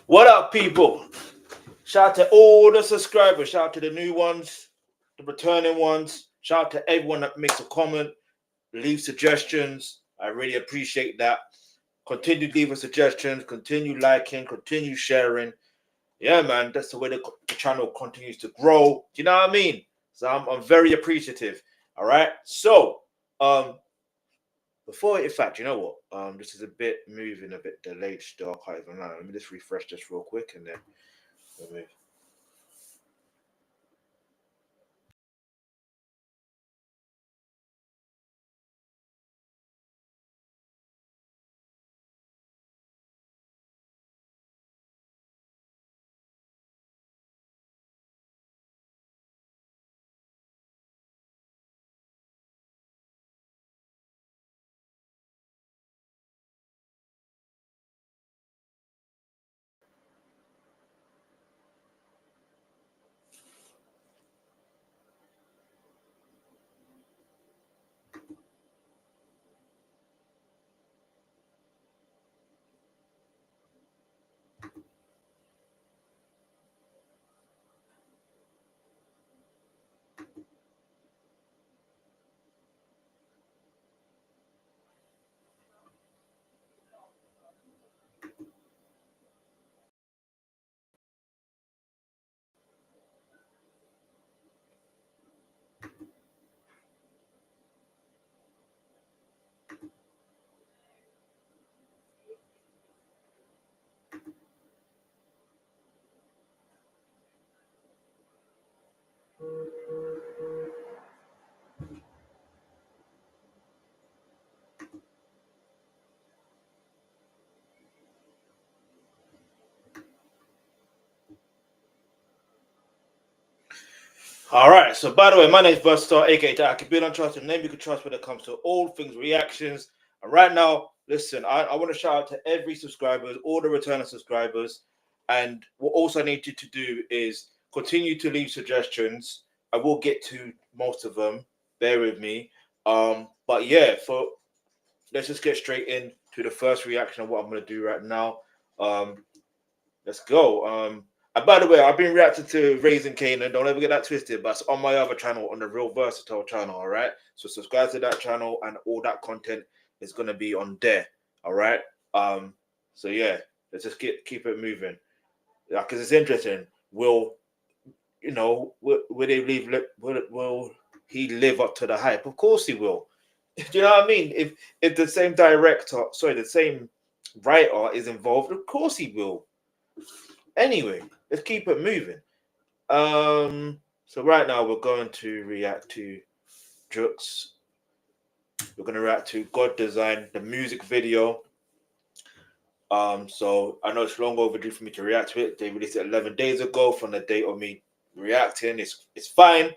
What up, people? Shout out to all the subscribers. Shout out to the new ones, the returning ones. Shout out to everyone that makes a comment, leave suggestions. I really appreciate that. Continue leaving suggestions, continue liking, continue sharing. Yeah, man, that's the way the channel continues to grow. Do you know what I mean? So I'm very appreciative. All right. So before, in fact, you know what? This is a bit moving, a bit delayed still. I can't even know. Let me just refresh this real quick and then we'll move. All right. So, by the way, my name is Starr, aka Alkebulan Trust, a name you can trust when it comes to all things reactions. And right now, listen, I want to shout out to every subscriber, all the returning subscribers. And what also I need you to do is continue to leave suggestions. I will get to most of them. Bear with me. But yeah, let's just get straight into the first reaction of what I'm going to do right now. Let's go. And by the way, I've been reacting to Raising Canaan. Don't ever get that twisted, but it's on my other channel, on the Real Versatile channel, all right? So subscribe to that channel, and all that content is going to be on there, all right? So yeah, let's just keep it moving. Because it's interesting. Will they leave? Will he live up to the hype? Of course he will. Do you know what I mean? If the same the same writer is involved, of course he will. Anyway, let's keep it moving. So right now we're going to react to Jux. We're going to react to God Design, the music video. So I know it's long overdue for me to react to it. They released it 11 days ago from the date of me reacting. It's fine. Do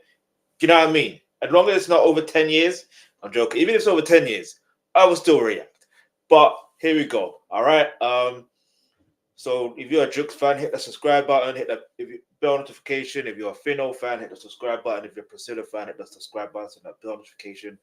you know what I mean? As long as it's not over 10 years, I'm joking. Even if it's over 10 years, I will still react. But here we go. All right. So if you're a Jux fan, hit the subscribe button, hit the bell notification. If you're a Phyno fan, hit the subscribe button. If you're a Priscilla fan, hit the subscribe button and that bell notification.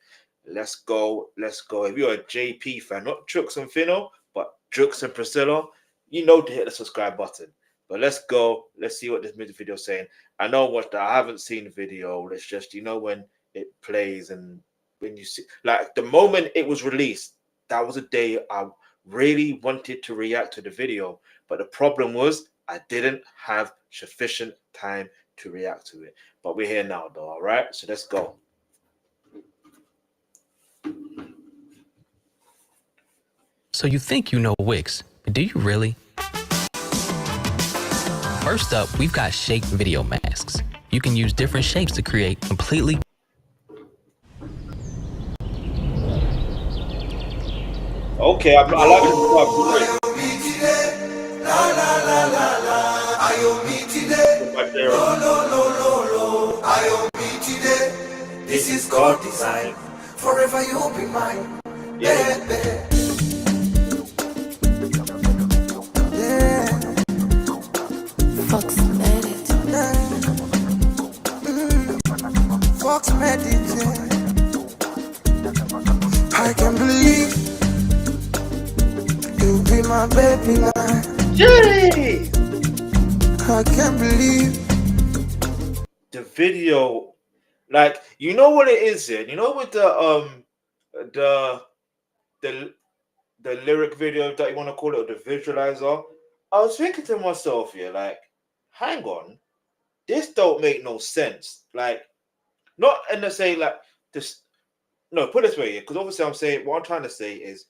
Let's go. Let's go. If you're a JP fan, not Jux and Phyno, but Jux and Priscilla, you know to hit the subscribe button. But let's go. Let's see what this music video is saying. I know what I haven't seen the video. It's just, when it plays and when you see, like the moment it was released, that was a day I really wanted to react to the video. But the problem was I didn't have sufficient time to react to it. But we're here now, though, all right? So let's go. So you think you know Wix, but do you really? First up, we've got shape video masks. You can use different shapes to create completely... Okay, I like it. This is God design. Forever you'll be mine. Yeah. Fox made it. Fox made it. I can't believe you'll be my baby now. Yay! I can't believe the video. Like, you know what it is, then? You know, with the the lyric video that you want to call it, or the visualizer. I was thinking to myself, yeah, like, hang on, this don't make no sense. Like, not in the say like this. No, put it this way, yeah, because obviously I'm saying what I'm trying to say is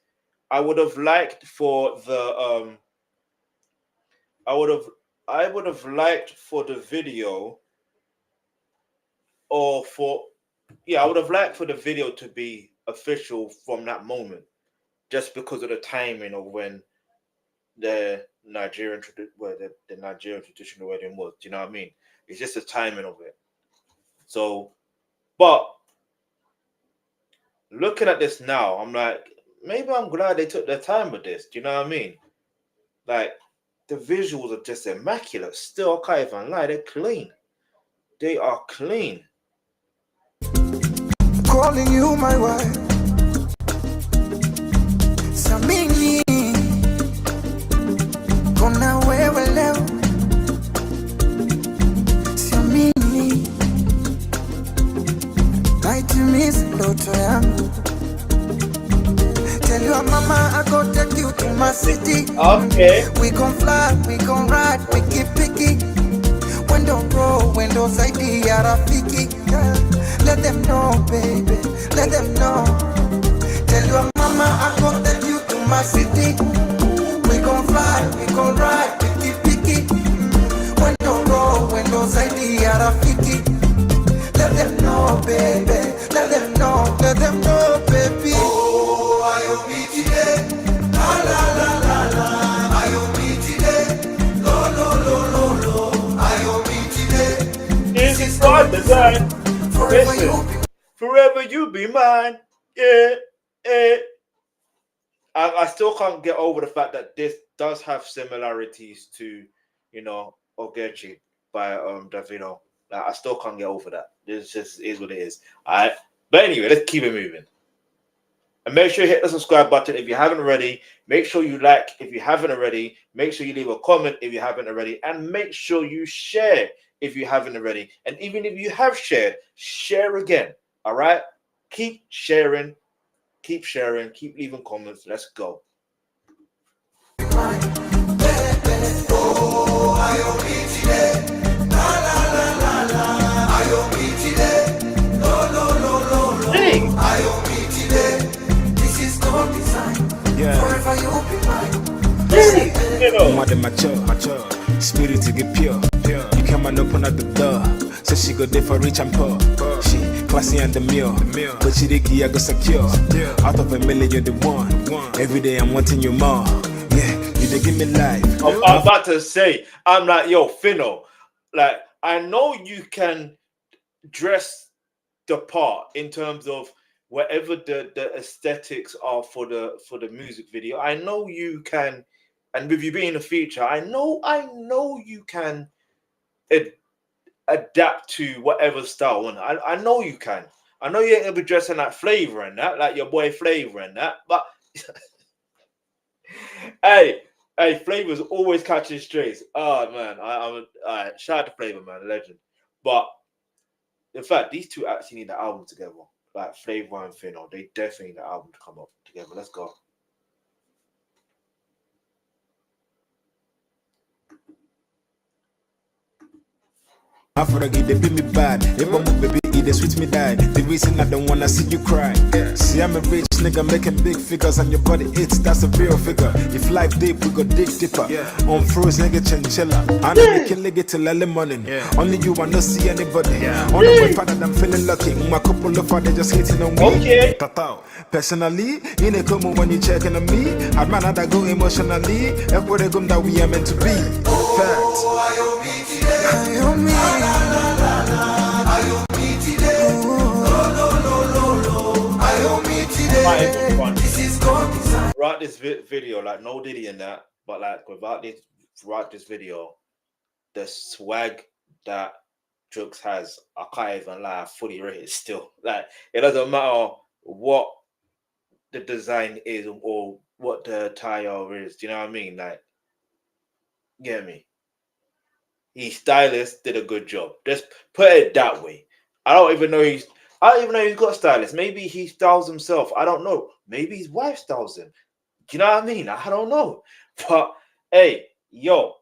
I would have liked for the I would have liked for the video or for I would have liked for the video to be official from that moment, just because of the timing of when the the Nigerian traditional wedding was. Do you know what I mean? It's just the timing of it. So, but looking at this now, I'm like, maybe I'm glad they took their time with this. Do you know what I mean? Like, the visuals are just immaculate. Still, I can't even lie, they're clean. They are clean. calling you my wife. Samini, kona wewe leo. Samini, naitimiza ndoto yangu. Tell your mama I go take you to my city. Okay. We gon' fly, we gon' ride, we keep picky. Window roll, window side, rafiki. Yeah. Let them know, baby, let them know. Tell your mama I go take you to my city. We gon' fly, we gon' ride, we keep picky. Window roll, window side, rafiki. Let them know, baby, let them know, baby. Oh, I hope me today. La la la la la. I hope me today. Lo lo lo lo lo. I hope me today. This is God design. Forever Listen, you be. forever you be mine. Yeah, yeah. I still can't get over the fact that this does have similarities to, you know, Ogechi by Davido. Like, I still can't get over that. This just is what it is. Alright. But anyway, let's keep it moving. And make sure you hit the subscribe button if you haven't already. Make sure you like if you haven't already. Make sure you leave a comment if you haven't already. And make sure you share if you haven't already. And even if you have shared, share again. All right? Keep sharing. Keep sharing. Keep leaving comments. Let's go. Oh, I hope me today. La la la la la. I hope me today. Lo lo lo lo lo. Hey. I hope me today. This is God design. Yeah. Forever you be mine. Hey. You know. Mother mature, spirit to get pure. You come and open up the door, so she go there for rich and poor. She classy and demure, but she the key I go secure. Out of a million, you're the one. Every day I'm wanting you more. Yeah, you dey give me life. I'm about to say, I'm like, yo, Phyno. Like, I know you can dress the part in terms of whatever the aesthetics are for the music video. I know you can, and with you being a feature, I know you can adapt to whatever style. And I know you can. I know you ain't gonna be dressing like Flavor and that, like your boy Flavor and that, but hey, Flavor's always catching strays. Oh man, I'm all right, shout out to Flavor, man, legend. But in fact, these two actually need the album together. Like Flavor and Phyno, they definitely need the album to come up together. Let's go. I forget they beat me bad. If I'm a baby, they sweet me die. The reason I don't wanna see you cry. See, I'm a rich nigga making big figures on your body. That's a real figure. If life deep, we go dig deeper. On froze, nigga chinchilla. I know they can lick it till early morning. Only you, I don't see anybody. On the way, father, I'm feeling lucky. My couple of father just hating on me. Okay. Personally, in a come when you checking on me, I'd rather go emotionally. Everybody come that we are meant to be. Facts. I hope me today. I hope me. La la la la. I hope me today. Lo lo lo lo lo. I hope me today. This is God design. Write this video, like no Diddy in that, but like without this video, the swag that Jux has, I can't even lie, I fully rate it still. Like, it doesn't matter what the design is or what the attire is. Do you know what I mean? Like, get me? his stylist did a good job. Just put it that way. I don't even know he's got a stylist. Maybe he styles himself. I don't know. Maybe his wife styles him. Do you know what I mean? I don't know. But hey, yo,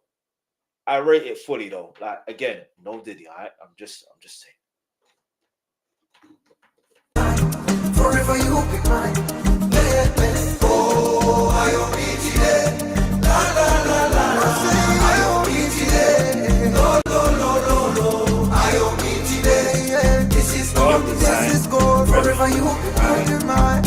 I rate it fully though. Like again, no Diddy. All right? I'm just saying. Forever you be mine. Oh, I am la la la la. I am no. I am this is gold. This is gold. Forever you be mine.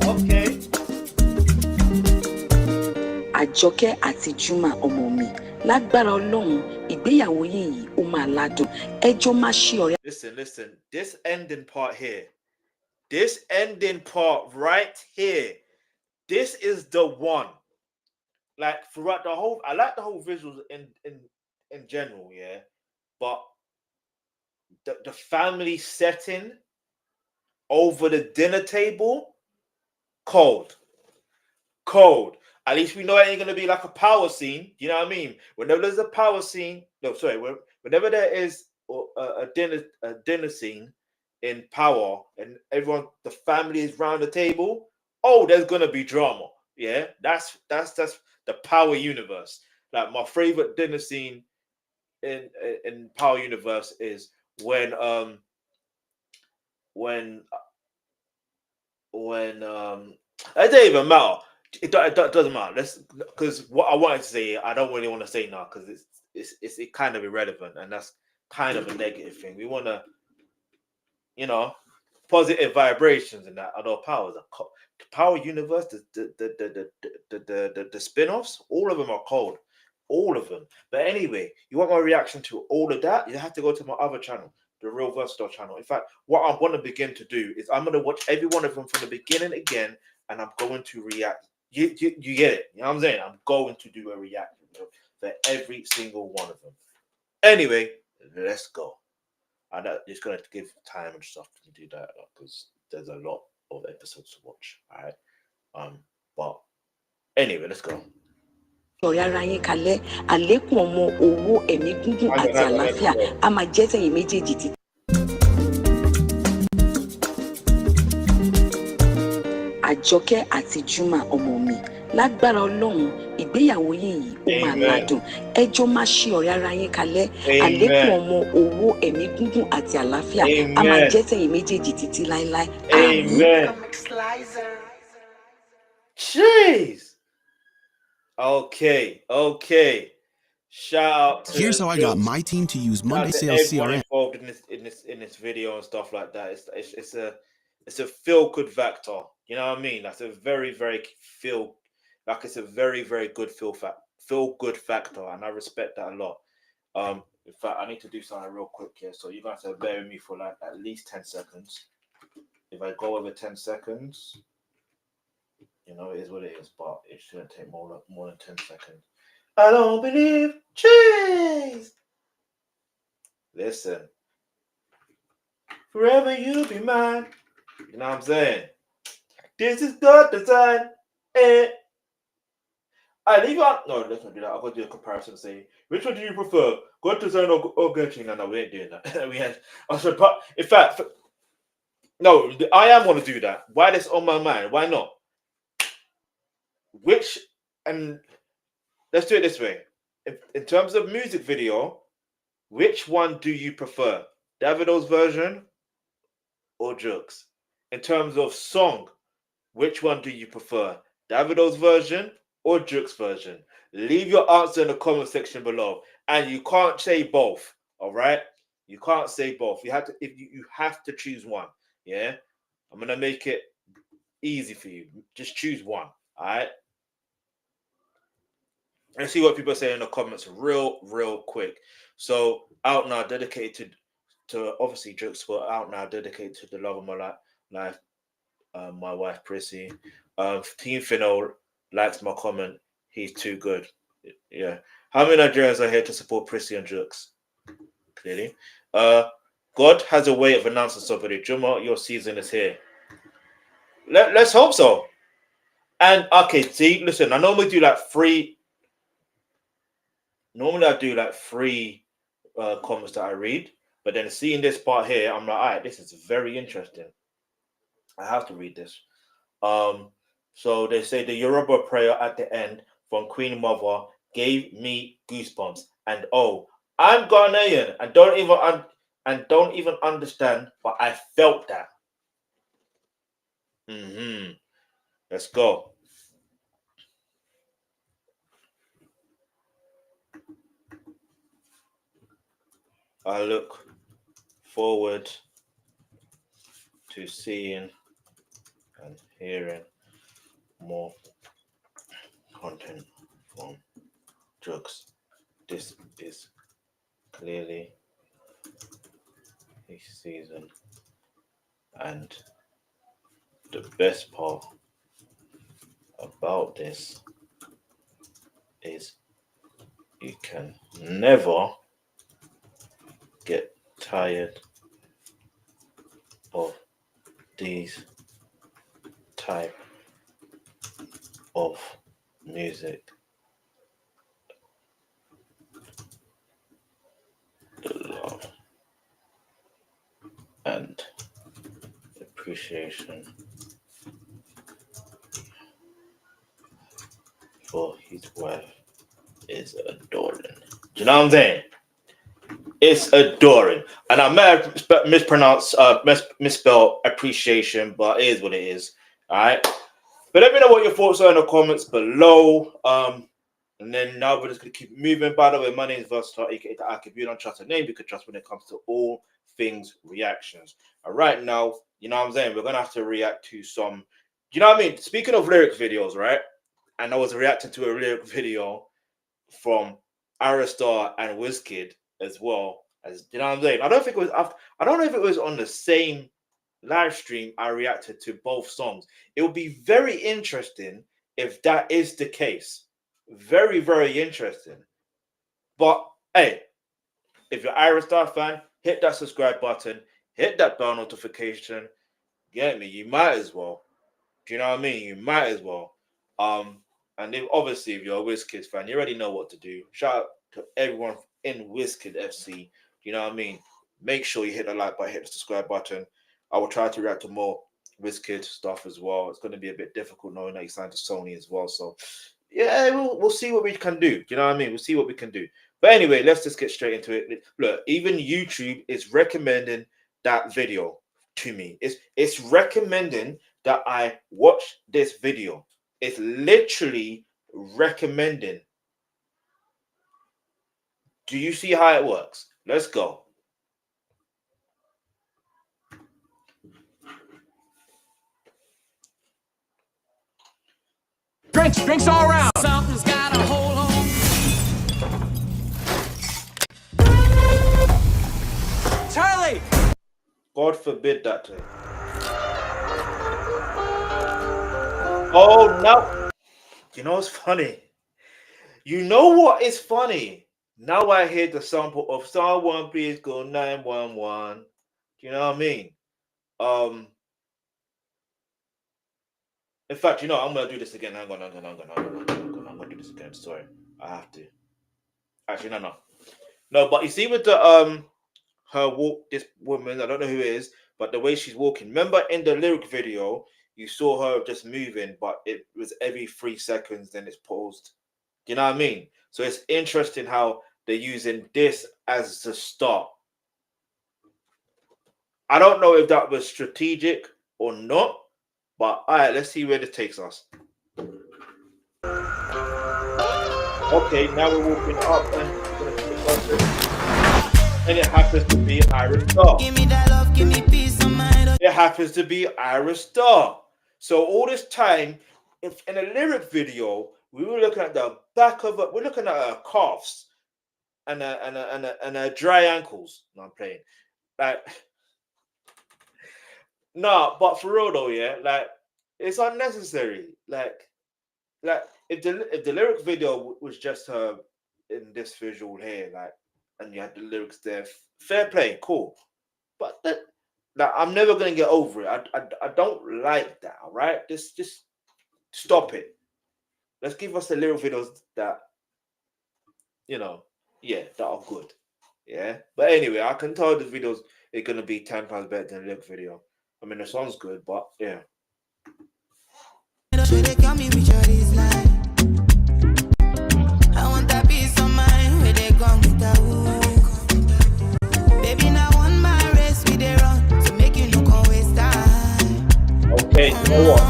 Okay. Àjọkẹ́ àti Juma ọmọ mi lágbára Ọlọ́run ìgbéyàwó yìí ó máa ládùn ẹjọ́ máa ṣe ọ̀rẹ́. Listen. This ending part here. This ending part right here. This is the one. Like throughout the whole, I like the whole visuals in general, yeah. But the family setting over the dinner table, cold. At least we know it ain't gonna be like a power scene. You know what I mean? Whenever there's a power scene, whenever there is a dinner scene in Power and everyone, the family is round the table. Oh, there's gonna be drama. Yeah, that's the Power universe. Like my favorite dinner scene in Power universe is when it doesn't even matter. It doesn't matter. Because what I wanted to say, I don't really want to say now because it's kind of irrelevant and that's kind of a negative thing. We want to, positive vibrations and that. Although the Power universe, the spin-offs, all of them are cold, all of them. But anyway, you want my reaction to all of that? You have to go to my other channel, the Real Versatile channel. In fact, what I want to begin to do is I'm going to watch every one of them from the beginning again, and I'm going to react. You get it? You know what I'm saying? I'm going to do a reaction for every single one of them. Anyway, let's go. I'm just going to give time and stuff to do that because there's a lot of episodes to watch. All right. But anyway, let's go. ọ̀rẹ́ ara yín kalẹ̀ àlékún ọmọ owó ẹ̀mí gígùn àti àlàáfíà a máa jẹ́ tẹ̀yin méjèèjì títí. Àjọkẹ́ àti Juma ọmọ mi lágbára Ọlọ́run ìgbéyàwó yìí ó máa ládùn ẹjọ́ máa ṣe ọ̀rẹ́ ara yín kalẹ̀ àlékún ọmọ owó ẹ̀mí gígùn àti àlàáfíà a máa jẹ́ tẹ̀yin méjèèjì títí láéláé. Amen. Jeez. Okay. Shout out to Here's how I got my team to use Monday Sales CRM involved in this video and stuff like that. It's a feel good factor. You know what I mean? That's a very it's a very good feel good factor, and I respect that a lot. In fact, I need to do something real quick here, so you guys have to bear with me for like at least 10 seconds. If I go over 10 seconds, it is what it is, but it shouldn't take more than 10 seconds. I don't believe. Jeez. Listen. Forever you be mine. You know what I'm saying? This is God design. I leave out. No, let's not do that. I'll go do a comparison. Say, which one do you prefer? God design or Gertrude? No, we ain't doing that. But in fact, no, I am going to do that. Why this on my mind? Why not? And let's do it this way. In terms of music video, which one do you prefer? Davido's version or Jux? In terms of song, which one do you prefer? Davido's version or Jux version? Leave your answer in the comment section below. And you can't say both. All right? You can't say both. You have to choose one. Yeah? I'm gonna make it easy for you. Just choose one. All right? Let's see what people say in the comments real quick. So out now, dedicated to obviously Jux, but out now, dedicated to the love of my life, my wife Prissy. Team Phyno likes my comment. He's too good. Yeah. How many Nigerians are here to support Prissy and Jux? Clearly. God has a way of announcing somebody. Juma, your season is here. Let's hope so. And okay, see, listen, I normally do like three. Normally I do like three comments that I read, but then seeing this part here, I'm like, all right, this is very interesting. I have to read this. So they say the Yoruba prayer at the end from Queen Mother gave me goosebumps. And oh, I'm Ghanaian and don't even understand, but I felt that. Let's go. I look forward to seeing and hearing more content from Drugs. This is clearly a season, and the best part about this is you can never get tired of these type of music. The love and appreciation for his wife is adoring. Do you know what I'm saying? It's adoring. And I may have misspelled appreciation, but it is what it is. All right. But let me know what your thoughts are in the comments below. And then now we're just going to keep moving. By the way, my name is Versatile, aka the Alkebulan Trust, a name you can trust when it comes to all things reactions. And right now, you know what I'm saying? We're going to have to react to some, you know what I mean? Speaking of lyric videos, right? And I was reacting to a lyric video from Ayra, Starr and Wizkid as well. As you know what I'm saying? I don't know if it was on the same live stream I reacted to both songs. It would be very interesting if that is the case. Very, very interesting. But hey, if you're Ayra Starr fan, hit that subscribe button, hit that bell notification. Get me? You might as well. Do you know what I mean? You might as well. And obviously, if you're a Wizkid fan, you already know what to do. Shout out to everyone in Wizkid FC. You know what I mean? Make sure you hit the like button, hit the subscribe button. I will try to react to more Wizkid stuff as well. It's going to be a bit difficult knowing that he signed to Sony as well. So, yeah, we'll see what we can do. Do you know what I mean? We'll see what we can do. But anyway, let's just get straight into it. Look, even YouTube is recommending that video to me. It's recommending that I watch this video. It's literally recommending. Do you see how it works? Let's go. Drinks all around. Something's got a hold on. Charlie! God forbid that to. Oh no. You know what's funny? You know what is funny? Now I hear the sample of someone please go 911. Do you know what I mean? In fact, you know, I'm gonna do this again. I'm gonna do this again. Sorry, I have to. Actually, no. But you see, with the her walk, this woman, I don't know who it is, but the way she's walking. Remember in the lyric video, you saw her just moving, but it was every 3 seconds, then it's paused. Do you know what I mean? So it's interesting how they're using this as the start. I don't know if that was strategic or not. But all right, let's see where this takes us. Okay, now we're walking up and it happens to be Ayra Starr. Give me that love, give me peace of mind. It happens to be Ayra Starr. So all this time, if in a lyric video, we were looking at the back of it, we're looking at her calves and her dry ankles. No, I'm playing. Like, no, but for real though, yeah, like it's unnecessary. Like if the lyric video was just her in this visual here, like, and you had the lyrics there, fair play, cool. But that I'm never gonna get over it. I don't like that. All right, just stop it. Let's give us the lyric videos that that are good. Yeah. But anyway, I can tell the videos are gonna be 10 times better than the lyric video. I mean, the song's good, but yeah. I want that peace of mind where they come with that hook. Baby, now on my race we they run to make you look always time. Okay, you know what?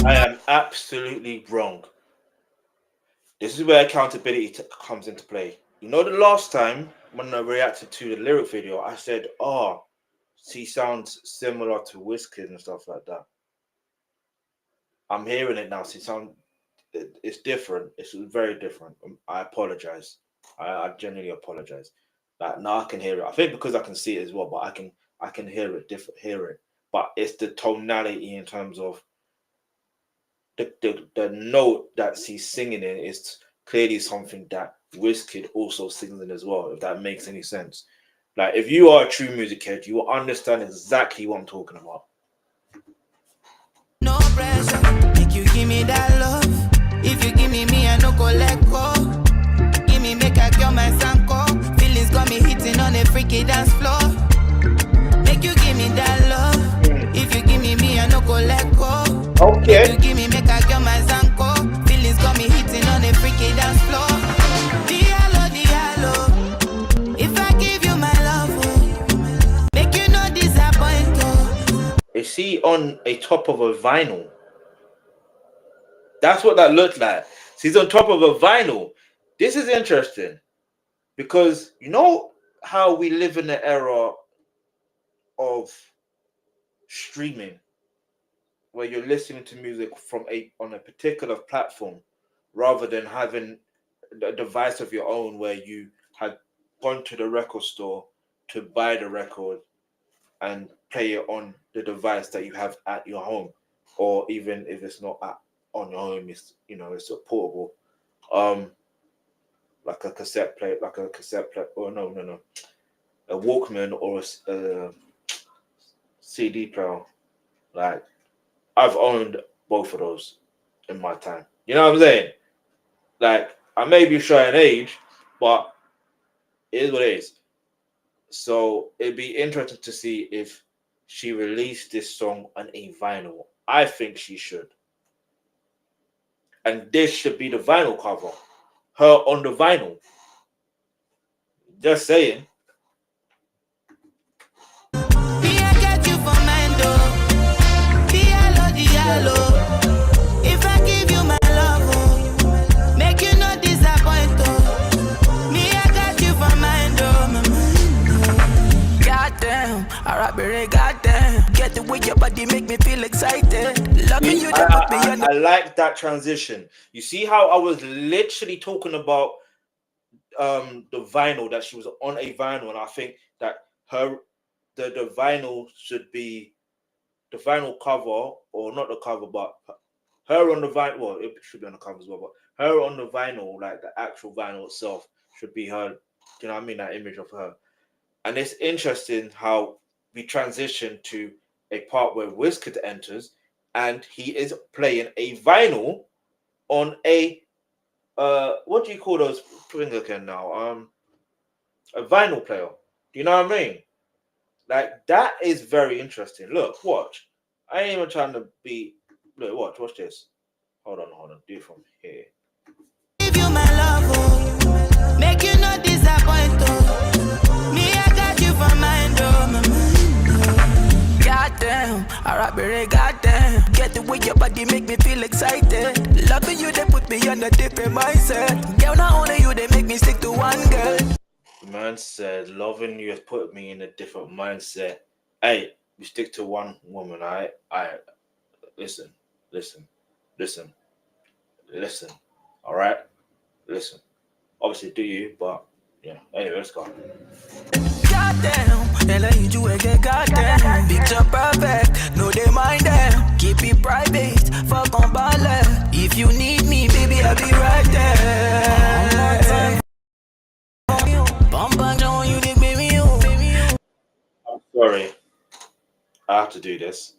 I am absolutely wrong. This is where accountability comes into play. You know, the last time when I reacted to the lyric video, I said, "Oh, she sounds similar to Wizkid and stuff like that." I'm hearing it now. It's different. It's very different. I apologize. I genuinely apologize. Like now I can hear it. I think because I can see it as well, but I can hear it. But it's the tonality in terms of the note that she's singing in is clearly something that Wizkid also sings in as well, if that makes any sense. Like if you are a true music head, you will understand exactly what I'm talking about. No pressure, make you give me that love. If you give me, I no go let go. Give me, make I cure my sanko. Feelings got me hitting on a freaky dance floor. Make you give me that love. If you give me, I no go let go. Okay. If you give me, make I cure my sanko. Feelings got me hitting on a freaky dance floor. Diallo. If I give you my love, make you no disappoint. Is she on a top of a vinyl? That's what that looked like. She's on top of a vinyl. This is interesting because you know how we live in the era of streaming, where you're listening to music from on a particular platform, rather than having a device of your own where you had gone to the record store to buy the record and play it on the device that you have at your home, or even if it's not on your home, it's it's a portable, like a cassette player, or no, a Walkman or a CD player. Like I've owned both of those in my time. You know what I'm saying? Like I may be showing age, but it is what it is. So it'd be interesting to see if she released this song on a vinyl. I think she should. And this should be the vinyl cover. Her on the vinyl. Just saying. If I give you my love, make you not disappoint. Me, I got you for mine, goddamn, goddamn. Get the way your body make me feel excited. Loving you, I like that transition. You see how I was literally talking about the vinyl, that she was on a vinyl, and I think that the vinyl should be the vinyl cover, or not the cover, but her on the vinyl. Well, it should be on the cover as well, but her on the vinyl, like the actual vinyl itself, should be her. You know what I mean? That image of her. And it's interesting how we transition to a part where Wizkid enters, and he is playing a vinyl on a what do you call those things again now? A vinyl player. Do you know what I mean? Like that is very interesting. Look, watch. I ain't even trying to be. Look, watch this. Hold on. Do it from here. Give you my love, make you not disappoint. Me, I got you for mine, goddamn, goddamn. Get the way your body make me feel excited. Loving you, they put me on a different mindset. Girl, not only you, they make me stick to one girl. Man said, loving you has put me in a different mindset. Hey, you stick to one woman, all right? Listen. All right? Listen. Obviously, do you, but yeah. Anyway, let's go. Goddamn, and I need you again, goddamn. Picture perfect, no they mind them. Keep it private, fuck on ballet. If you need me, baby, I'll be right there. I'm I have to do this.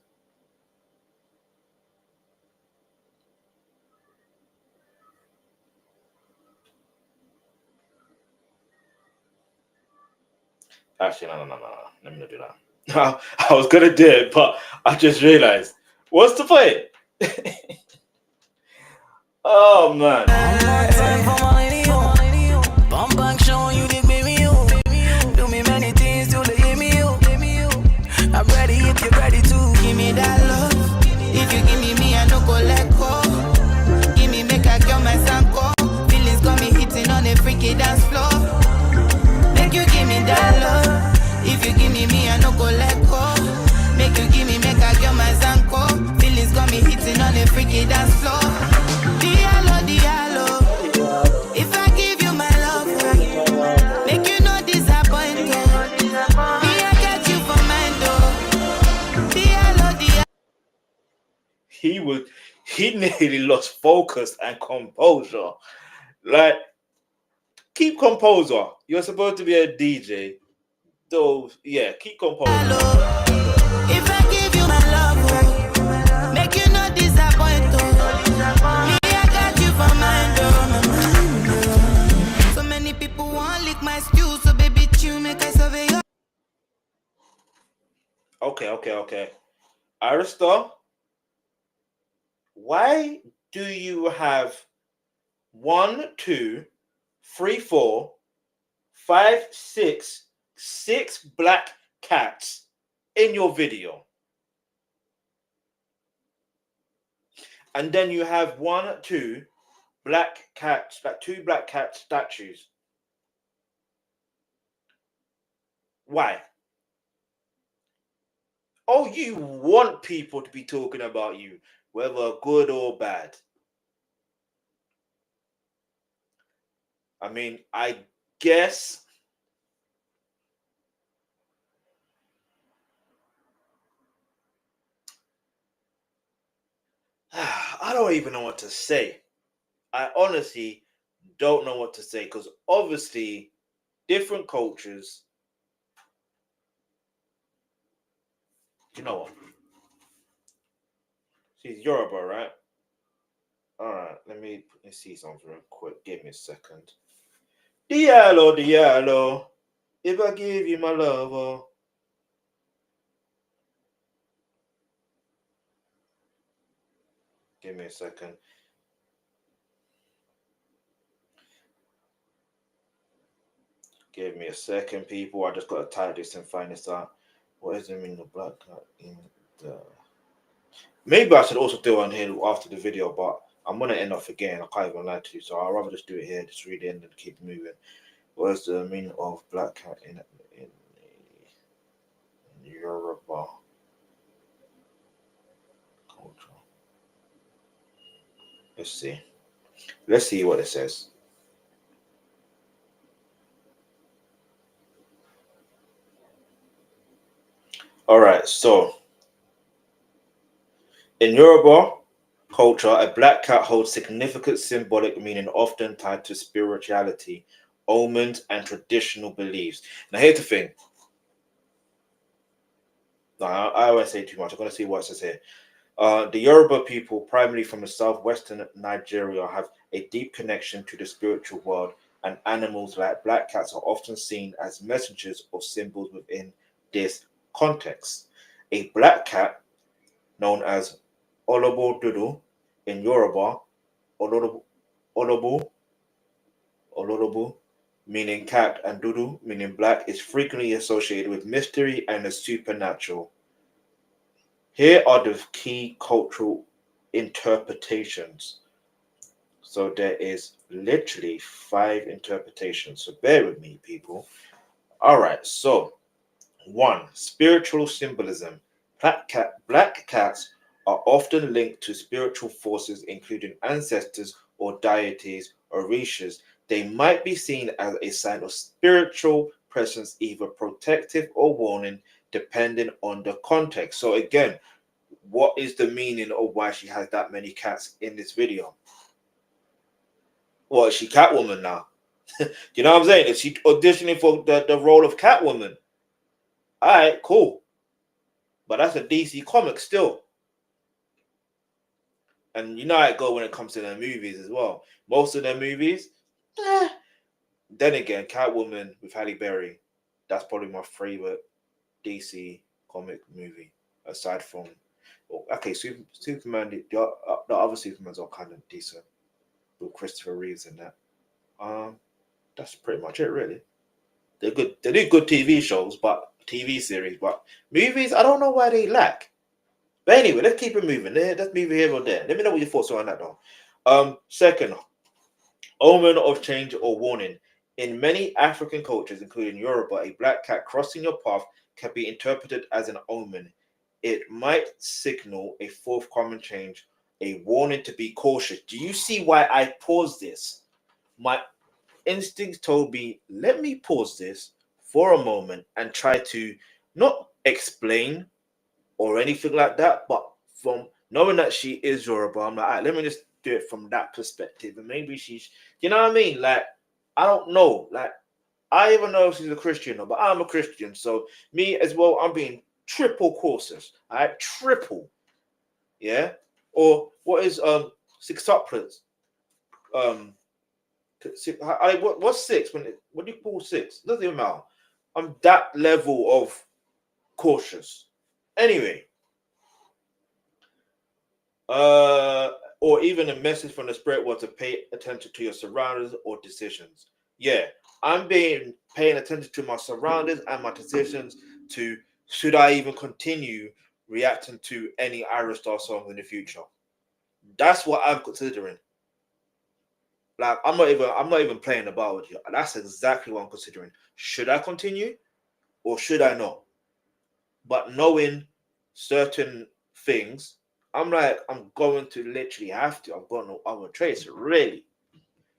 Actually, no. Let me not do that. I was gonna do it, but I just realized. What's the point? Oh man. I'm ready if you're ready to give me that love. If you give me, I no go let go. Give me, make I girl my sanko. Feelings got me hitting on a freaky dance floor. Make you give me that love. If you give me, I no go let go. Make you give me, make I girl my sanko. Feelings got me hitting on a freaky dance floor. Diallo. If I give you my love, make you no disappoint. He nearly lost focus and composure. Like, keep composure. You're supposed to be a DJ. So yeah, keep composure. If I give you my love, make you not disappoint. Me, I got you for mine. So many people want lick my stew, so baby, you make I survey your. Okay. Ayra, why do you have 1, 2, 3, 4, 5, 6 black cats in your video? And then you have 1, 2 black cats, like 2 black cat statues. Why? Oh, you want people to be talking about you, whether good or bad. I mean, I guess I don't even know what to say. I honestly don't know what to say, because obviously different cultures. You know what? She's Yoruba, right? All right, let me see something real quick. Give me a second. Diallo. If I give you my love, give me a second. Give me a second, people. I just got to type this and find this out. What does it mean, the black cat in the... Maybe I should also do it on here after the video, but I'm going to end up forgetting. I can't even lie to you, so I'd rather just do it here, just read it and keep moving. What is the meaning of black cat in Yoruba culture? Let's see what it says. All right, so in Yoruba culture, a black cat holds significant symbolic meaning, often tied to spirituality, omens, and traditional beliefs. Now, here's the thing. No, I won't say too much. I'm going to see what it says here. The Yoruba people, primarily from the southwestern Nigeria, have a deep connection to the spiritual world, and animals like black cats are often seen as messengers or symbols within this context. A black cat, known as Olobo Dudu in Yoruba, Olobo, meaning cat, and Dudu, meaning black, is frequently associated with mystery and the supernatural. Here are the key cultural interpretations. So there is literally 5 interpretations. So bear with me, people. All right. So 1, spiritual symbolism. Black cats are often linked to spiritual forces, including ancestors or deities or orishas. They might be seen as a sign of spiritual presence, either protective or warning, depending on the context. So again, what is the meaning of why she has that many cats in this video? Well, is she Catwoman now? You know what I'm saying? Is she auditioning for the role of Catwoman? All right, cool. but that's a DC comic still. And you know how it go when it comes to their movies as well. Most of their movies, Then again, Catwoman with Halle Berry, that's probably my favorite DC comic movie. Aside from, okay, Superman, the other Supermans are kind of decent with Christopher Reeves in that. That's pretty much it, really. They're good. They do good TV shows, but TV series, but movies, I don't know why they lack. But anyway, let's keep it moving. Let's move here or there. Let me know what your thoughts are on that, though. Second, omen of change or warning. In many African cultures, including Yoruba, a black cat crossing your path can be interpreted as an omen. It might signal a forthcoming change, a warning to be cautious. Do you see why I paused this? My instincts told me, let me pause this for a moment and try to not explain or anything like that, but from knowing that she is Yoruba, I'm like, all right, let me just do it from that perspective. And maybe she's, you know what I mean? Like, I don't know. Like, I even know if she's a Christian, but I'm a Christian. So me as well, I'm being triple cautious. All right, triple. Yeah. Or what is sextuplets? What's six? What do you call six? Doesn't even matter. I'm that level of cautious. Anyway. Or even a message from the spirit was to pay attention to your surroundings or decisions. Yeah, I'm paying attention to my surroundings and my decisions to should I even continue reacting to any Ayra Starr songs in the future. That's what I'm considering. Like, I'm not even playing about with you. That's exactly what I'm considering. Should I continue or should I not? But knowing certain things, I'm like, I'm going to literally have to. I've got no other choice, really.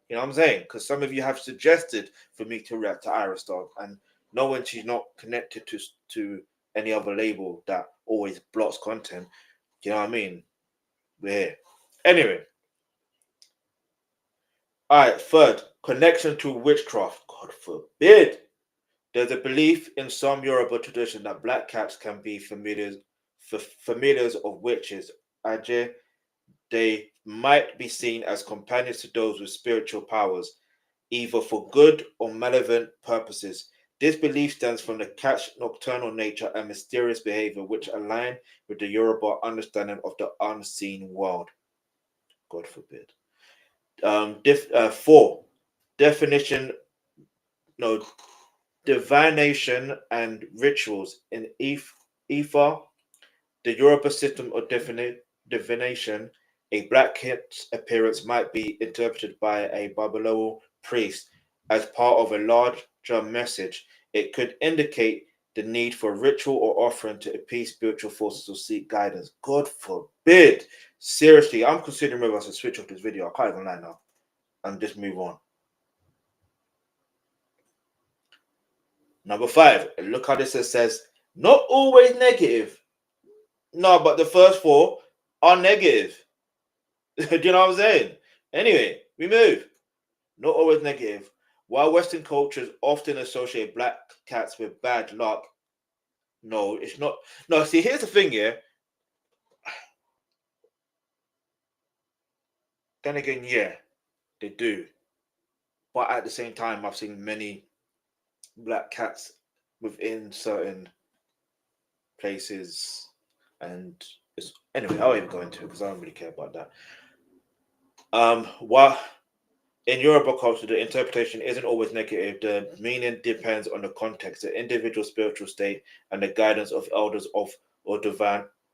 You know what I'm saying? Because some of you have suggested for me to react to Ayra Starr, and knowing she's not connected to any other label that always blocks content, you know what I mean? We're here. Anyway. All right, third, connection to witchcraft. God forbid. There's a belief in some Yoruba tradition that black cats can be familiars of witches. They might be seen as companions to those with spiritual powers, either for good or malevolent purposes. This belief stems from the cat's nocturnal nature and mysterious behavior, which align with the Yoruba understanding of the unseen world. God forbid. 4. Divination and rituals. In Ifa, the Yoruba system of divination, a black cat's appearance might be interpreted by a Babalawo priest as part of a larger message. It could indicate the need for ritual or offering to appease spiritual forces or seek guidance. God forbid. Seriously, I'm considering whether I should switch off this video. I can't even lie now and just move on. Number 5, look how this says, not always negative. No, but the first 4 are negative. Do you know what I'm saying? Anyway, we move. Not always negative. While Western cultures often associate black cats with bad luck, no, it's not. No, see, here's the thing here. Then again, yeah, they do. But at the same time, I've seen many black cats within certain places, and anyway, I won't even go into it because I don't really care about that. While in Yoruba culture, the interpretation isn't always negative. The meaning depends on the context, the individual spiritual state, and the guidance of elders or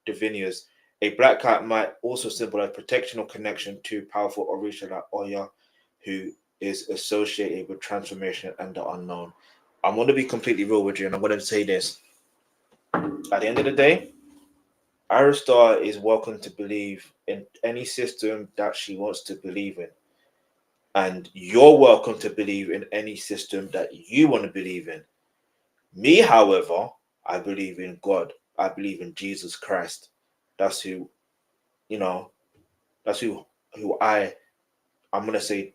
diviners. A black cat might also symbolize protection or connection to powerful Orisha like Oya, who is associated with transformation and the unknown. I'm going to be completely real with you, and I'm going to say this. At the end of the day, Ayra Starr is welcome to believe in any system that she wants to believe in. And you're welcome to believe in any system that you want to believe in. Me, however, I believe in God. I believe in Jesus Christ. That's who, that's who I'm going to say,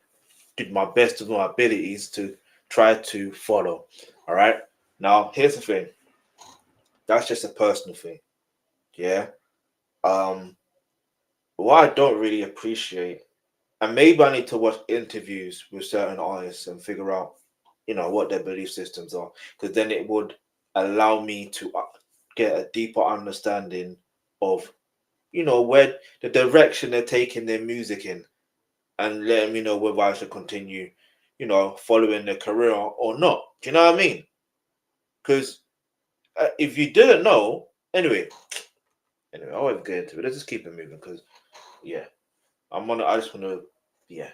did my best of my abilities to try to follow. All right. Now, here's the thing. That's just a personal thing. Yeah. What I don't really appreciate, and maybe I need to watch interviews with certain artists and figure out, what their belief systems are, because then it would allow me to get a deeper understanding of, where the direction they're taking their music in, and letting me know whether I should continue, following their career or not. Do you know what I mean? Because if you didn't know, anyway, I won't get into it. Let's just keep it moving, because yeah, I just want to, yeah.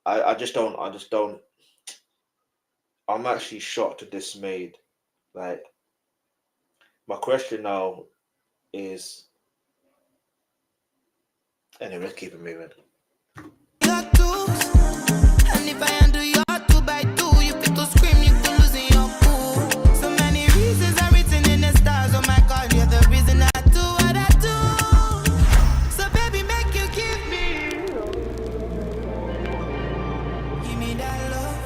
I just don't. I'm actually shocked and dismayed. Like, my question now is, anyway, let's keep it moving. And if I undo your 2x2, you fit to scream, you could lose in your cool. So many reasons are written in the stars. Oh my God, you're the reason I do what I do. So baby, make you give me that love.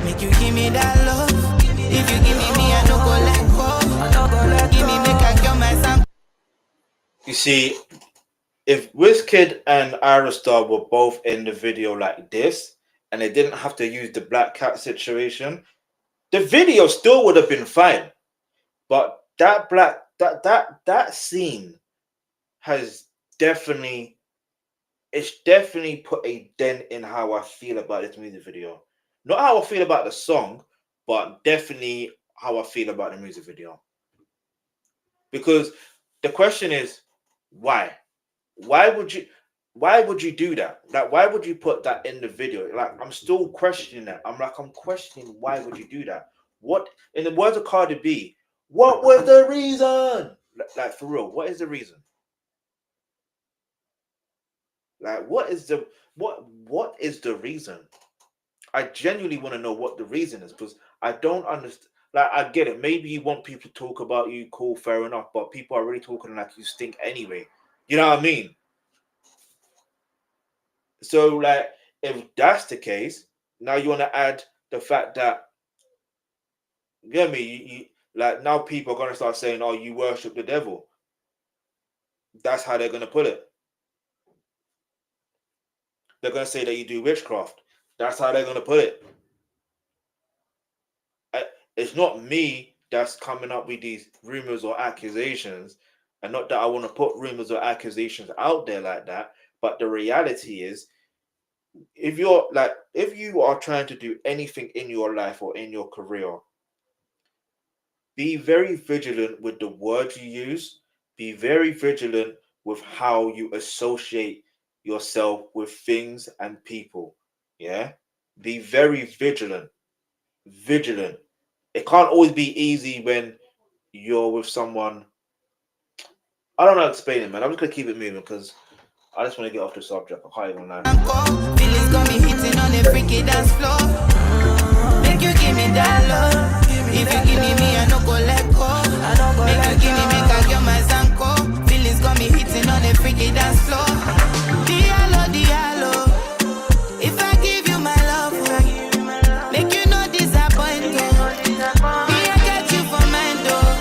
Make you give me that love. If you give me, I don't go let go. Give me, make I kill myself. You see, if Wizkid and Ayra Starr were both in the video like this, and they didn't have to use the black cat situation, the video still would have been fine. But that scene has definitely put a dent in how I feel about this music video. Not how I feel about the song, but definitely how I feel about the music video. Because the question is, why? Why would you do that? Like, why would you put that in the video? Like, I'm still questioning that. I'm questioning, why would you do that? What, in the words of Cardi B, what was the reason? Like, for real, what is the reason? Like, what is the reason? I genuinely want to know what the reason is, because I don't understand. Like, I get it. Maybe you want people to talk about you, cool, fair enough. But people are really talking like you stink anyway. You know what I mean? So, like, if that's the case, now you want to add the fact that, you get me? You like, now people are going to start saying, oh, you worship the devil. That's how they're going to put it. They're going to say that you do witchcraft. That's how they're going to put it. It's not me that's coming up with these rumors or accusations, and not that I want to put rumors or accusations out there like that, but the reality is, if you are trying to do anything in your life or in your career, be very vigilant with the words you use. Be very vigilant with how you associate yourself with things and people. Yeah, be very vigilant. It can't always be easy when you're with someone. I don't know how to explain it, man. I'm just gonna keep it moving because I just want to get off the subject. I can't even lie. Feelings got me hitting on the freaky dance floor. Make you give me that love. If you give me, I no go let go. Make you give me, make I get my zanko. Feelings got me hitting on the freaky dance floor. Diallo. If I give you my love, make you no disappoint. Me, I get you for mine, though.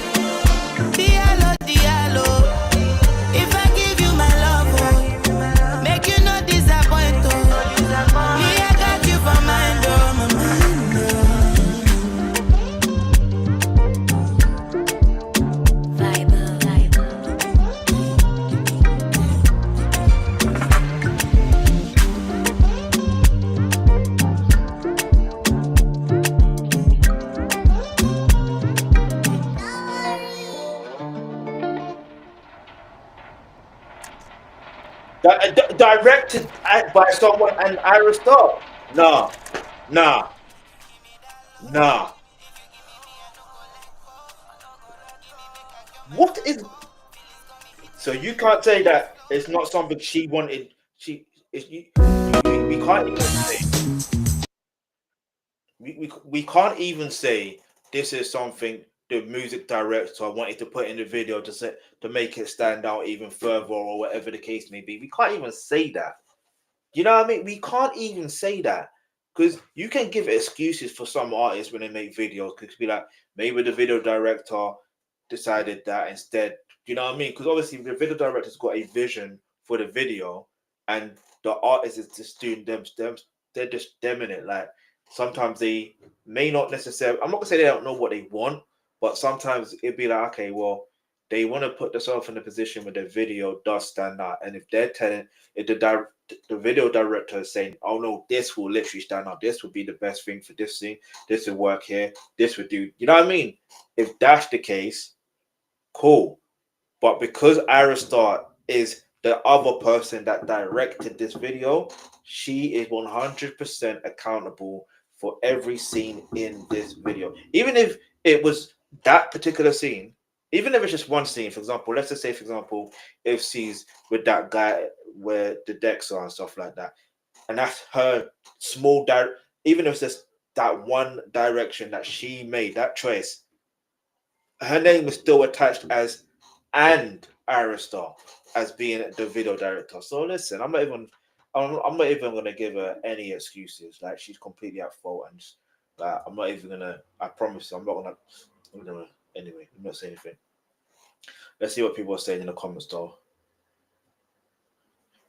Diallo. If I give you my love, make you no disappoint. Me, I got you for mine, though. Directed by someone and Ayra Starr. Nah. What is? So you can't say that it's not something she wanted. We can't even say. We can't even say this is something the music director wanted to put in the video to make it stand out even further, or whatever the case may be. We can't even say that. You know what I mean? We can't even say that, because you can give excuses for some artists when they make videos. Could be like, maybe the video director decided that instead. You know what I mean? Because obviously the video director's got a vision for the video, and the artist is just doing them. They're just them in it. Like, sometimes they may not necessarily. I'm not gonna say they don't know what they want, but sometimes it'd be like, okay, well, they want to put themselves in a position where their video does stand out, and if they're telling, if the video director is saying, oh no, this will literally stand out, this would be the best thing for this scene, this would work here, this would do, you know what I mean? If that's the case, cool. But because Ayra Starr is the other person that directed this video, she is 100% accountable for every scene in this video. Even if it was that particular scene, even if it's just one scene, for example, let's just say, for example, if she's with that guy where the decks are and stuff like that, and that's her small even if it's just that one direction that she made, that choice, her name is still attached as and Ayra Starr as being the video director. So listen, I'm not even gonna give her any excuses. Like, she's completely at fault, and I'm not even gonna. I promise you, I'm not gonna. Anyway, I'm not saying anything. Let's see what people are saying in the comments, though.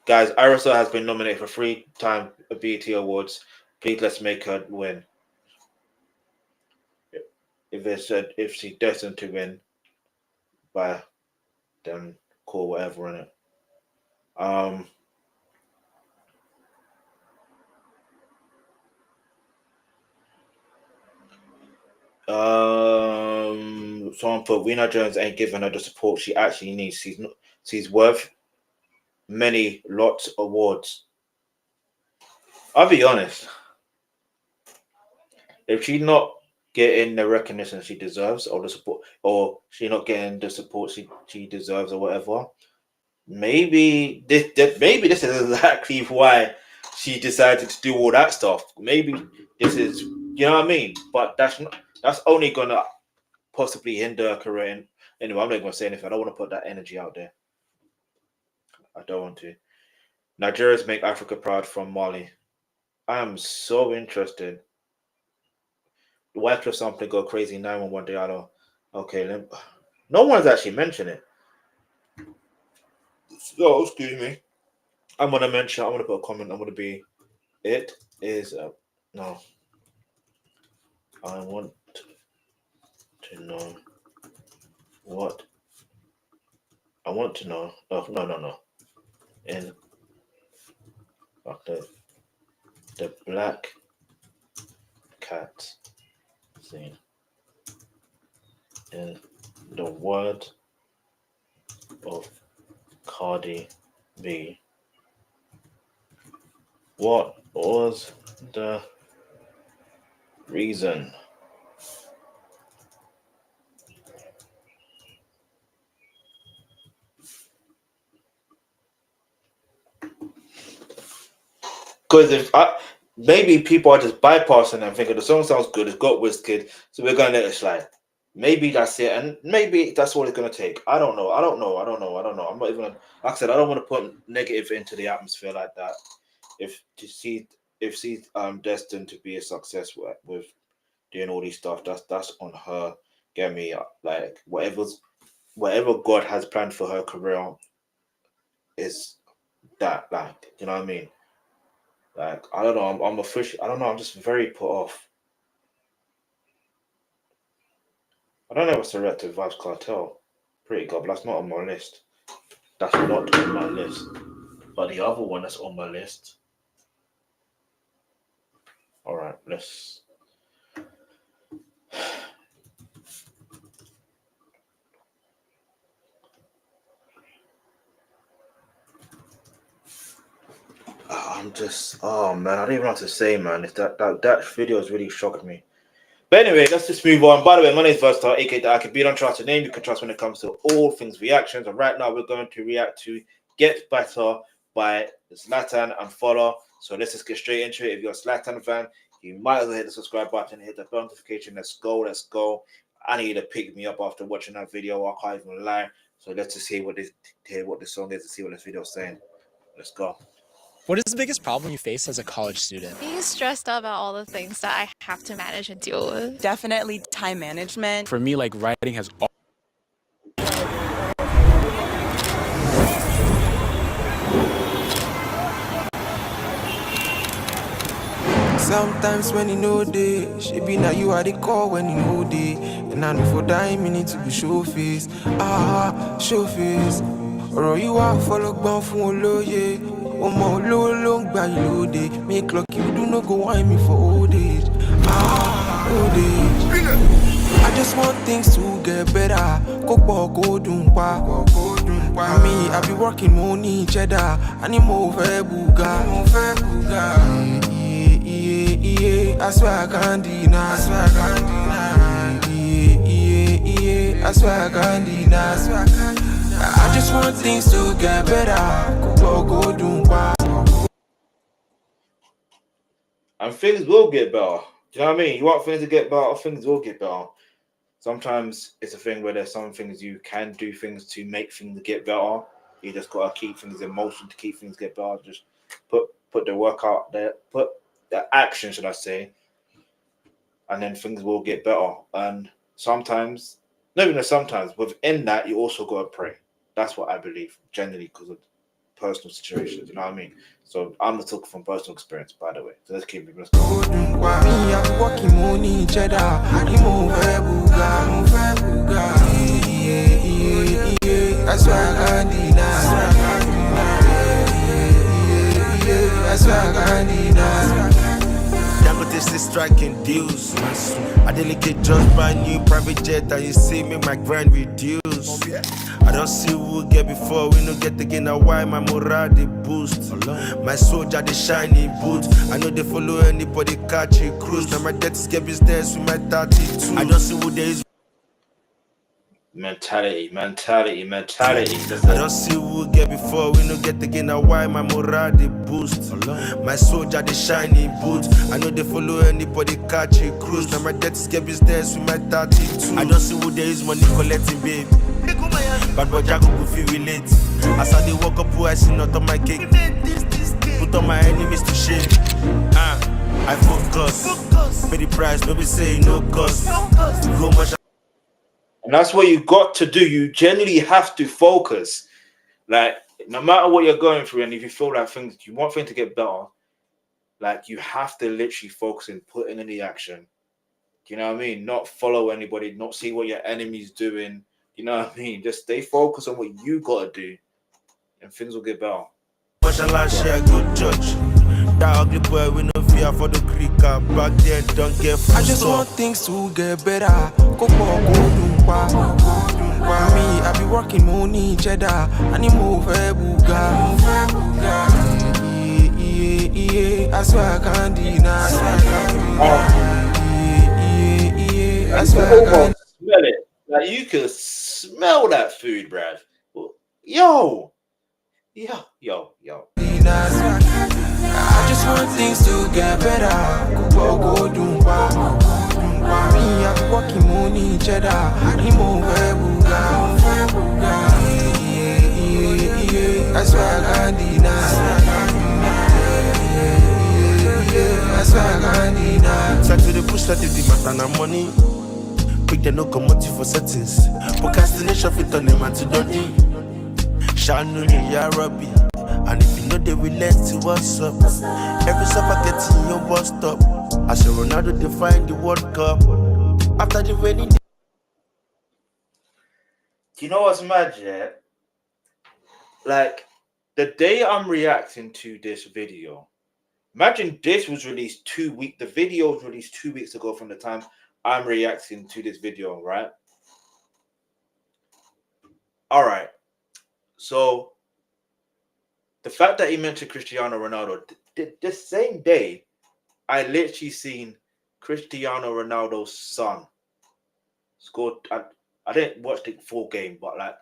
Guys, Ayra Starr has been nominated for 3-time BET Awards. Please, let's make her win. If she's destined to win, by then cool, whatever in it. Someone put, Weena Jones ain't giving her the support she actually needs. She's worth many lots of awards. I'll be honest. If she's not getting the recognition she deserves, or the support, or she's not getting the support she deserves, or whatever, maybe this is exactly why she decided to do all that stuff. Maybe this is, you know what I mean? But that's only gonna possibly hinder her career. Anyway, I'm not gonna say anything. I don't want to put that energy out there. I don't want to. Nigerians make Africa proud from Mali. I am so interested. The White Cliff something go crazy 911 Diallo. Okay, no one's actually mentioned it. So, excuse me. I'm gonna put a comment. I'm gonna be. It is no. I want to know what. I want to know. Oh, no. In the black cat scene. In the word of Cardi B, what was the reason? Because if maybe people are just bypassing and thinking the song sounds good, it's got Wizkid, so we're gonna let it slide. Maybe that's it, and maybe that's what it's gonna take. I don't know. I'm not even, like I said, I don't want to put negative into the atmosphere like that. If she's destined to be a success with doing all these stuff, that's on her. Get me? Like, whatever God has planned for her career is that, like, you know what I mean? Like, I don't know. I'm official. I don't know. I'm just very put off. I don't know what's the react to Vibes Cartel. Pretty good, but that's not on my list. That's not on my list. But the other one that's on my list. All right, let's. I'm just, oh man, I don't even know what to say, man. If that video has really shocked me. But anyway, let's just move on. By the way, my name is Versatile, aka the Alkebulan Trust. A name you can trust when it comes to all things reactions. And right now, we're going to react to Get Better by Zlatan and Fola. So let's just get straight into it. If you're a Zlatan fan, you might as well hit the subscribe button, hit the bell notification. Let's go. I need to pick me up after watching that video. I can't even lie. So let's just hear what the song is and see what this video is saying. Let's go. What is the biggest problem you face as a college student? Being stressed out about all the things that I have to manage and deal with. Definitely time management. For me, like writing has Sometimes when you know day, she be now you are the call when you know day. And I know for time you need to be show face. Show face. Or you are follow down for low, yeah. Omo long by low day. Make luck you do not go wine me for old age. Old age. I just want things to get better. Go dumpa. Me, I be working money cheddar. I need more buga. I swear I can't deny. I swear I can't deny. I just want things to get better. Go dumpa. And things will get better. Do you know what I mean? You want things to get better, things will get better. Sometimes it's a thing where there's some things you can do things to make things get better. You just gotta keep things in motion to keep things get better. Just put the work out there, put the action, should I say, and then things will get better. And sometimes, not even sometimes, within that, you also gotta pray. That's what I believe, generally, because of personal situations. You know what I mean? So I'm not talking from personal experience, by the way. So let's keep it. Let's go. I'm working money cheddar. I swear I can't deny. I swear I can't deny. This is striking deals. I delicate just buy new private jet and you see me my grind reduce. I don't see who get before we no get again. Now why my morale they boost? My soldier they shiny boots. I know they follow anybody catch a cruise. Now my debt is get business with my 32. I don't see who there is. Mentality. I don't see who get before we no get again. Now why my morale they boost? My soldier they shiny boots. I know they follow anybody catch a cruise. Now my debt is get business with my 32. I don't see who there is money collecting, babe. But boy Jago go feel relate. As I they walk up, who I see not on my cake. Put on my enemies to shame. I focus. Pay the price, no be say no cost. Go much. And that's what you got to do. You generally have to focus. Like, no matter what you're going through, and if you feel like you want things to get better, like, you have to literally focus and put in the action. Do you know what I mean? Not follow anybody, not see what your enemy's doing. You know what I mean? Just stay focused on what you got to do, and things will get better. Mashallah, share good judge. That ugly boy, we no fear for the creeker. Back then, don't get full. I just want things to get better. Go dumpa. Me, I be working money cheddar. I need more buga. I swear I can't deny. I swear I can't smell it. Like, you can smell that food, Brad. Yo. I just want things to get better. Go dumpa. Me, I be working money cheddar. I need more buga. I swear I can't deny. I swear I can't deny. Start to the push that the matter na money. Quick they no commodity for settings. Procrastination fit on them and to dodgy. Shanu ya Rabbi. And if you know they relate to what's up, every supper getting your bus stop. I say Ronaldo define the World Cup. After the wedding. Do you know what's mad, yeah? Like, the day I'm reacting to this video, imagine this was released 2 weeks. The video was released 2 weeks ago from the time I'm reacting to this video, right? All right. So, the fact that he mentioned Cristiano Ronaldo, the same day, I literally seen Cristiano Ronaldo's son scored. I didn't watch the full game, but like,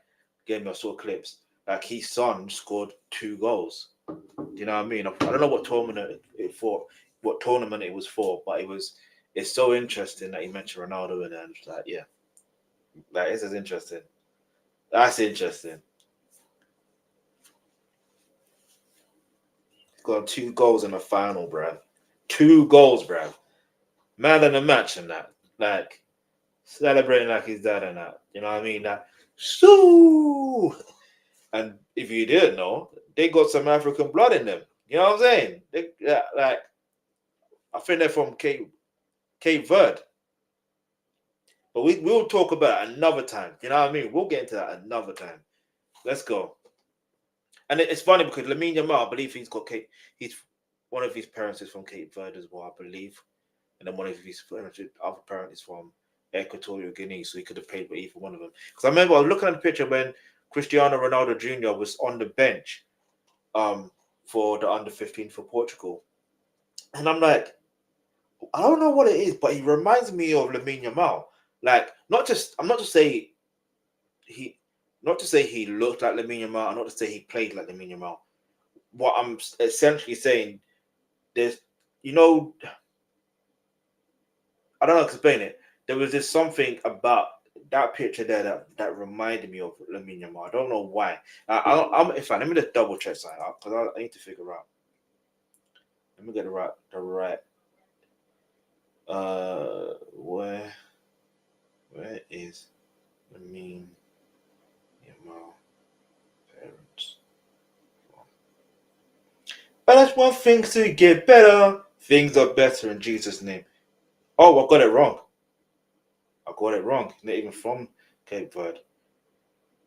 game I saw clips. Like, his son scored 2 goals. Do you know what I mean? I don't know what tournament it was for, but it's so interesting that he mentioned Ronaldo, and then like, yeah, Like, this is interesting. That's interesting. He's got 2 goals in the final, bruv. 2 goals, bruv. Man of the match and that. Like, celebrating like his dad and that. You know what I mean? That, so. And if you didn't know, they got some African blood in them. You know what I'm saying? They, like, I think they're from Cape Verde. But we'll talk about it another time. You know what I mean? We'll get into that another time. Let's go. And it's funny because Lamine Yamal, I believe he's one of his parents is from Cape Verde as well, I believe. And then one of his other parents is from Equatorial Guinea, so he could have played with either one of them. Because I remember I was looking at the picture when Cristiano Ronaldo Jr. was on the bench for the under-15 for Portugal. And I'm like, I don't know what it is, but he reminds me of Lamine Yamal. Like, not to say he looked like Lamine Yamal, not to say he played like Lamine Yamal. What I'm essentially saying, there's, you know, I don't know how to explain it. There was just something about that picture there that reminded me of Lamine Yamal. I don't know why. In fact, let me just double check something out because I need to figure out. Let me get the right. Where is Lamine Yamal parents from? But that's one thing to get better. Things are better in Jesus' name. Oh, I got it wrong. He's not even from Cape Verde.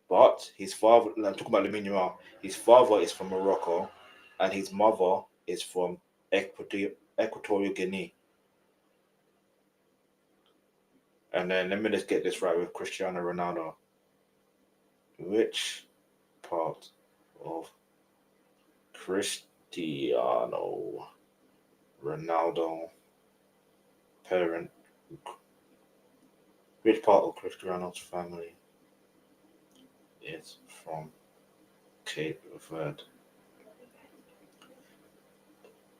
But his father, I'm talking about Lamine Yamal, his father is from Morocco and his mother is from Equatorial Guinea. And then let me just get this right with Cristiano Ronaldo. Which part of Cristiano Ronaldo parent? Which part of Cristiano's family is from Cape Verde?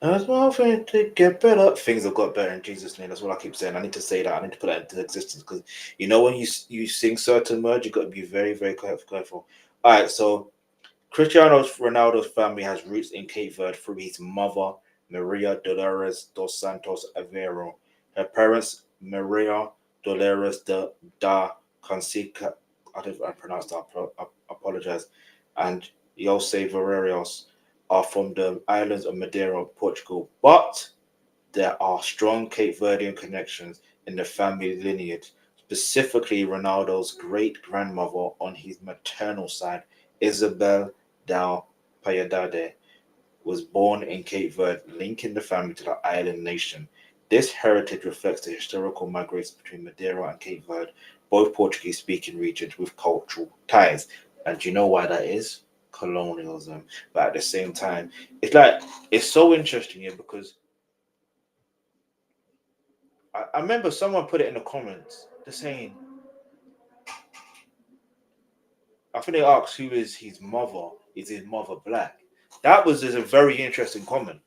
As well, things to get better. Things have got better in Jesus' name. That's what I keep saying. I need to say that. I need to put that into existence because you know when you sing certain words, you got to be very, very careful. All right, so Cristiano Ronaldo's family has roots in Cape Verde through his mother, Maria Dolores dos Santos Aveiro. Her parents, Maria Dolores da Consica, I don't know if I pronounced that, I apologize, and Jose Varerios are from the islands of Madeira, Portugal, but there are strong Cape Verdean connections in the family lineage, specifically Ronaldo's great-grandmother on his maternal side, Isabel da Piedade, was born in Cape Verde, linking the family to the island nation. This heritage reflects the historical migration between Madeira and Cape Verde, both Portuguese-speaking regions with cultural ties. And do you know why that is? Colonialism. But at the same time, it's so interesting here because I remember someone put it in the comments. They're saying, I think they asked who is his mother. Is his mother black? That was just a very interesting comment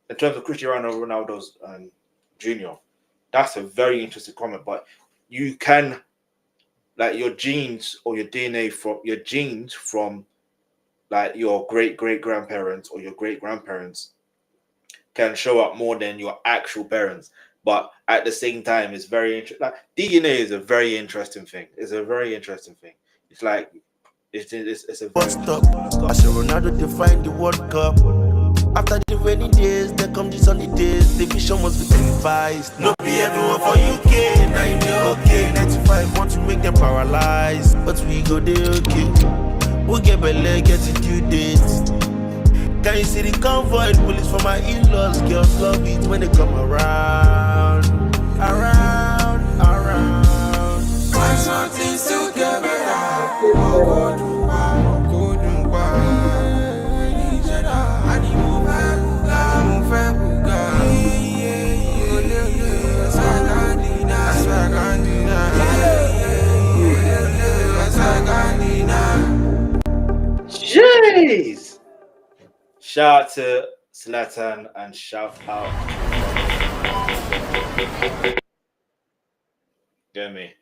in terms of Cristiano Ronaldo's Jr. That's a very interesting comment. But you can, like, your genes or your DNA from like your great-great-grandparents or your great-grandparents can show up more than your actual parents. But at the same time, it's very interesting. Like, DNA is a very interesting thing. It's a very interesting thing. It's like, it's a very stop. I said Ronaldo defined the World Cup. After the rainy days, there come the sunny days. The vision must be televised. No be everyone for UK. Now you know okay. 95 want to make them paralyzed, but we go there okay. We get belay, get it due dates. Can you see the convoy? Police for my in-laws. Girls love it when they come around. Find something to get better. Go do jeez. Shout out to Zlatan and shout out Gimmie.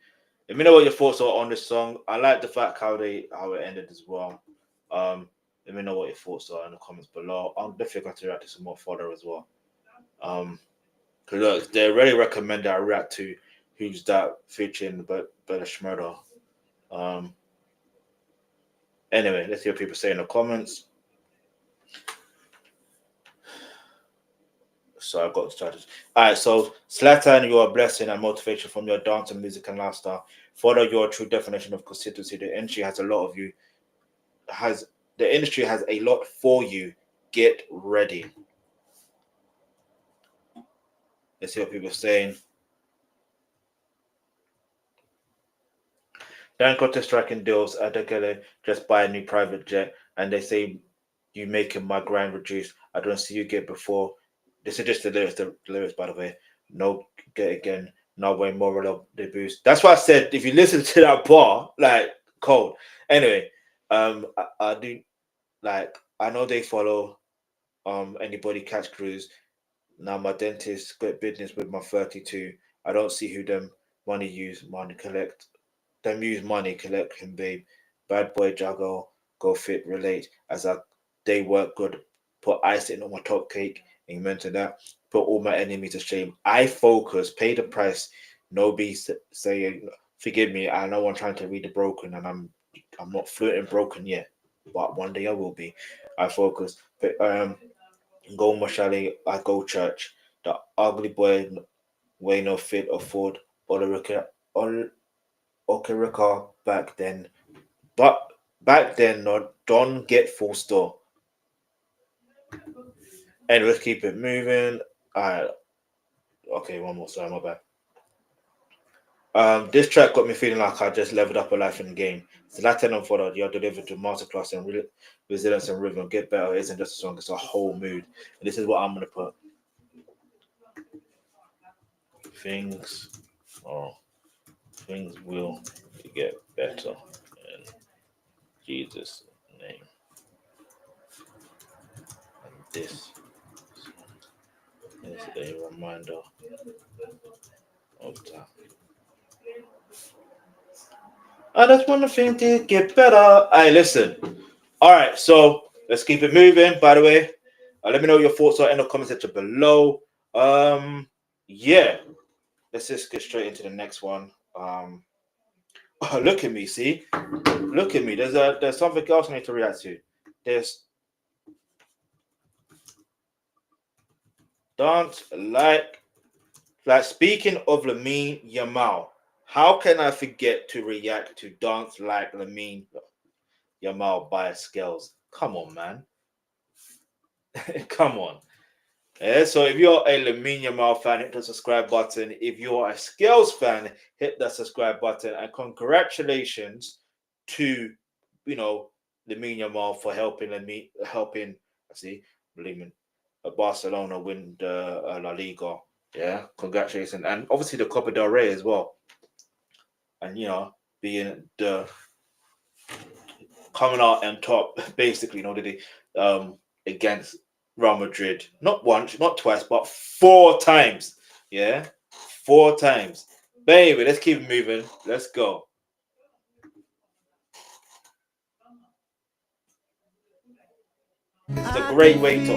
Let me know what your thoughts are on this song. I like the fact how it ended as well. Let me know what your thoughts are in the comments below. I'm definitely going to react to some more fodder as well. Because look, they already recommended I react to Who's That featuring Bella Schmurder. Anyway, let's hear what people say in the comments. So I got started. All right, so Zlatan, you are a blessing and motivation from your dance and music and lifestyle. Follow your true definition of consistency. The industry has a lot of you. The industry has a lot for you. Get ready. Let's see what people are saying. Don't go to striking deals at Skale, just buy a new private jet, and they say you making my grind reduce. I don't see you get before. This is just the lyrics, by the way. No, get again. No way more of the boost. That's why I said if you listen to that bar, like cold. Anyway, I do like I know they follow anybody catch cruise. Now my dentist got business with my 32. I don't see who them money use, money collect. Them use money collect him, babe. Bad boy juggle, go fit, relate. They work good. Put icing on my top cake. Amen to that. Put all my enemies to shame. I focus, pay the price. No be saying, forgive me. I know I'm trying to read the broken, and I'm not fluent and broken yet, but one day I will be. I focus. But go Mashali, I go church. The ugly boy way no fit afford Okerika back then. But back then not don't get full store. And let's keep it moving. Okay, one more, sorry, my bad. This track got me feeling like I just leveled up a life in the game. Zlatan and Fola, you're delivered to masterclass and resilience and rhythm. Get better. It isn't just a song; it's a whole mood. And this is what I'm gonna put. Things will get better in Jesus' name. And this is a reminder of that. I just want things to get better. Hey, listen. All right, so let's keep it moving. By the way, let me know what your thoughts are in the comment section below. Yeah, let's just get straight into the next one. Oh, look at me, see? Look at me. There's something else I need to react to. There's dance like speaking of Lamine Yamal. How can I forget to react to Dance Like Lamine Yamal by Scales? Come on, man. Come on. Yeah, so if you're a Lamine Yamal fan, hit the subscribe button. If you're a Scales fan, hit the subscribe button. And congratulations to, Lamine Yamal for helping Barcelona win the La Liga. Yeah, congratulations. And obviously the Copa del Rey as well. And, being coming out on top, basically, against Real Madrid. Not once, not twice, but 4 times. Yeah, 4 times. Baby, let's keep moving. Let's go. It's a great way to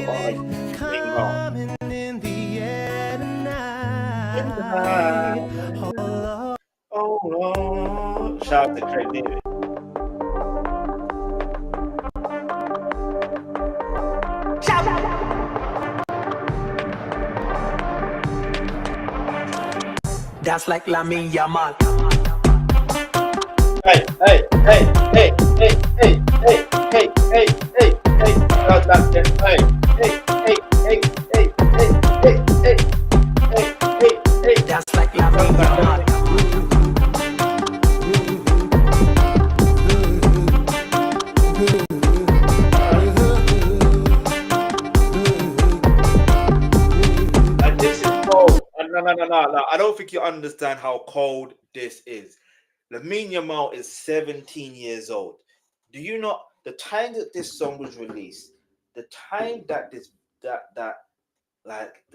Oh Lord. Shout out to Craig David. That's like Lamine Yamal. Hey. That's like Lamine Yamal. No. I don't think you understand how cold this is. Lamine Yamal is 17 years old. Do you know the time that this song was released? The time that the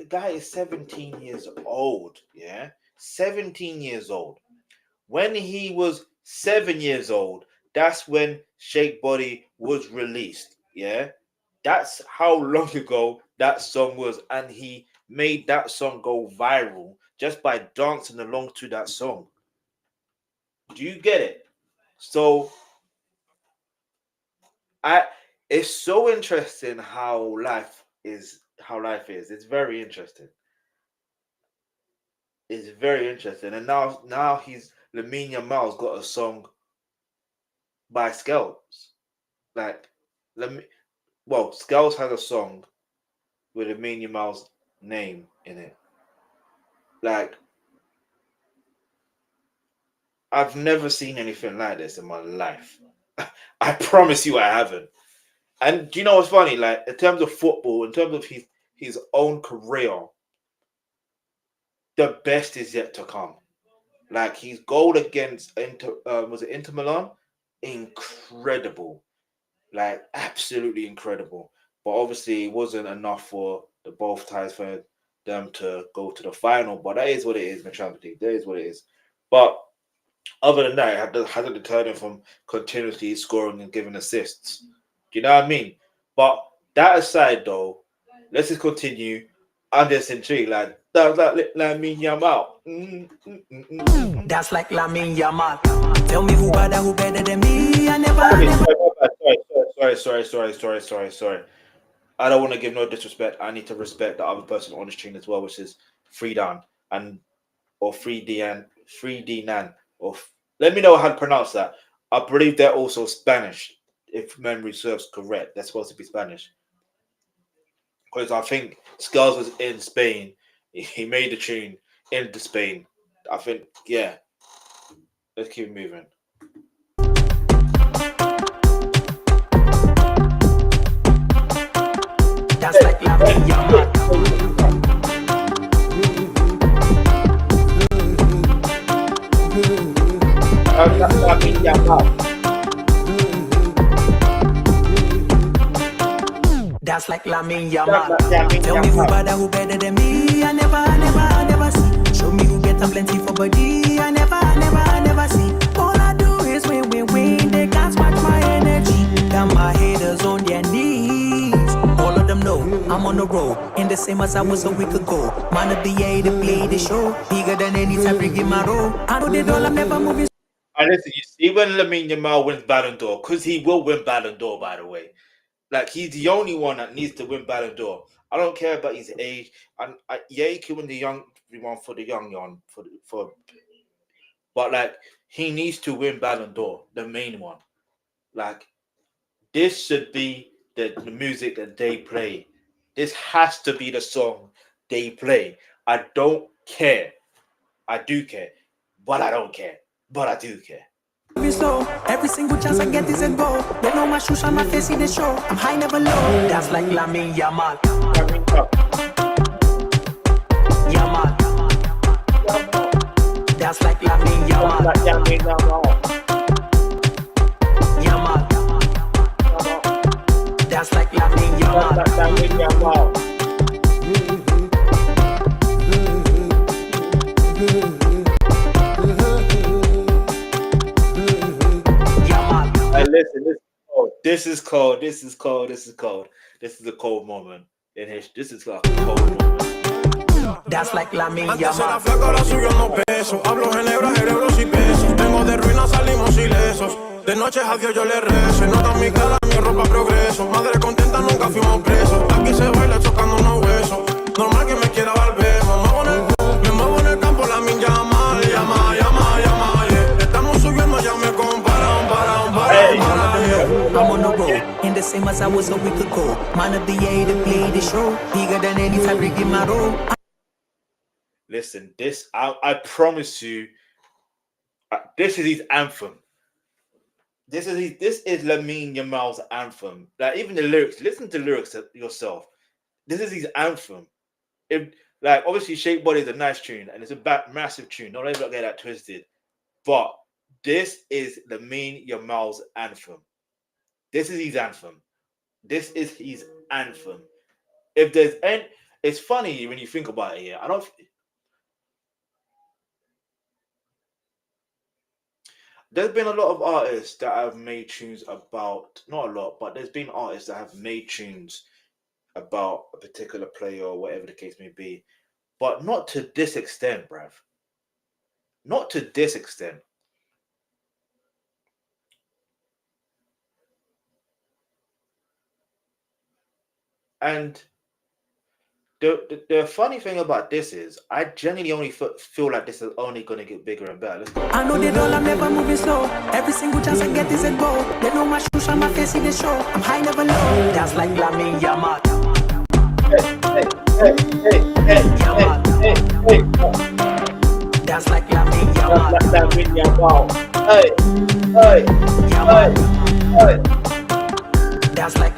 guy is 17 years old. Yeah, 17 years old. When he was 7 years old, that's when Shake Body was released. Yeah, that's how long ago that song was, and he made that song go viral just by dancing along to that song. Do you get it? So it's so interesting how life is. It's very interesting. It's very interesting. And now Lamine Yamal's got a song by Skale. Like Skales has a song with Lamine Yamal's name in it. Like, I've never seen anything like this in my life. I promise you I haven't. And do you know what's funny? Like, in terms of football, in terms of his own career, the best is yet to come. Like, his goal against Inter Milan? Incredible. Like, absolutely incredible. But obviously, it wasn't enough for the both ties for them to go to the final. But that is what it is in the Champions League. That is what it is. But other than that, it hasn't deterred him from continuously scoring and giving assists. Do you know what I mean? But that aside, though, let's just continue. I'm just intrigued. Like, that's like Lamine Yamal. That's like Lamine Yamal. Tell me who better than me. I never. Sorry. I don't want to give no disrespect. I need to respect the other person on the stream as well, which is Freedan or 3D Nan. Let me know how to pronounce that. I believe they're also Spanish, if memory serves correct. They're supposed to be Spanish. Because I think Scales was in Spain. He made the tune into Spain. I think, yeah. Let's keep moving. That's like Lamine Yamal. That's like Lamine Yamal. Tell me who better than me. I never see. Show me who get them plenty for body. I never see. All I do is win. They can't match my energy. Got my haters on their knees. All of them know I'm on the road. In the same as I was a week ago. Man of the year to play the show. Bigger than any time bringing my role. I know they don't, I'm never moving. And listen, you see when Lamine Yamal wins Ballon d'Or, because he will win Ballon d'Or, by the way. Like, he's the only one that needs to win Ballon d'Or. I don't care about his age. And yeah, he can win the young one for the young but like, he needs to win Ballon d'Or, the main one. Like, this should be the music that they play. This has to be the song they play. I don't care. I do care, but I don't care. But I do care. Slow. Every single chance I get is a goal. They know my shoes on my face in the show. I'm high, never low. That's like Lamine Yamal. Yamal. That's like Lamine Yamal. Yamal. That's like Lamine Yamal. Listen, this is cold. This is a cold moment in history. This is like a cold moment. That's like Lamine Antes Yamal. era flaca, ahora subió unos pesos. Hablo ginebra, cerebros y pesos. Vengo de ruinas, salimos ilesos. De noche a Dios yo le rezo. Nota mi cara, mi ropa progreso. Madre contenta, nunca fuimos presos. Aquí se baila chocando unos huesos. Normal que me quiera dar beso. Me muevo en el campo, Lamine Yamal. Llama, yeah. Estamos subiendo, ya me comparan. I'm on the road, in the same as I was a week ago. Man of the year to play the show. Bigger than any time bringing my role. Listen, this I promise you, this is his anthem. This is Lamine Yamal's anthem. Like, even the lyrics, listen to the lyrics yourself. This is his anthem. Like, obviously, Shake Body is a nice tune and it's a massive tune. Don't ever get that twisted. But this is Lamine Yamal's anthem. This is his anthem. This is his anthem. If there's any, it's funny when you think about it here. there's been a lot of artists that have made tunes about, not a lot, but there's been artists that have made tunes about a particular player or whatever the case may be, but not to this extent, bruv. Not to this extent. And the funny thing about this is, I genuinely only feel like this is only going to get bigger and better. Let's go. I know they all, I'm never moving slow. Every single chance I get is a goal. They know my shoes on my face in the show. I'm high, never low. That's like Lamine Yamal. That's like Lamine Yamal. That's like Lamine Yamal. That's like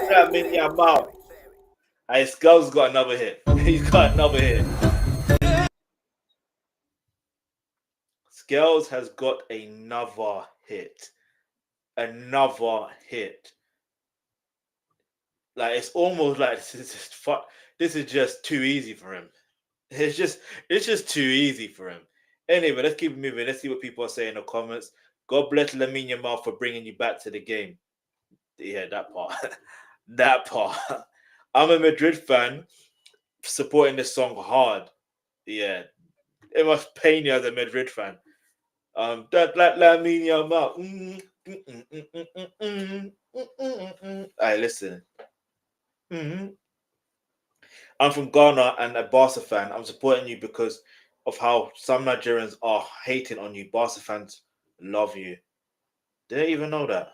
Lamine Yamal. Hey, Skale's got another hit. He's got another hit. Scales has got another hit. Another hit. Like, it's almost like this is just too easy for him. It's just too easy for him. Anyway, let's keep moving. Let's see what people are saying in the comments. God bless Lamine Yamal for bringing you back to the game. Yeah, that part. That part. I'm a Madrid fan supporting this song hard. Yeah. It must pain you as a Madrid fan. That like Lamine Yamal. Alright, listen. I'm from Ghana and a Barca fan. I'm supporting you because of how some Nigerians are hating on you. Barca fans love you. Didn't even know that.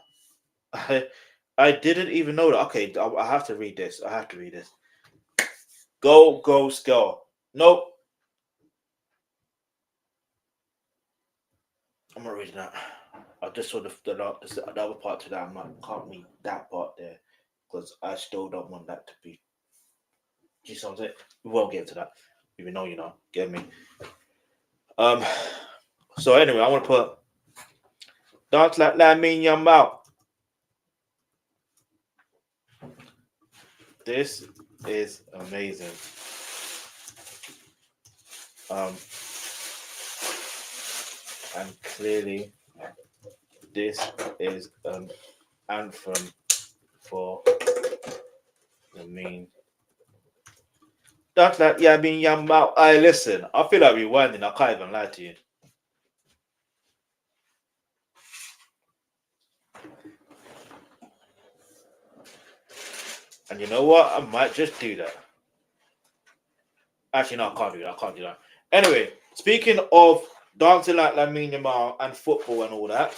I didn't even know that. Okay, I have to read this. I have to read this. Go, Skale. Nope. I'm not reading that. I just saw the other part to that. I'm not, can't read that part there because I still don't want that to be. Do you see what I'm saying? We won't get into that. Even though, you know, get me. So anyway, I want to put Dance Like Lamine Yamal. This is amazing. And clearly, this is an anthem for Lamine. That's like Lamine Yamal. I listen. I feel like rewinding. I can't even lie to you. And you know what? I might just do that. Actually, no, I can't do that. I can't do that. Anyway, speaking of dancing like Lamine Yamal and football and all that,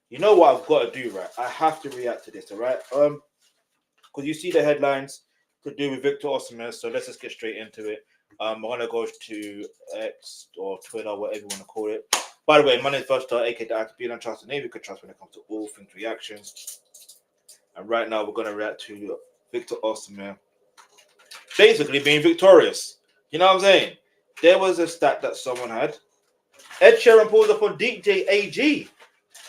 you know what I've got to do, right? I have to react to this, all right? Because you see the headlines to do with Victor Osimhen, so let's just get straight into it. I'm going to go to X or Twitter, whatever you want to call it. By the way, my name is Starr, aka the Alkebulan Trust Reacts when it comes to all things reactions. And right now, we're going to react to Victor Osimhen basically being victorious. You know what I'm saying? There was a stat that someone had. Ed Sheeran pulls up on DJ AG.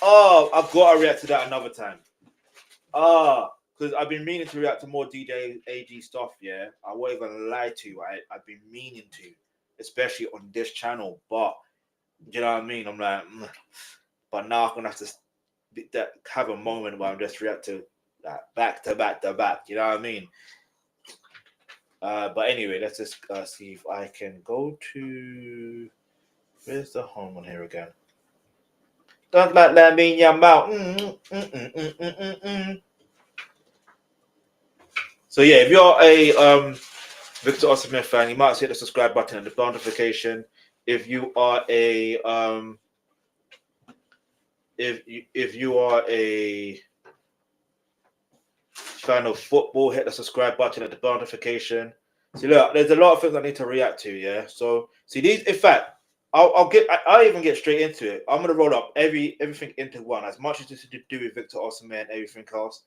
Oh, I've got to react to that another time. Because I've been meaning to react to more DJ AG stuff, yeah. I won't even lie to you. I've been meaning to, especially on this channel. But, you know what I mean? I'm like, but now I'm going to have to have a moment where I'm just react to that back to back to back. You know what I mean? But anyway, let's just see if I can go to... Where's the home on here again? Don't like Lamine Yamal. So yeah, if you're a Victor Osimhen fan, you might hit the subscribe button and the bell notification. If you are a if you are a fan of football, hit the subscribe button and the bell notification. See, look, there's a lot of things I need to react to. Yeah, so see these. In fact, I'll even get straight into it. I'm gonna roll up everything into one. As much as this is to do with Victor Osimhen and everything else,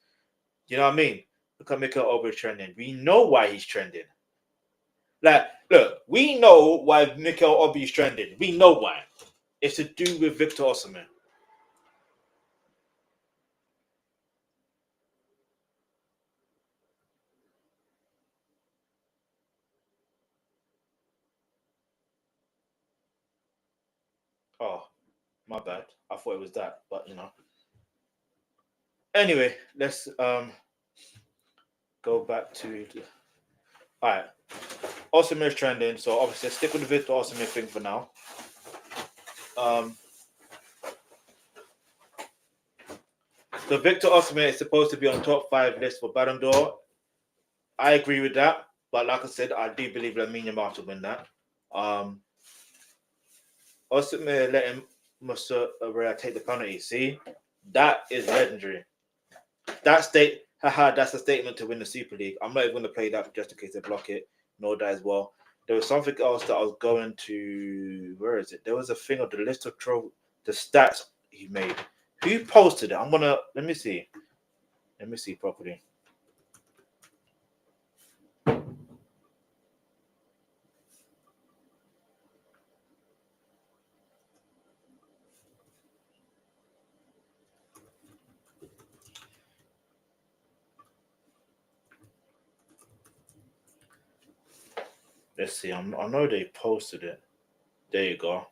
you know what I mean? Look at Mikel Obi trending. We know why he's trending. Like, look, we know why Mikel Obi is trending. We know why. It's to do with Victor Osimhen. Oh, my bad. I thought it was that, but you know. Anyway, let's go back to all right. Osimhen is trending, so obviously stick with the Victor Osimhen thing for now. So Victor Osimhen is supposed to be on top 5 list for Ballon d'Or. I agree with that, but like I said, I do believe Lamine Yamal to win that. Osimhen let him take the penalty. See, that is legendary. That's a statement to win the Super League. I'm not even going to play that just in case they block it. Know that as well. There was something else that I was going to. Where is it? There was a thing of the list of the stats he made. Who posted it? Let me see. Let me see properly. Let's see. I know they posted it. There you go.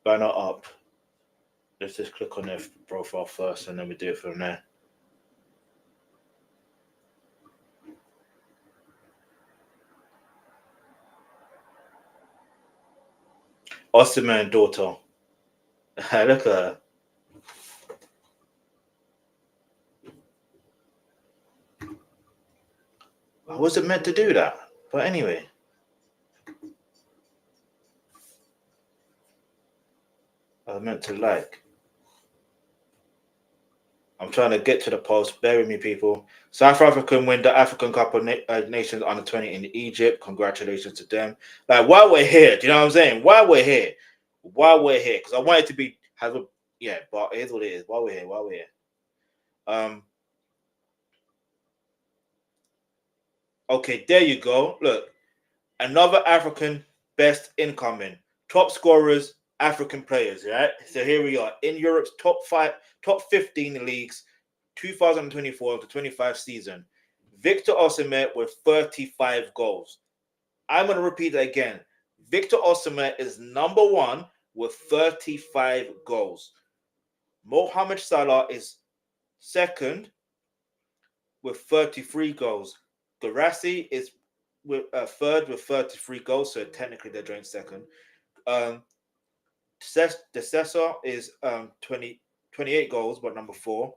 Banner up. Let's just click on their profile first, and then we do it from there. Osimhen daughter. Look at her. I wasn't meant to do that, but anyway. I was meant to like. I'm trying to get to the post. Bear with me, people. South African win the African Cup of Nations under 20 in Egypt. Congratulations to them. Like, while we're here, do you know what I'm saying? While we're here, because I want it to be but here's what it is. While we're here. Okay, there you go. Look, another African best incoming, top scorers, African players, right? So here we are in Europe's top 15 leagues, 2024 to 25 season. Victor Osimhen with 35 goals. I'm going to repeat that again. Victor Osimhen is number 1 with 35 goals. Mohamed Salah is second with 33 goals. Guirassy is third with 33 goals, so technically they're joint second. De Cesar is 28 goals, but number 4.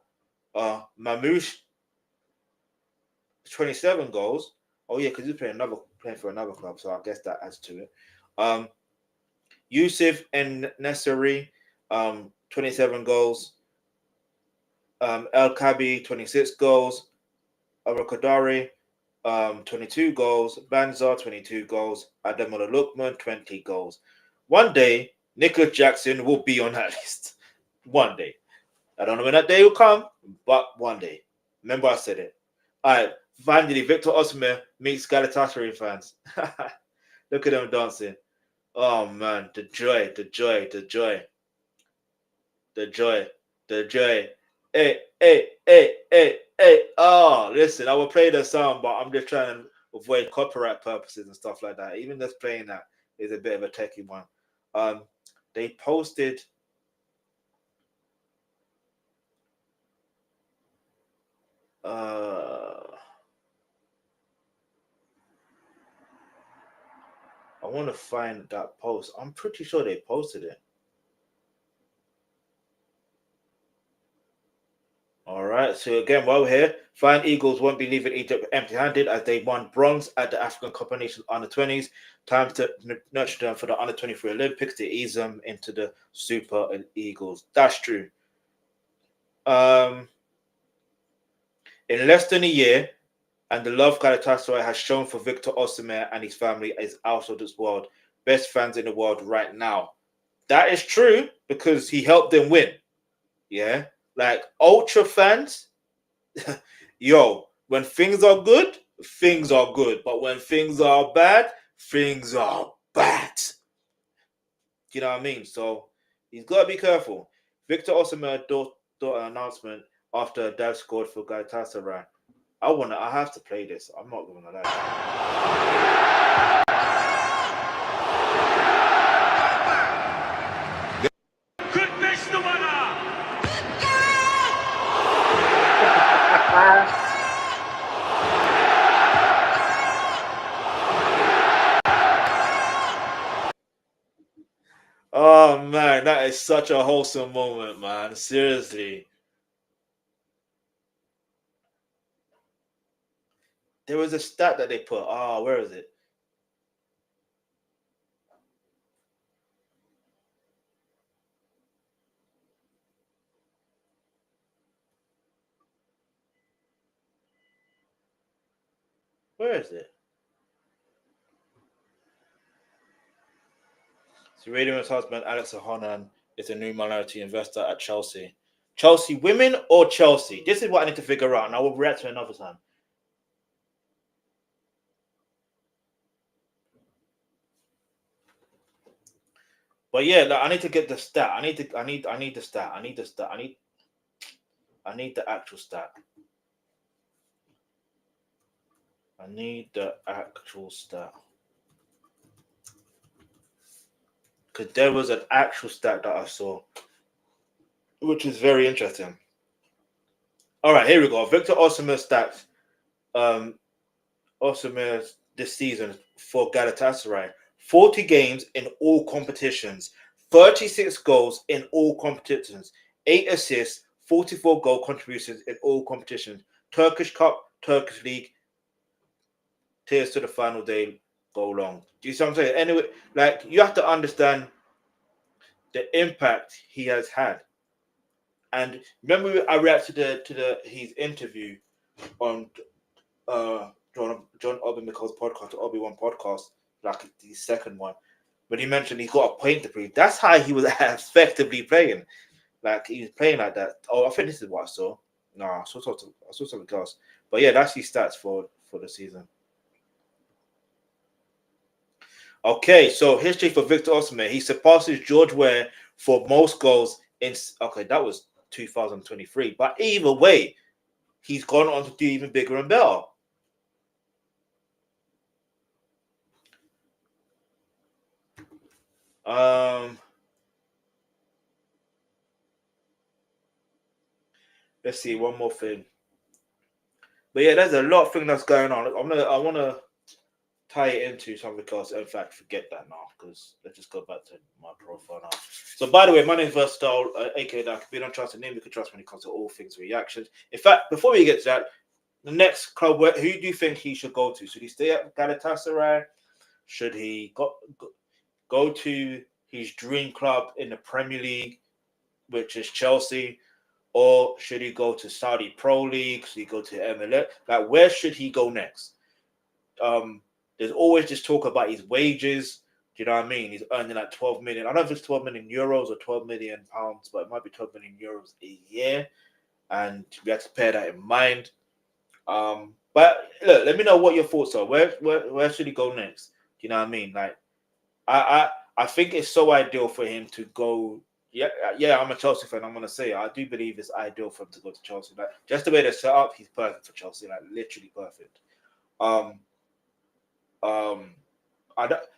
Mamouche 27 goals. Oh yeah, because he's playing for another club, so I guess that adds to it. Yusuf and Nesseri, 27 goals. El Kabi 26 goals. Arakadari 22 goals. Banza 22 goals. Ademola Lookman 20 goals. One day, Nicholas Jackson will be on that list. One day. I don't know when that day will come, but one day. Remember I said it. All right. Finally, Victor Osimhen meets Galatasaray fans. Look at them dancing. Oh, man. The joy. Hey. Oh, listen, I will play the song, but I'm just trying to avoid copyright purposes and stuff like that. Even just playing that is a bit of a techie one. They posted I want to find that post. I'm pretty sure they posted it. All right. So again, while we're here, Flying Eagles won't be leaving Egypt empty-handed as they won bronze at the African Cup of Nations under 20s. Time to nurture them for the under 23 Olympics to ease them into the Super Eagles. That's true. In less than a year, and the love Galatasaray has shown for Victor Osimhen and his family is out of this world. Best fans in the world right now. That is true because he helped them win. Yeah. Like ultra fans, yo, when things are good, things are good. But when things are bad, things are bad. You know what I mean? So he's got to be careful. Victor Osimhen daughter announcement after dad scored for Galatasaray. I have to play this. I'm not going to lie. Oh man, that is such a wholesome moment, man. Seriously. There was a stat that they put. Oh, where is it? Where is it? So Radio's husband, Alex Ahonan, is a new minority investor at Chelsea. Chelsea women or Chelsea? This is what I need to figure out, and I will react to it another time. But yeah, like, I need to get the stat. I need the stat. I need the actual stat. I need the actual stat. Because there was an actual stat that I saw, which is very interesting. All right, here we go. Victor Osimhen stats. Osimhen this season for Galatasaray. 40 games in all competitions. 36 goals in all competitions. 8 assists. 44 goal contributions in all competitions. Turkish Cup, Turkish League. Tears to the final day go long. Do you see what I'm saying? Anyway, like, you have to understand the impact he has had. And remember, I reacted to his interview on John Obi-Mikel's podcast, the Obi-Wan podcast, like the second one, when he mentioned he's got a point to prove. That's how he was effectively playing. Like, he was playing like that. Oh, I think this is what I saw. No, I saw something else. But yeah, that's his stats for the season. Okay, so history for Victor Osimhen. He surpasses George Weah for most goals in. Okay, that was 2023. But either way, he's gone on to do even bigger and better. Let's see, one more thing. But yeah, there's a lot of things that's going on. I want to tie it into something else. In fact, forget that now, because let's just go back to my profile now. So, by the way, my name is Versatile, aka Alkebulan Trust. A name you can trust when it comes to all things reactions. In fact, before we get to that, the next club, who do you think he should go to? Should he stay at Galatasaray? Should he go to his dream club in the Premier League, which is Chelsea? Or should he go to Saudi Pro League? Should he go to MLS? Like, where should he go next? There's always this talk about his wages. Do you know what I mean? He's earning like 12 million. I don't know if it's 12 million euros or 12 million pounds, but it might be 12 million euros a year. And we have to bear that in mind. But look, let me know what your thoughts are. Where should he go next? Do you know what I mean? Like, I think it's so ideal for him to go. Yeah, I'm a Chelsea fan. I'm gonna say it. I do believe it's ideal for him to go to Chelsea. Like, just the way they're set up, he's perfect for Chelsea. Like, literally perfect.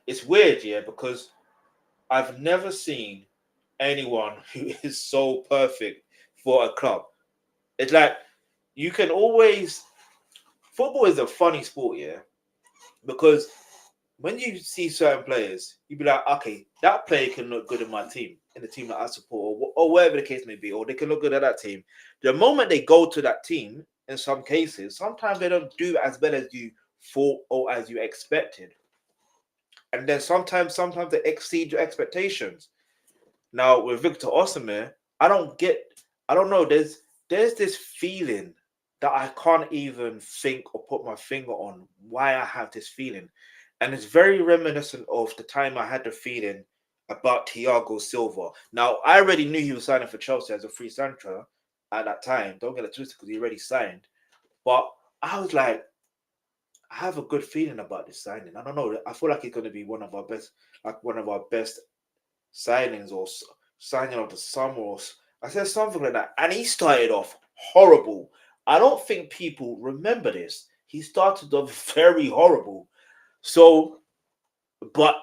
It's weird, yeah, because I've never seen anyone who is so perfect for a club. It's like, you can always. Football is a funny sport, yeah, because when you see certain players, you be like, okay, that player can look good in my team, in the team that I support, or whatever the case may be, or they can look good at that team. The moment they go to that team, in some cases, sometimes they don't do as well as you thought or as you expected. And then sometimes they exceed your expectations. Now, with Victor Osimhen, I don't know, there's this feeling that I can't even think or put my finger on why I have this feeling. And it's very reminiscent of the time I had the feeling about Thiago Silva. Now, I already knew he was signing for Chelsea as a free transfer at that time. Don't get it twisted, because he already signed. But I was like, I have a good feeling about this signing. I don't know. I feel like it's going to be one of our best signings, or signing of the summer. I said something like that. And he started off horrible. I don't think people remember this. He started off very horrible. So, but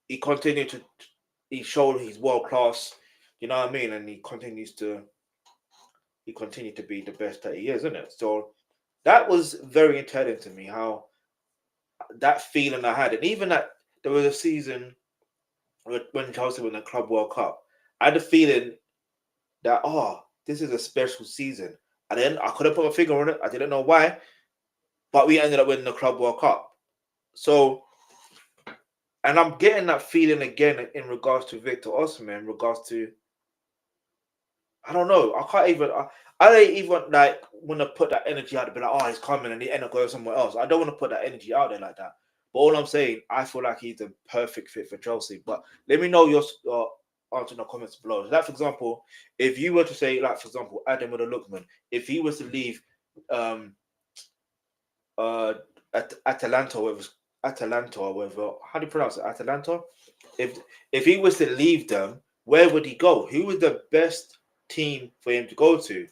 he showed he's world class, you know what I mean? And he continued to be the best that he is, isn't it? So that was very telling to me, how that feeling I had. And even that there was a season when Chelsea won the Club World Cup, I had a feeling that this is a special season. And then I couldn't put my finger on it. I didn't know why, but we ended up winning the Club World Cup. So, and I'm getting that feeling again in regards to Victor Osimhen, in regards to, I don't know. I can't even. I don't even like want to put that energy out there, be like, he's coming and he end up going somewhere else. I don't want to put that energy out there like that. But all I'm saying, I feel like he's the perfect fit for Chelsea. But let me know your answer in the comments below. Like, for example, if you were to say, like, for example, Adam with a Lookman, if he was to leave Atalanta, or whatever, how do you pronounce it? Atalanta? If he was to leave them, where would he go? Who was the best team for him to go to?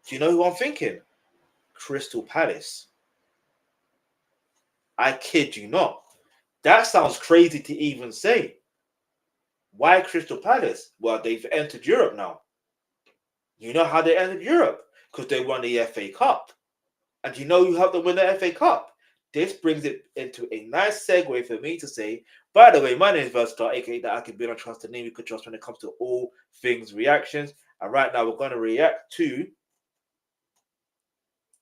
Do you know who I'm thinking? Crystal Palace. I kid you not. That sounds crazy to even say. Why Crystal Palace? Well, they've entered Europe now. You know how they entered Europe? Because they won the FA Cup. And you know who helped them win the FA Cup? This brings it into a nice segue for me to say, by the way, my name is Verstar, aka the Alkebulan Trust, name you could trust when it comes to all things reactions. And right now we're going to react to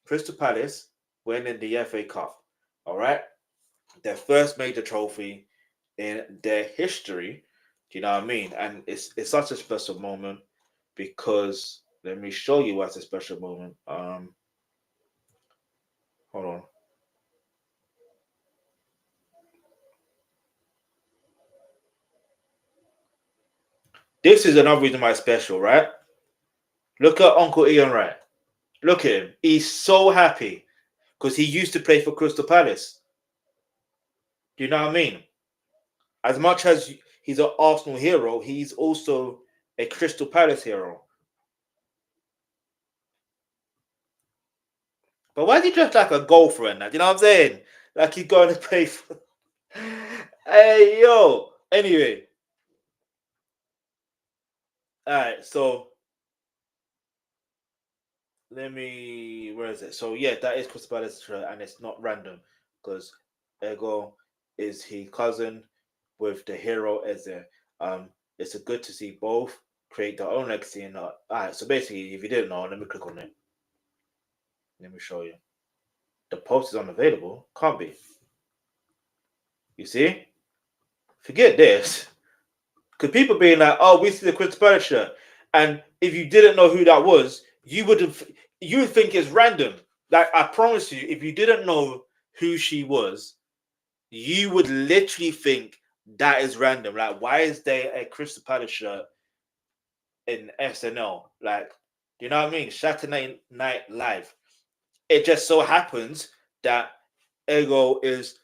Crystal Palace winning the FA Cup. All right? Their first major trophy in their history. Do you know what I mean? And it's such a special moment because, let me show you what's a special moment. Hold on. This is another reason why it's special, right? Look at Uncle Ian Wright. Look at him. He's so happy because he used to play for Crystal Palace. Do you know what I mean? As much as he's an Arsenal hero, he's also a Crystal Palace hero. But why is he dressed like a golfer and that? You know what I'm saying? Like he's going to play for... Hey, yo. Anyway. All right, so... Let me... Where is it? So, yeah, that is Crystal Palace shirt, and it's not random. Because Ego is his cousin with the hero as a... It's a good to see both create their own legacy. And all right, so basically, if you didn't know, let me click on it. Let me show you. The post is unavailable. Can't be. You see? Forget this. Because people being like, oh, we see the Crystal Palace shirt. And if you didn't know who that was, you would think it's random. Like, I promise you, if you didn't know who she was, you would literally think that is random. Like, why is there a Crystal Palace shirt in SNL? Like, you know what I mean? Saturday Night Live. It just so happens that Ego is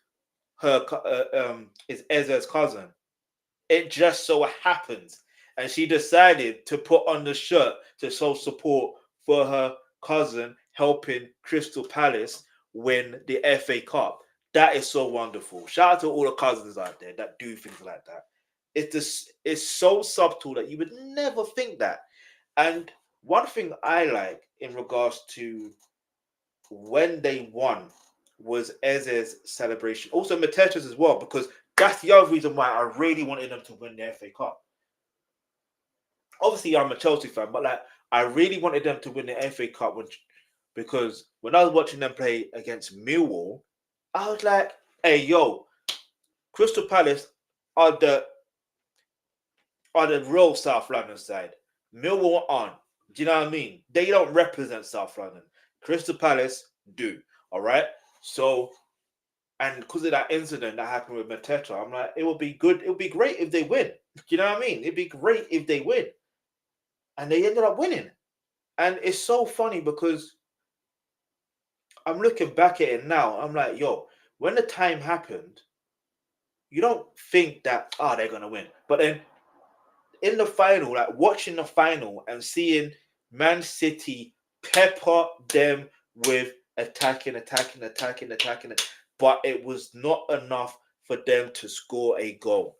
is Ezra's cousin. It just so happens, and she decided to put on the shirt to show support for her cousin helping Crystal Palace win the FA Cup. That is so wonderful. Shout out to all the cousins out there that do things like that. It's so subtle that you would never think that. And one thing I like in regards to when they won was Eze's celebration. Also Mateta's as well, because that's the other reason why I really wanted them to win the FA Cup. Obviously, I'm a Chelsea fan, but like I really wanted them to win the FA Cup because when I was watching them play against Millwall, I was like, hey, yo, Crystal Palace are the real South London side. Millwall aren't. Do you know what I mean? They don't represent South London. Crystal Palace do. All right. So, and because of that incident that happened with Mateta, I'm like, it would be good. It would be great if they win. Do you know what I mean? It'd be great if they win. And they ended up winning. And it's so funny because I'm looking back at it now. I'm like, yo, when the time happened, you don't think that, they're going to win. But then in the final, like watching the final and seeing Man City pepper them with attacking, but it was not enough for them to score a goal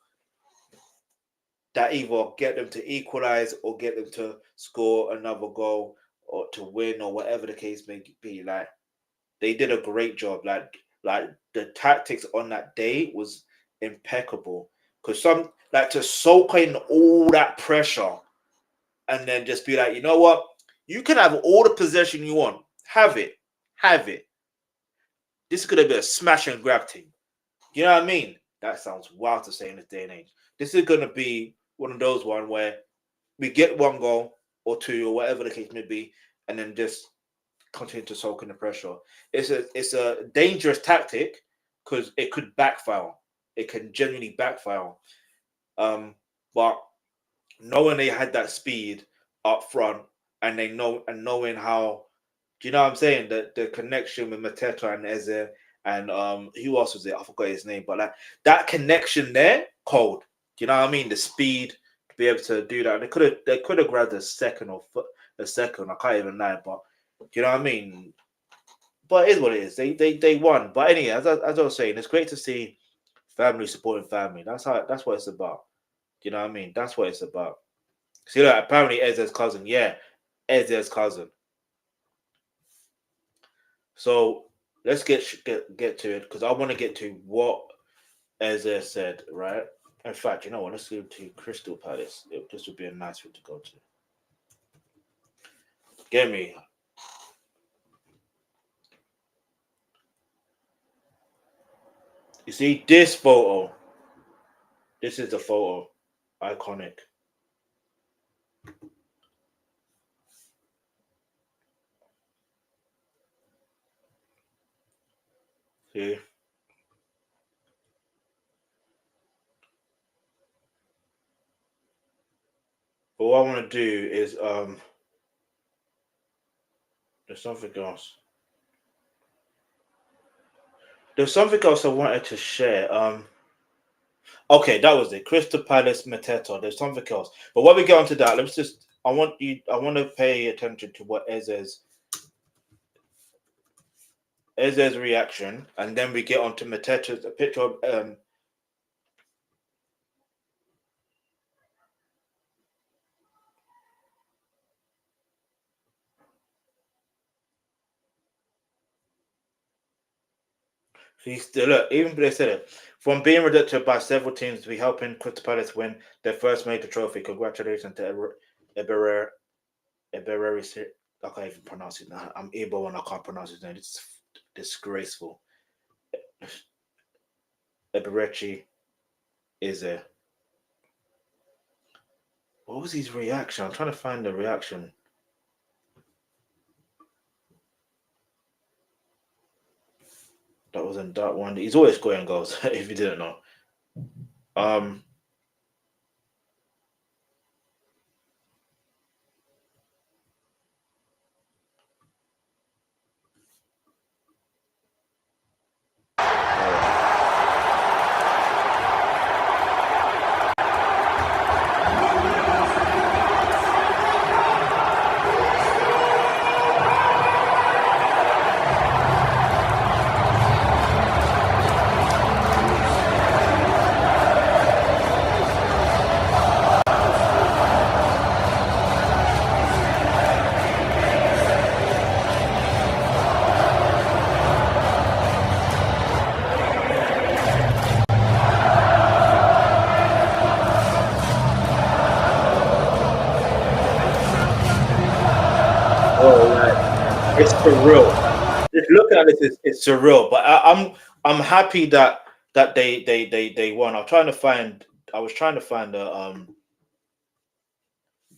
that either get them to equalize or get them to score another goal or to win or whatever the case may be. Like, they did a great job. Like the tactics on that day was impeccable. because some like to soak in all that pressure and then just be like, you know what, you can have all the possession you want, have it. This is gonna be a smash and grab team. You know what I mean? That sounds wild to say in this day and age. This is gonna be one of those one where we get one goal or two or whatever the case may be, and then just continue to soak in the pressure. It's a dangerous tactic because it could backfire. It can genuinely backfire. But knowing they had that speed up front and knowing how, do you know what I'm saying? The connection with Mateta and Eze and who else was it? I forgot his name, but like that connection there, cold. Do you know what I mean? The speed to be able to do that. They could have grabbed a second. I can't even lie, but do you know what I mean? But it is what it is. They won. But anyway, as I was saying, it's great to see family supporting family. That's what it's about. Do you know what I mean? That's what it's about. See, like, apparently Eze's cousin. Yeah, Eze's cousin. So let's get to it because I want to get to what Eze said, right? In fact, you know what? Let's go to Crystal Palace. This would be a nice one to go to. Gimmie. You see this photo? This is the photo. Iconic. See? But what I want to do is there's something else. There's something else I wanted to share. Okay, that was it. Crystal Palace, Mateta. There's something else. But when we get onto that, I want to pay attention to what Eze's reaction, and then we get onto Mateta's a picture of look, even they said it. From being rejected by several teams to be helping Crystal Palace win their first major trophy. Congratulations to Ebereri. I can't even pronounce it now. I'm Igbo and I can't pronounce his name. It's disgraceful. Eberechi is there. What was his reaction? I'm trying to find the reaction. That wasn't that one. He's always scoring goals, if you didn't know. It's surreal. Just looking at this, it's surreal. But I'm happy that they won. I was trying to find the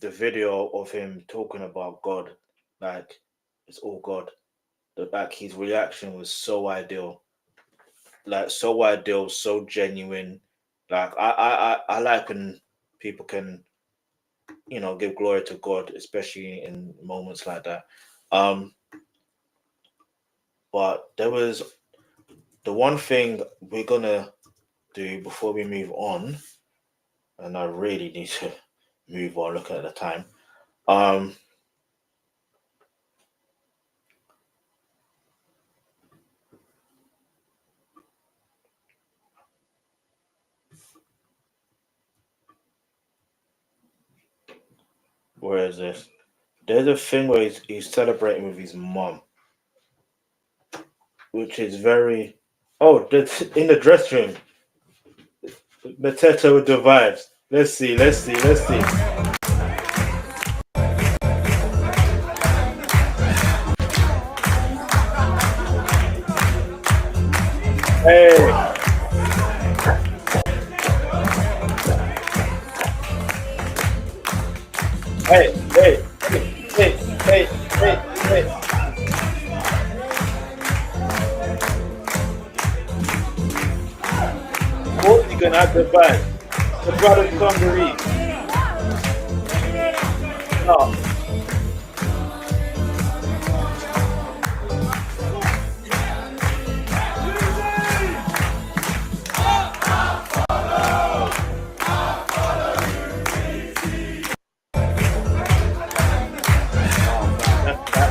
video of him talking about God, like it's all God. Like his reaction was so ideal, so genuine. Like I like when people can, give glory to God, especially in moments like that. But there was the one thing we're gonna do before we move on, and I really need to move on. Looking at the time, where is this? There's a thing where he's celebrating with his mom, which is very. Oh, that's in the dressing room. Mateta with the vibes. Let's see. Hey. Hey. What you gonna have to buy? The brother Congaree. No.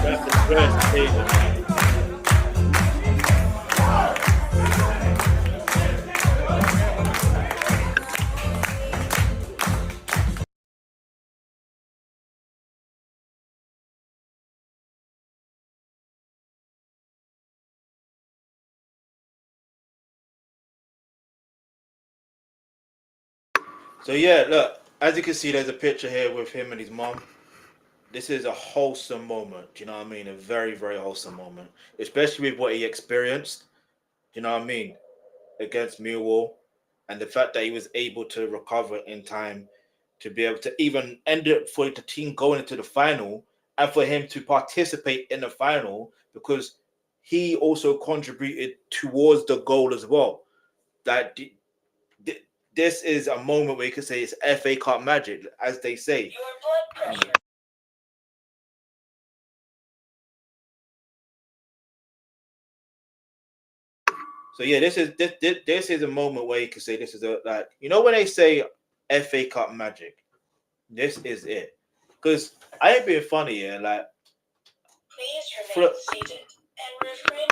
That's the first occasion. So yeah, look, as you can see, there's a picture here with him and his mom. This is a wholesome moment. Do you know what I mean? A very, very wholesome moment, especially with what he experienced. Do you know what I mean? Against Millwall, and the fact that he was able to recover in time to be able to even end it for the team going into the final, and for him to participate in the final because he also contributed towards the goal as well. That this is a moment where you could say it's FA Cup magic, as they say. So yeah, this is a moment where you can say this is a, like, you know, when they say FA Cup magic, this is it. Because I ain't being funny here, like, please remain seated and refrain.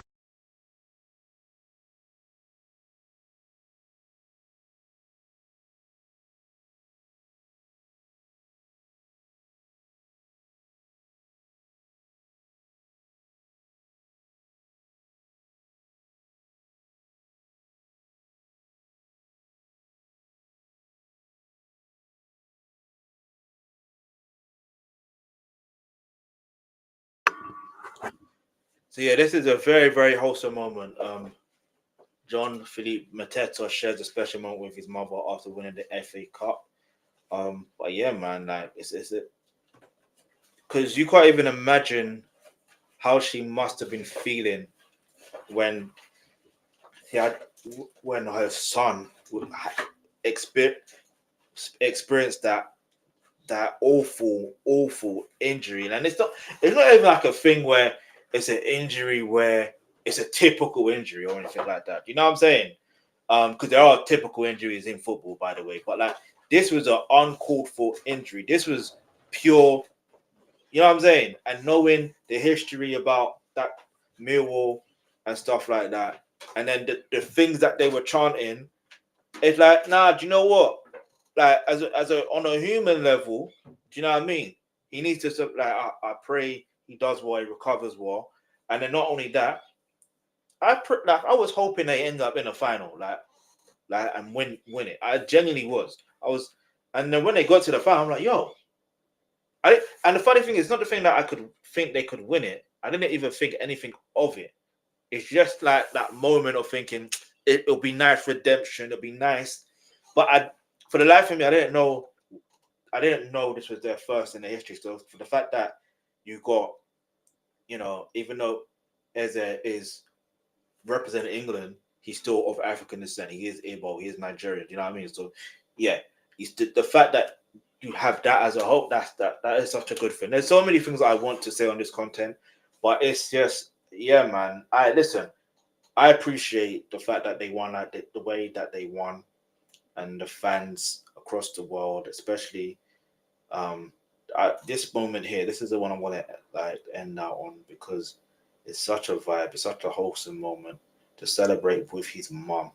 So yeah, this is a very, very wholesome moment. John Philippe Mateta shares a special moment with his mother after winning the FA Cup. But yeah, man, like it's it, because you can't even imagine how she must have been feeling when when her son experienced that awful injury. And it's not even like a thing where it's an injury where it's a typical injury or anything like that. You know what I'm saying? Because there are typical injuries in football, by the way. But like this was an uncalled for injury. This was pure, you know what I'm saying? And knowing the history about that Millwall and stuff like that, and then the things that they were chanting, it's like, nah, do you know what? Like as a on a human level, do you know what I mean? He needs to like I pray he does well, he recovers well, and then not only that, I was hoping they end up in a final, like and win it. I genuinely was. And then when they got to the final, I'm like, yo. And the funny thing is, not the thing that I could think they could win it. I didn't even think anything of it. It's just like that moment of thinking it'll be nice redemption. It'll be nice, but for the life of me, I didn't know this was their first in the history. So for the fact that you got, you know, even though Eze is representing England, he's still of African descent. He is Igbo. He is Nigerian. You know what I mean? So yeah, the fact that you have that as a hope, that is such a good thing. There's so many things I want to say on this content, but it's just, yeah, man. I appreciate the fact that they won, like the way that they won, and the fans across the world, especially this moment here. This is the one I want to like end now on because it's such a vibe. It's such a wholesome moment to celebrate with his mom.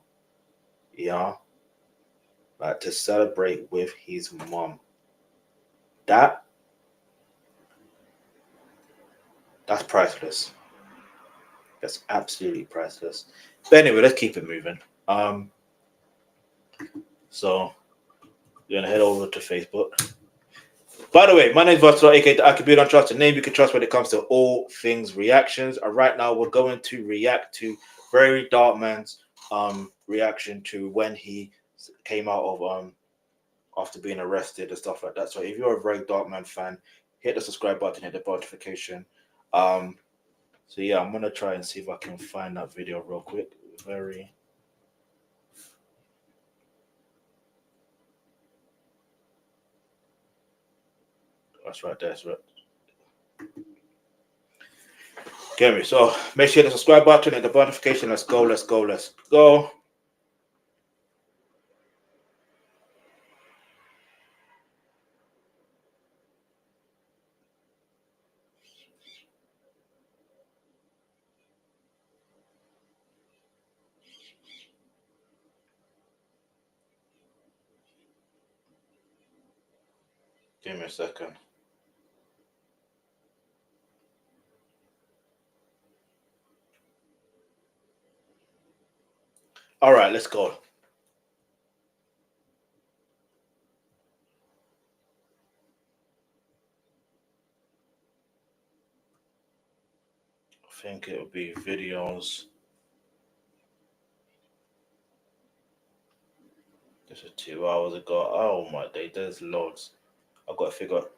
Yeah, like to celebrate with his mom. That's priceless. That's absolutely priceless. But anyway, let's keep it moving. So you're gonna head over to Facebook. By the way, my name is Vassar, aka the Alkebulan Trust, a name you can trust when it comes to all things reactions. And right now we're going to react to Very Dark Man's reaction to when he came out of after being arrested and stuff like that. So if you're a Very Dark Man fan, hit the subscribe button, hit the notification. So yeah, I'm gonna try and see if I can find that video real quick. That's right there. That's right. Get me. So make sure the subscribe button and the notification. Let's go. Let's go. Let's go. Give me a second. All right, let's go. I think it will be videos. This is 2 hours ago. Oh my day, there's loads. I've got to figure out.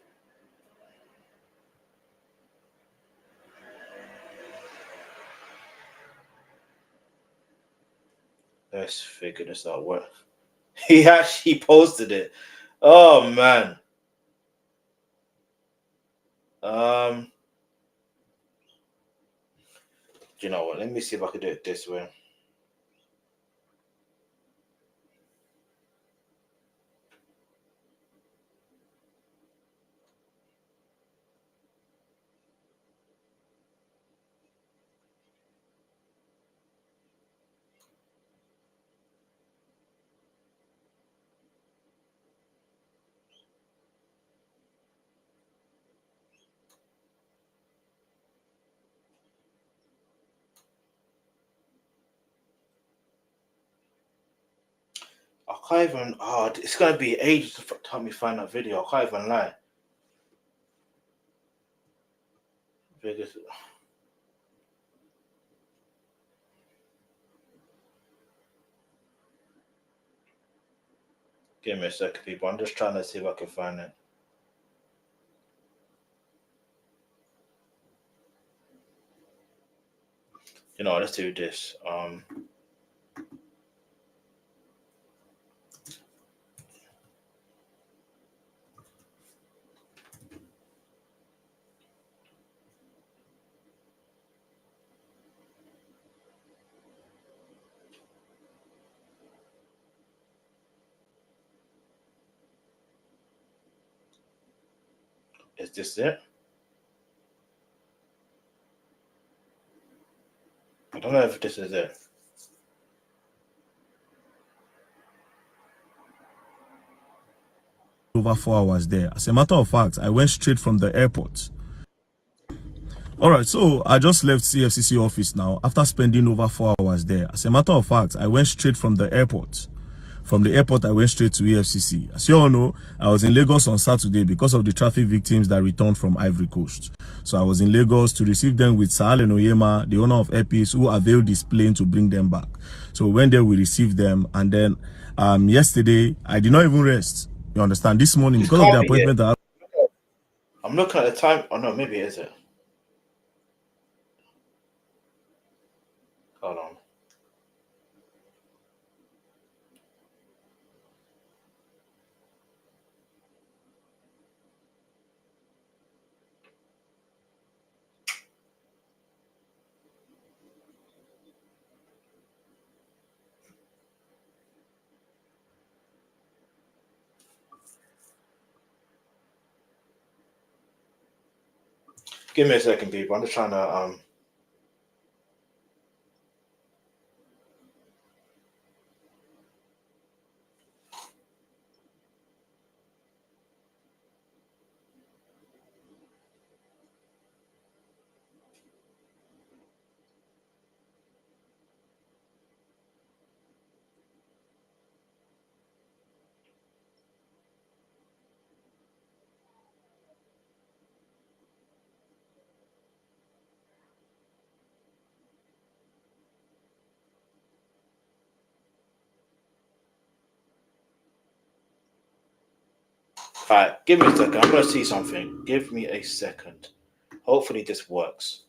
Let's figure this out. What he actually posted it. Oh man. You know what? Let me see if I can do it this way. I can't even. Oh, it's gonna be ages to help me find that video. I can't even lie. Biggest. Give me a second, people. I'm just trying to see if I can find it. You know, let's do this. Is this it? I don't know if this is it. Over 4 hours there. As a matter of fact, I went straight from the airport. All right, so I just left CFCC office now after spending over 4 hours there. As a matter of fact, I went straight from the airport. From the airport, I went straight to EFFC. As you all know, I was in Lagos on Saturday because of the traffic victims that returned from Ivory Coast. So I was in Lagos to receive them with Sahal and Oyema, the owner of Epis, who availed this plane to bring them back. So when there, we received them. And then yesterday, I did not even rest. You understand? This morning, because of the appointment that I'm looking at the time. Oh no, maybe it is it. Hold on. Give me a second, people. I'm just trying to Alright, give me a second. I'm gonna see something. Give me a second. Hopefully this works.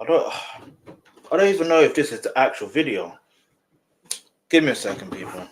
I don't even know if this is the actual video. Give me a second, people.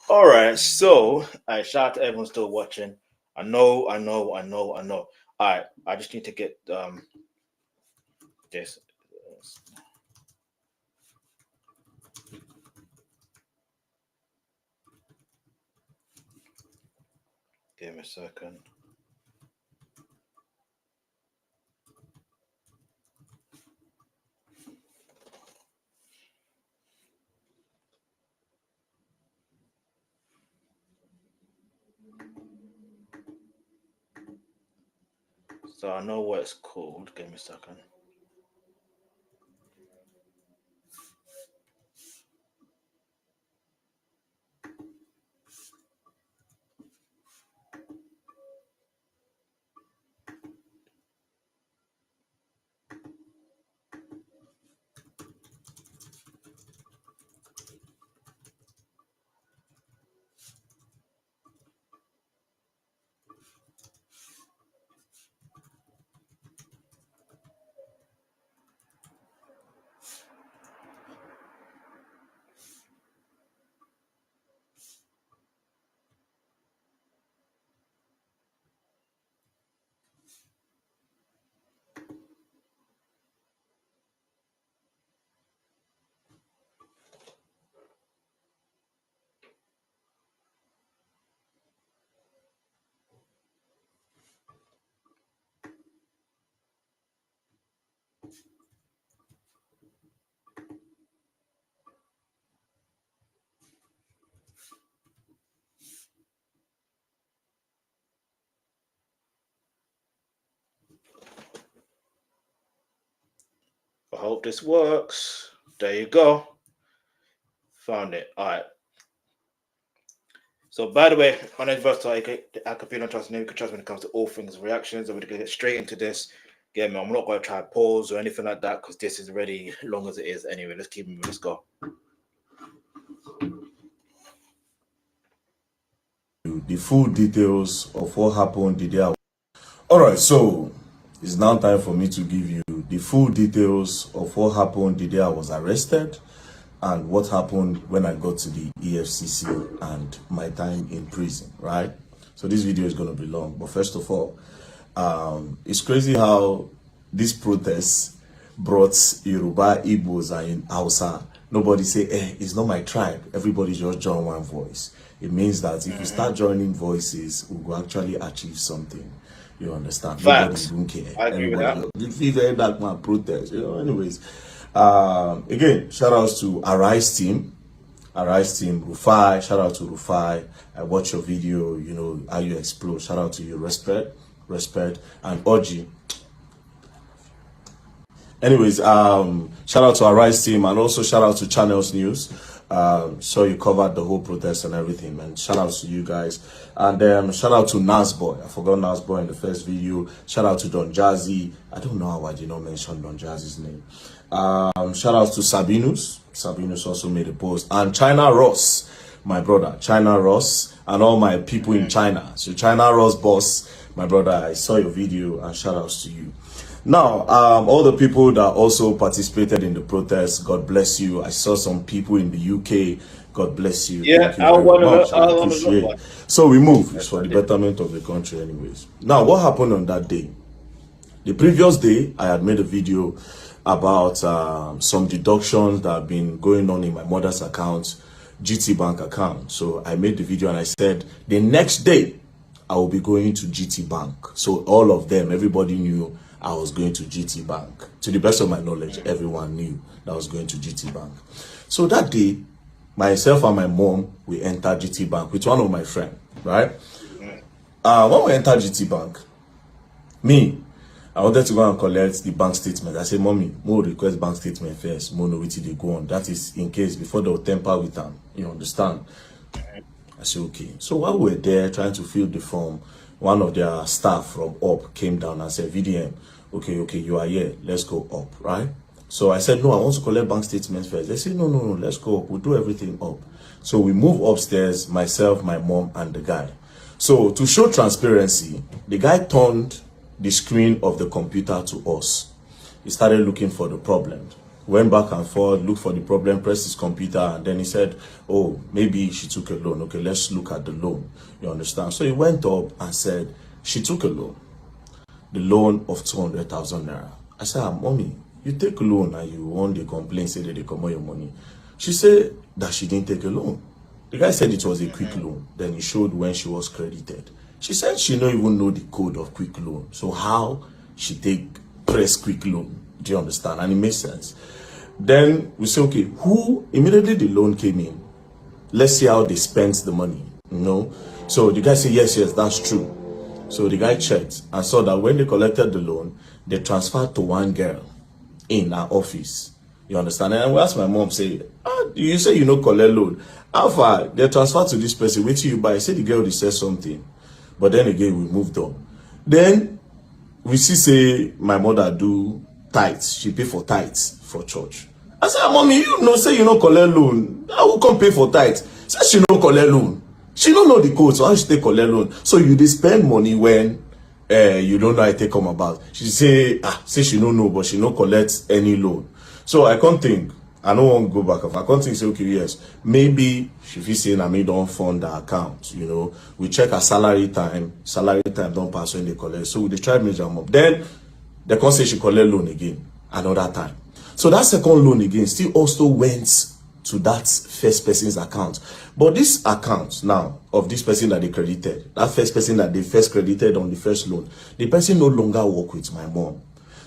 All right, so I shout out to everyone still watching. I know. All right, I just need to get this. Give me a second. So I know what it's called. Give me a second. I hope this works. There you go. Found it. All right. So, by the way, my name is Versatile, Alkebulan Trust Reacts when it comes to all things reactions. I'm going to get straight into this. Get me, I'm not going to try pause or anything like that because this is already long as it is. Anyway, let's keep moving. Let's go. The full details of what happened the day. Alright, so it's now time for me to give you the full details of what happened the day I was arrested and what happened when I got to the EFFC and my time in prison, right? So this video is going to be long, but first of all, it's crazy how this protest brought Yoruba, Igbos, and Hausa. Nobody say, it's not my tribe. Everybody just join one voice. It means that if you start joining voices, we will actually achieve something. You understand? Facts. Nobody don't care. I agree with that. If you very dark man protest, anyways. Again, shout outs to Arise team, Rufai. Shout out to Rufai. I watch your video, how you explode. Shout out to you, respect, and Oji. Anyways, shout out to Arise team and also shout out to Channels News. So you covered the whole protest and everything, man. Shout out to you guys. And shout out to Nasboy. I forgot Nasboy in the first video. Shout out to Don Jazzy. I don't know how I did not mention Don Jazzy's name. Shout out to Sabinus. Sabinus also made a post. And China Ross, my brother. China Ross and all my people in China. So China Ross boss, my brother, I saw your video and shout outs to you. Now, all the people that also participated in the protest, God bless you. I saw some people in the UK. God bless you. Yeah, I appreciate it. So we move. It's for the betterment of the country anyways. Now, what happened on that day? The previous day, I had made a video about some deductions that have been going on in my mother's account, GT Bank account. So I made the video and I said, the next day, I will be going to GT Bank. So all of them, everybody knew I was going to GT Bank. To the best of my knowledge, everyone knew that I was going to GT Bank. So that day, myself and my mom, we entered GT Bank with one of my friends, right? When we entered GT Bank, I wanted to go and collect the bank statement. I said, Mommy, we'll request bank statement first. More know they go on. That is in case before they'll temper with them. You understand? I said, okay. So while we were there trying to fill the form, one of their staff from up came down and said, VDM, okay, you are here. Let's go up, right? So I said, no, I want to collect bank statements first. They said, no, let's go up. We'll do everything up. So we move upstairs, myself, my mom, and the guy. So to show transparency, the guy turned the screen of the computer to us. He started looking for the problem. Went back and forth, looked for the problem, pressed his computer, and then he said, oh, maybe she took a loan. Okay, let's look at the loan. You understand? So he went up and said, she took a loan. The loan of 200,000 naira. I said, Mommy, you take a loan and you want the complaint, say that they come on your money. She said that she didn't take a loan. The guy said it was a quick loan. Then he showed when she was credited. She said she don't even know the code of quick loan. So how she press quick loan? Do you understand? And it makes sense. Then we say, okay, immediately the loan came in. Let's see how they spent the money, So the guy said, yes, that's true. So the guy checked and saw that when they collected the loan, they transferred to one girl in our office. You understand? And we asked my mom, say, you say you know collect loan. How far? They transferred to this person. Wait till you buy. I said the girl they said something. But then again, we moved on. Then we see, say, my mother do tithes. She pay for tithes for church. I said, Mommy, say you don't collect loan. I will come pay for tithes. Say she don't collect loan. She don't know the code, so how she take collect loan? So you dey spend money when you don't know how it take come about. She say she don't know, but she don't collect any loan. So I can't think. I don't want to go back. I can't think, say, okay, yes, maybe she feel saying I may don't fund the account, We check her salary time don't pass when they collect. So they try to measure them up. Then they can't say she collect loan again, another time. So that second loan again still also went to that first person's account. But this account now of this person that they credited, that first person that they first credited on the first loan, the person no longer work with my mom.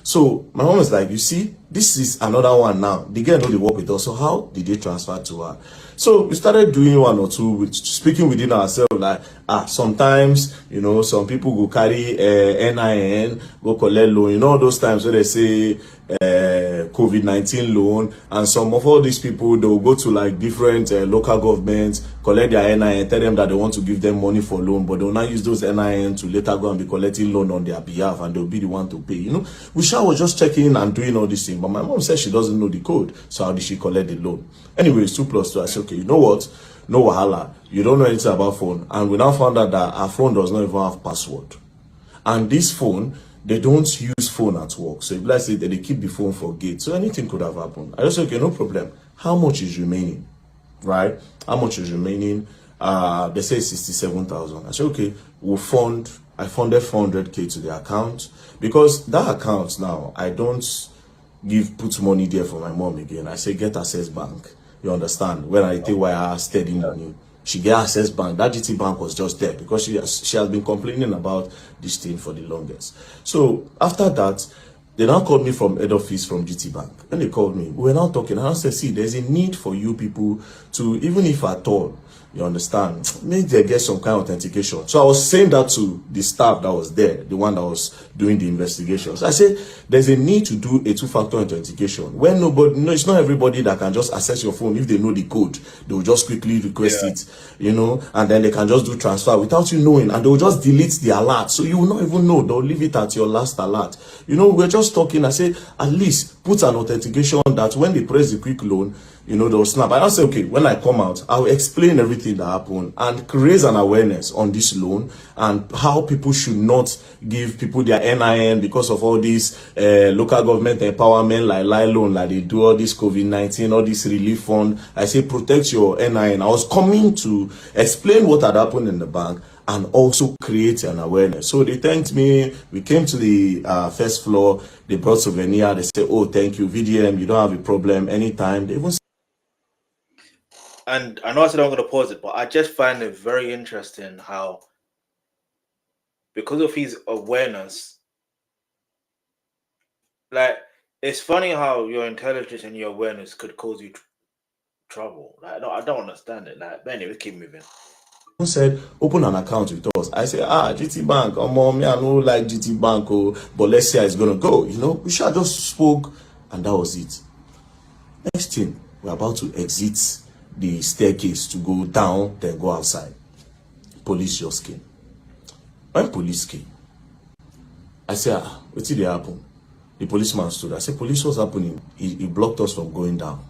So my mom was like, you see, this is another one now. The girl know they work with us. So how did they transfer to her? So we started doing one or two, with speaking within ourselves, like, sometimes, you know, some people go carry NIN, go collect loan. You know, those times where they say COVID-19 loan, and some of all these people, they will go to like different local governments, collect their NIN, tell them that they want to give them money for loan, but they will not use those NIN to later go and be collecting loan on their behalf, and they'll be the one to pay. You know, we was just checking and doing all these things, but my mom said she doesn't know the code, so how did she collect the loan? Anyways, 2 + 2. I said, okay, you know what? No wahala. You don't know anything about phone. And we now found out that our phone does not even have password. And this phone, they don't use phone at work. So if let's say that they keep the phone for gate, so anything could have happened. I just said, okay, no problem. How much is remaining? Right? How much is remaining? They say 67,000. I said, okay, I funded 400K to the account, because that account now, I don't put money there for my mom again. I say, get Access Bank. You understand? When I take wire steady money, she get Access Bank. That GT Bank was just there because she has been complaining about this thing for the longest. So after that, they now called me from head office from GT Bank. When they called me, we were now talking, and I said, see, there's a need for you people to, even if at all, you understand, maybe they get some kind of authentication. So I was saying that to the staff that was there, the one that was doing the investigations. I said, there's a need to do a 2-factor authentication. When nobody, no, it's not everybody that can just access your phone. If they know the code, they will just quickly request it, you know, and then they can just do transfer without you knowing, and they will just delete the alert. So you will not even know. They'll leave it at your last alert. You know, we're just talking. I say, at least put an authentication that when they press the quick loan, you know, they'll snap. I say, okay, when I come out, I'll explain everything that happened and raise an awareness on this loan and how people should not give people their NIN because of all these local government empowerment, like loan, like they do all this COVID-19, all this relief fund. I say, protect your NIN. I was coming to explain what had happened in the bank and also create an awareness. So they thanked me. We came to the first floor. They brought souvenir. They said, oh, thank you, VDM. You don't have a problem anytime. They even. And I know I said I'm going to pause it, but I just find it very interesting how, because of his awareness, like, it's funny how your intelligence and your awareness could cause you trouble. Like, I don't understand it. Like, but anyway, keep moving. Said, open an account with us. I said, GT Bank, me, I know like GT Bank, but let's say it's going to go. You know, we should just spoke, and that was it. Next thing, we're about to exit the staircase to go down, then go outside. Police just came. When police came, I said, what did happen? The policeman stood. I said, police, what's happening? He blocked us from going down.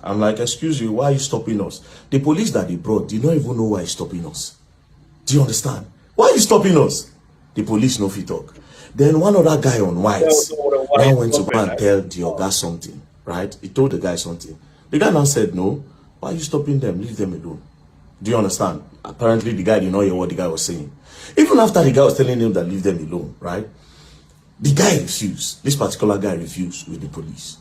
I'm like, excuse you, why are you stopping us? The police that they brought did not even know why he's stopping us. Do you understand? Why are you stopping us? The police no fit talk. Then one other guy on white now went to go and tell the Oga something, right? He told the guy something. The guy now said, no, why are you stopping them? Leave them alone. Do you understand? Apparently, the guy did not hear what the guy was saying. Even after the guy was telling him that leave them alone, right? The guy refused. This particular guy refused with the police.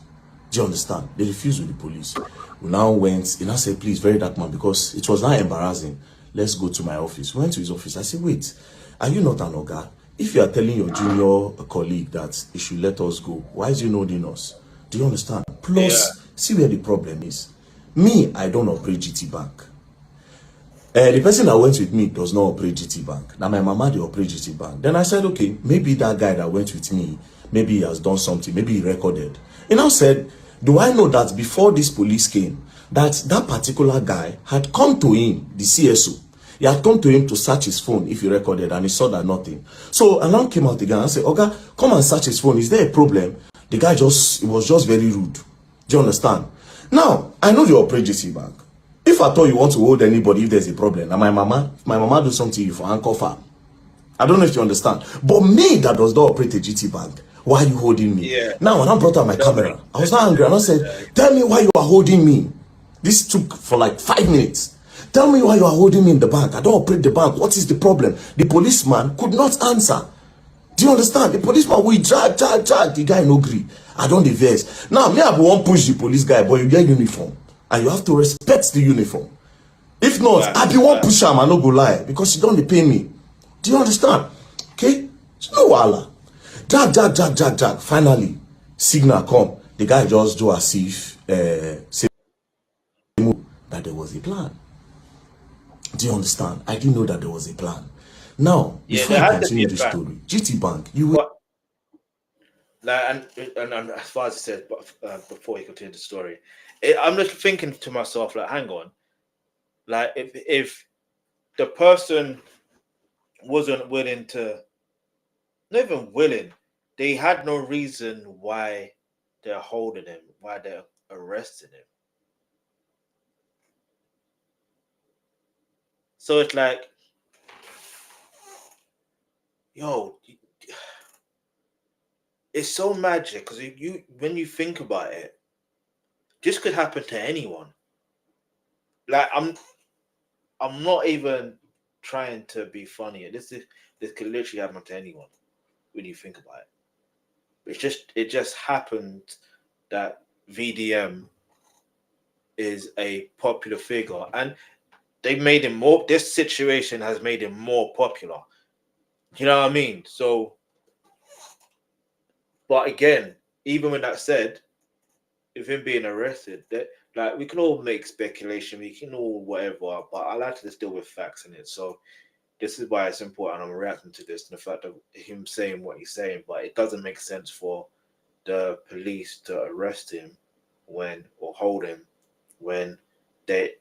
Do you understand? They refused with the police. We now went, he now said, please, very dark man, because it was now embarrassing. Let's go to my office. We went to his office. I said, wait, are you not an Oga? If you are telling your junior colleague that he should let us go, why is he nodding us? Do you understand? Plus, see where the problem is. Me, I don't operate GT Bank. The person that went with me does not operate GT Bank. Now, my mama, they operate GT Bank. Then I said, okay, maybe that guy that went with me, maybe he has done something, maybe he recorded. He now said, do I know that before this police came, that particular guy had come to him, the CSO. He had come to him to search his phone if he recorded, and he saw that nothing. So a man came out again and said, okay, come and search his phone. Is there a problem? The guy was just very rude. Do you understand? Now, I know you operate GT Bank. If I thought you want to hold anybody if there's a problem, now my mama do something for Uncle Farm. I don't know if you understand. But me that does not operate a GT Bank, why are you holding me? Now, when I brought out my camera, I was not angry. And I said, tell me why you are holding me. This took for like 5 minutes. Tell me why you are holding me in the bank. I don't operate the bank. What is the problem? The policeman could not answer. Do you understand? The policeman, we drag. The guy no agree. I don't diverse. Now, me, I won't push the police guy, but you get uniform. And you have to respect the uniform. If not, I be one push him, I no go lie. Because you don't pay me. Do you understand? Okay? It's no wala. Drag. Finally, signal come. The guy just do as if was a plan. Do you understand? I didn't know that there was a plan. Now, before I continue the story, GT Bank, you will. And as far as I said, before you continue the story, I'm just thinking to myself, like, hang on, like if the person wasn't willing to, not even willing, they had no reason why they're holding him, why they're arresting him. So it's like, yo, it's so magic because when you think about it, this could happen to anyone. Like I'm not even trying to be funny. This could literally happen to anyone when you think about it. It just happened that VDM is a popular figure, and they made him more. This situation has made him more popular. You know what I mean? So, but again, even with that said, if him being arrested, that like we can all make speculation, we can all whatever, but I like to just deal with facts in it. So this is why it's important. I'm reacting to this and the fact of him saying what he's saying, but it doesn't make sense for the police to arrest him or hold him when they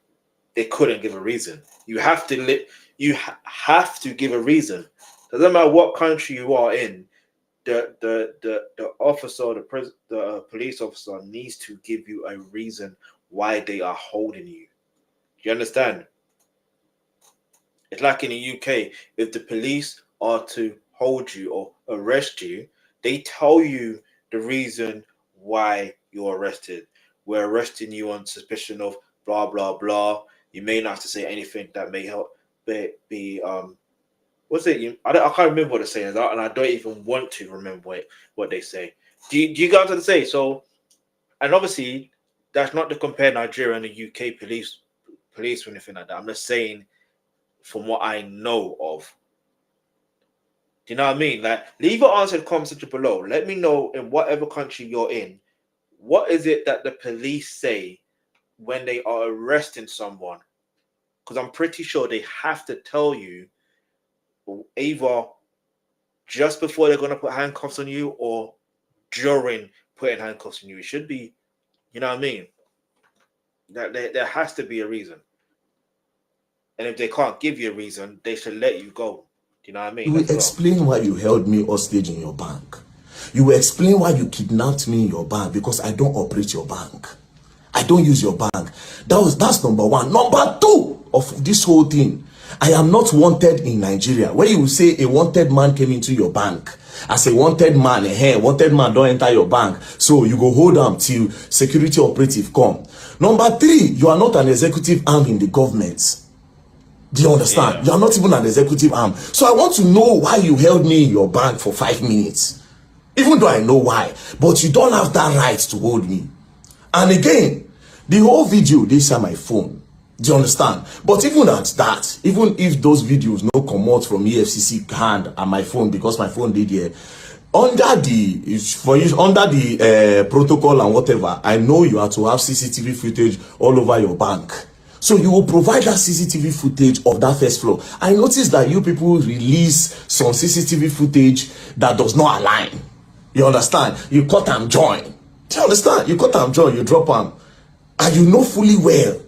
couldn't give a reason. You have to give a reason. Doesn't matter what country you are in. The officer, the police officer needs to give you a reason why they are holding you. Do you understand? It's like in the UK, if the police are to hold you or arrest you, they tell you the reason why you're arrested. We're arresting you on suspicion of blah blah blah. You may not have to say anything that may help be what's it? I can't remember what they're saying, and I don't even want to remember what they say. Do you guys understand? Say so? And obviously, that's not to compare Nigeria and the UK police or anything like that. I'm just saying from what I know of. Do you know what I mean? Like, leave your answer in the comment section below. Let me know in whatever country you're in, what is it that the police say when they are arresting someone? Because I'm pretty sure they have to tell you either just before they're going to put handcuffs on you or during putting handcuffs on you. It should be, you know what I mean? That there has to be a reason. And if they can't give you a reason, they should let you go. Do you know what I mean? You will explain why you held me hostage in your bank. You will explain why you kidnapped me in your bank, because I don't operate your bank. I don't use your bank. That's number one. Number two of this whole thing, I am not wanted in Nigeria. When you say a wanted man came into your bank, as a wanted man, wanted man don't enter your bank, so you go hold them till security operative come. Number three, you are not an executive arm in the government. Do you understand? Yeah. You are not even an executive arm. So I want to know why you held me in your bank for 5 minutes. Even though I know why, but you don't have that right to hold me. And again, the whole video, they share my phone. Do you understand? But even at that, even if those videos no come out from EFFC hand and my phone, because my phone did here, under the protocol and whatever, I know you have to have CCTV footage all over your bank. So you will provide that CCTV footage of that first floor. I noticed that you people release some CCTV footage that does not align. You understand? You cut and join. Do you understand? You cut and join, you drop them. And you know fully well.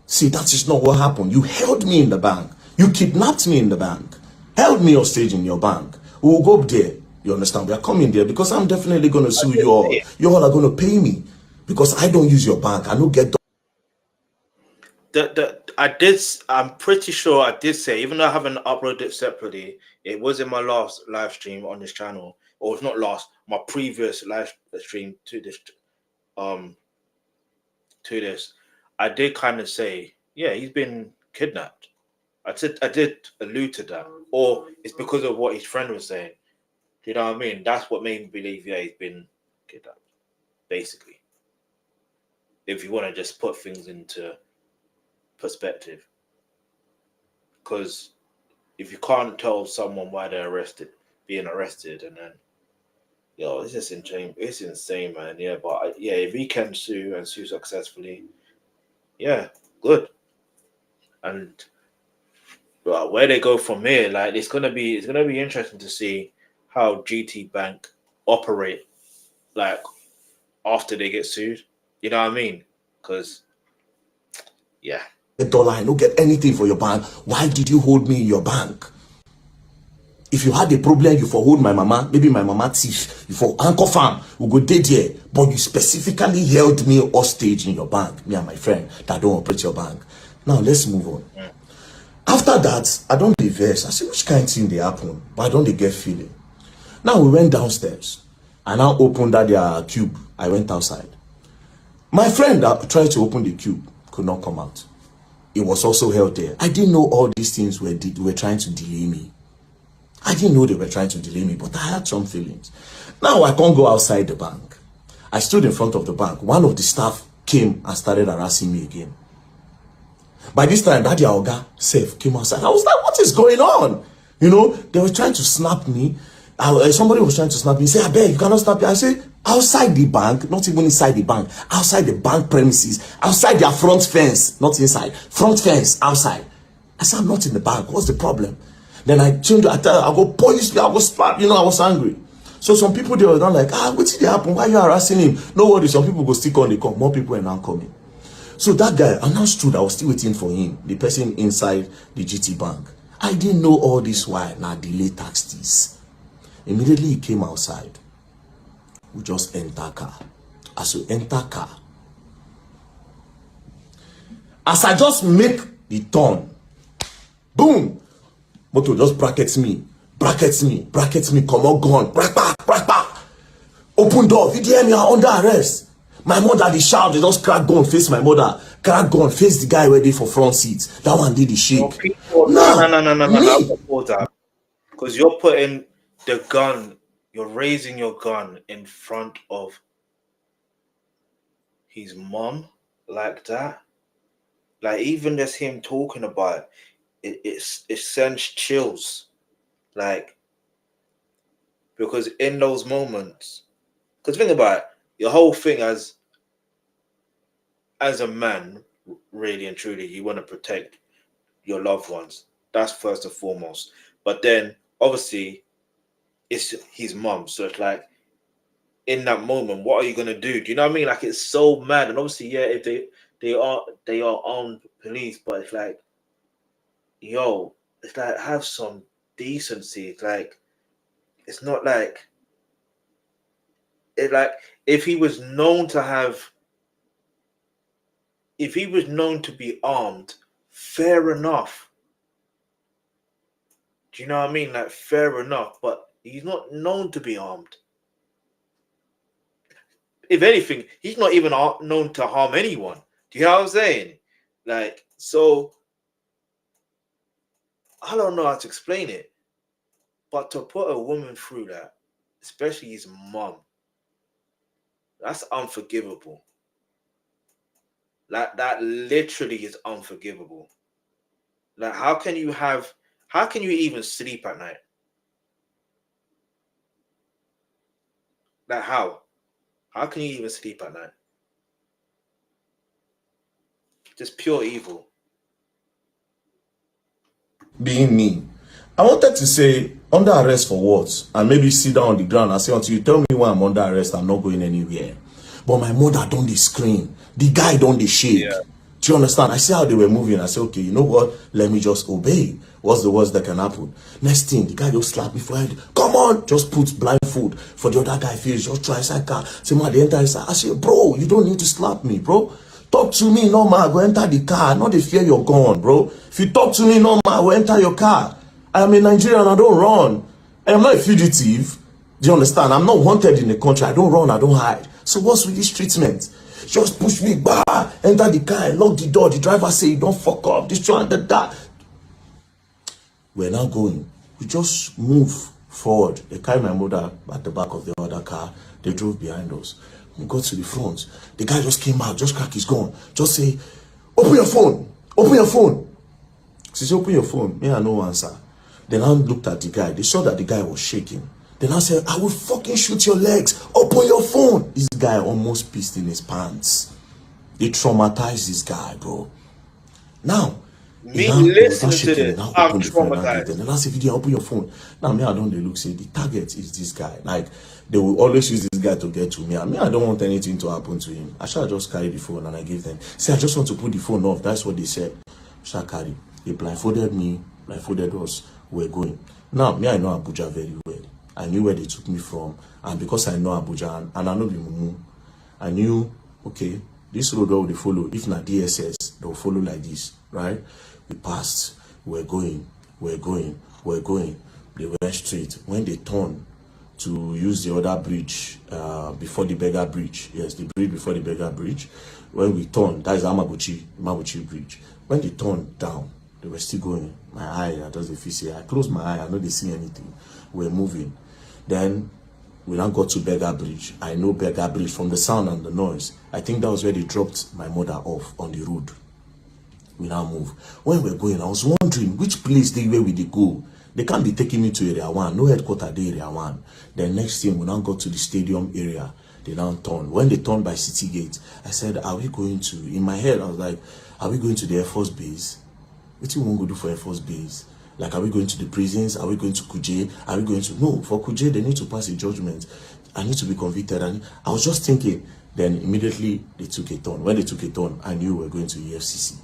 See, that is not what happened. You held me in the bank. You kidnapped me in the bank. Held me hostage in your bank. We will go up there. You understand? We are coming there because I'm definitely going to sue you all. You all are going to pay me because I don't use your bank. I don't get I'm pretty sure I did say, even though I haven't uploaded it separately, it was in my last live stream on this channel, or it's not last, my previous live stream to this I did kind of say, yeah, he's been kidnapped. I did allude to that, or it's because of what his friend was saying. Do you know what I mean? That's what made me believe, yeah, he's been kidnapped, basically. If you want to just put things into perspective, because if you can't tell someone why they're being arrested, and then it's just insane. It's insane, man. Yeah, but yeah, if he can sue and sue successfully, yeah, good. And where they go from here, like it's gonna be interesting to see how GT Bank operate, like after they get sued. You know what I mean? Because yeah. $1, I don't get anything for your bank. Why did you hold me in your bank? If you had a problem, you for hold my mama, maybe my mama thief, you for Uncle Farm, we go dead here. But you specifically held me hostage in your bank, me and my friend that don't operate your bank. Now let's move on. After that, I don't diverse. I see which kind of thing they happen, but I don't get feeling. Now we went downstairs. I now opened that their cube. I went outside. My friend that tried to open the cube could not come out. It was also held there. I didn't know all these things were trying to delay me. I didn't know they were trying to delay me, but I had some feelings. Now I can't go outside the bank. I stood in front of the bank. One of the staff came and started harassing me again. By this time, that Oga Safe came outside. I was like, what is going on? You know, they were trying to snap me. Somebody was trying to snap me. He said, I beg, you cannot snap me. I said, outside the bank, not even inside the bank, outside the bank premises, outside their front fence, not inside, front fence, outside. I said, I'm not in the bank. What's the problem? Then I changed, I go, police, I go slap, you know, I was angry. So some people, they were not like, what did happen? Why are you harassing him? No worries, some people go stick on the come. More people are now coming. So that guy, I now stood, I was still waiting for him, the person inside the GT bank. I didn't know all this while, now delay tax this. Immediately he came outside. We just enter car. As we enter car, as I just make the turn, boom, motor just brackets me, come on, gun, brack. Open door, VDM, you are under arrest. My mother, the shout, they just crack gun, face my mother, crack gun, face the guy ready for front seats. That one did the shake. No. Because you're putting the gun, you're raising your gun in front of his mom like that. Like, even just him talking about it, it sends chills. Like, because in those moments, because think about it, your whole thing as a man, really and truly, you want to protect your loved ones. That's first and foremost. But then, obviously, it's his mom. So it's like, in that moment, what are you gonna do? Do you know what I mean? Like, it's so mad. And obviously, yeah, if they are armed police, but it's like, yo, it's like, have some decency. It's like, it's not like, it like, if he was known to be armed, fair enough. Do you know what I mean? Like, fair enough, but he's not known to be armed. If anything, he's not even known to harm anyone. Do you know what I'm saying? Like, so, I don't know how to explain it, but to put a woman through that, especially his mom, that's unforgivable. Like, that literally is unforgivable. Like, how can you even sleep at night? Like, how can you even sleep at night? Just pure evil. Being me, I wanted to say, under arrest for what? And maybe sit down on the ground and say, until you tell me why I'm under arrest, I'm not going anywhere. But my mother don't dey scream. The guy don't dey shake. Yeah. Do you understand? I see how they were moving. I said, okay, you know what? Let me just obey. What's the worst that can happen? Next thing, the guy just slapped me for head. Come on! Just put blindfold for the other guy face. Just try inside car. Say, man, the enter inside. I say, bro, you don't need to slap me, bro. Talk to me normal. Go enter the car. Not the fear you're gone, bro. If you talk to me normal, go enter your car. I am a Nigerian. I don't run. I am not a fugitive. Do you understand? I'm not wanted in the country. I don't run. I don't hide. So what's with this treatment? Just push me, bah, enter the car, lock the door. The driver say, don't fuck up. This one, that. We're now going. We just move forward. They carry my mother at the back of the other car. They drove behind us. We got to the front. The guy just came out, just crack his gun. Just say, open your phone. Open your phone. She said, open your phone. Me, I no answer. Then I looked at the guy. They saw that the guy was shaking. Then I said, I will fucking shoot your legs. Open your phone. This guy almost pissed in his pants. They traumatized this guy, bro. Now, me listening to this, now I'm open the phone, traumatized. and last video, open your phone. Now, me, I don't look, say the target is this guy. Like, they will always use this guy to get to me. I mean, I don't want anything to happen to him. I shall just carry the phone and I give them. See, I just want to put the phone off. That's what they said. Shall carry. They blindfolded me, blindfolded us. We're going. Now, me, I know Abuja very well. I knew where they took me from. And because I know Abuja and I know the Mumu, I knew, okay, this road will they follow. If not DSS, they'll follow like this, right? We passed. We're going. They went straight. When they turned to use the other bridge before the beggar bridge, yes, the bridge before the beggar bridge, when we turned, that is Mabuchi bridge. When they turned down, they were still going. My eye, I just see. I closed my eye, I know they see anything. We're moving. Then we now got to beggar bridge. I know beggar bridge from the sound and the noise. I think that was where they dropped my mother off on the road. We now move. When we're going, I was wondering which place where we go. They can't be taking me to area 1. No headquarters there, area 1. Then next thing, we now got to the stadium area. They now turned. When they turned by City Gate, I said, are we going to, in my head, I was like, are we going to the Air Force Base? What do you want to do for Air Force Base? Like, are we going to the prisons? Are we going to Kuje? Are we going to, no, for Kuje, they need to pass a judgment. I need to be convicted. And I was just thinking, then immediately they took a turn. When they took a turn, I knew we were going to EFCC.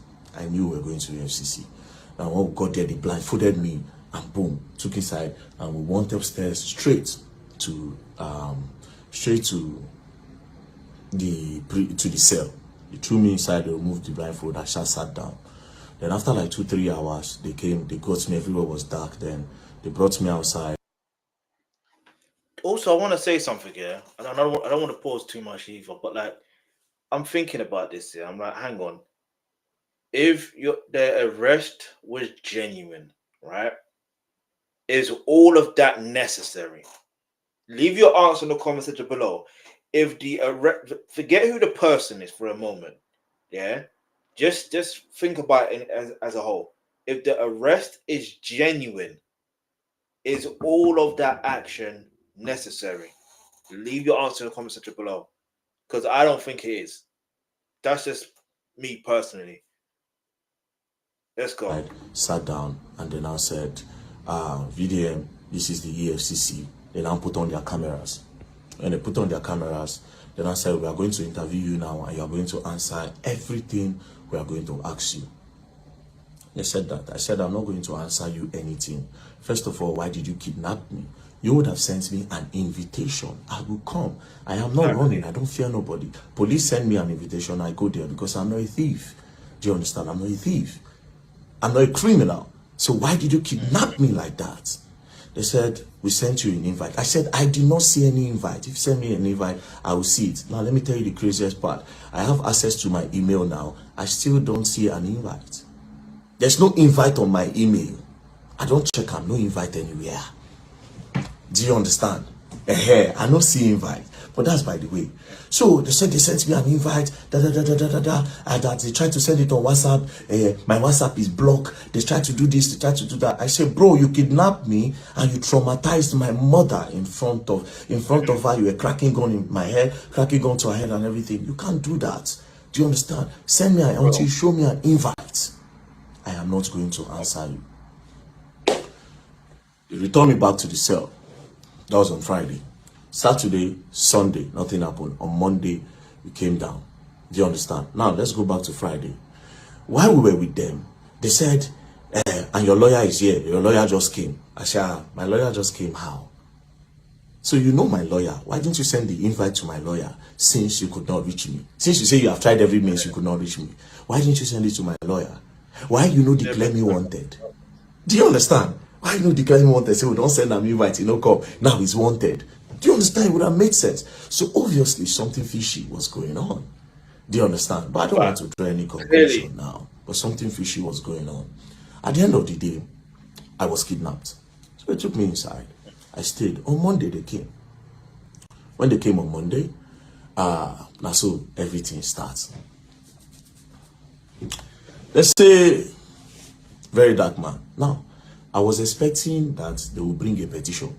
Now when we got there, they blindfolded me and boom, took inside and we went upstairs straight to the cell. They threw me inside, they removed the blindfold, I just sat down. Then after like 2-3 hours, they came, they got me, everywhere was dark. Then they brought me outside. Also, I want to say something here. I don't want to pause too much either, but like, I'm thinking about this here. I'm like, hang on. If the arrest was genuine, right? Is all of that necessary? Leave your answer in the comment section below. If the arrest, forget who the person is for a moment, yeah? Just think about it as a whole. If the arrest is genuine, is all of that action necessary? Leave your answer in the comment section below, because I don't think it is. That's just me personally. Let's go. I sat down and then I said, VDM, this is the EFCC. They now put on their cameras. When they put on their cameras, then I said, we are going to interview you now and you are going to answer everything we are going to ask you. They said that. I said, I'm not going to answer you anything. First of all, why did you kidnap me? You would have sent me an invitation. I will come. I am not running. I don't fear nobody. Police send me an invitation. I go there because I'm not a thief. Do you understand? I'm not a thief. I'm not a criminal. So why did you kidnap me like that? They said, we sent you an invite. I said, I did not see any invite. If you send me an invite, I will see it. Now, let me tell you the craziest part. I have access to my email now. I still don't see an invite. There's no invite on my email. I don't check. I'm no invite anywhere. Do you understand? I don't see invite. But that's by the way. So they said they sent me an invite, and that they tried to send it on WhatsApp. My WhatsApp is blocked. They tried to do this, they tried to do that. I said, bro, you kidnapped me and you traumatized my mother in front of her. You were cracking gun in my head, cracking gun to her head and everything. You can't do that. Do you understand? Send me until you show me an invite. I am not going to answer you. They returned me back to the cell. That was on Friday. Saturday, Sunday, nothing happened. On Monday, we came down. Do you understand? Now, let's go back to Friday. While we were with them, they said, and your lawyer is here. Your lawyer just came. I said, my lawyer just came. How? So you know my lawyer. Why didn't you send the invite to my lawyer since you could not reach me? Since you say you have tried every means, you could not reach me. Why didn't you send it to my lawyer? Why declare me wanted? Do you understand? Why declare me wanted? Say, we don't send an invite, come. Now he's wanted. Do you understand? It would have made sense. So obviously something fishy was going on. Do you understand? But I don't want to draw any conclusion now. But something fishy was going on. At the end of the day, I was kidnapped. So they took me inside. I stayed. On Monday they came. When they came on Monday, now so everything starts. Let's say, very dark man. Now, I was expecting that they will bring a petition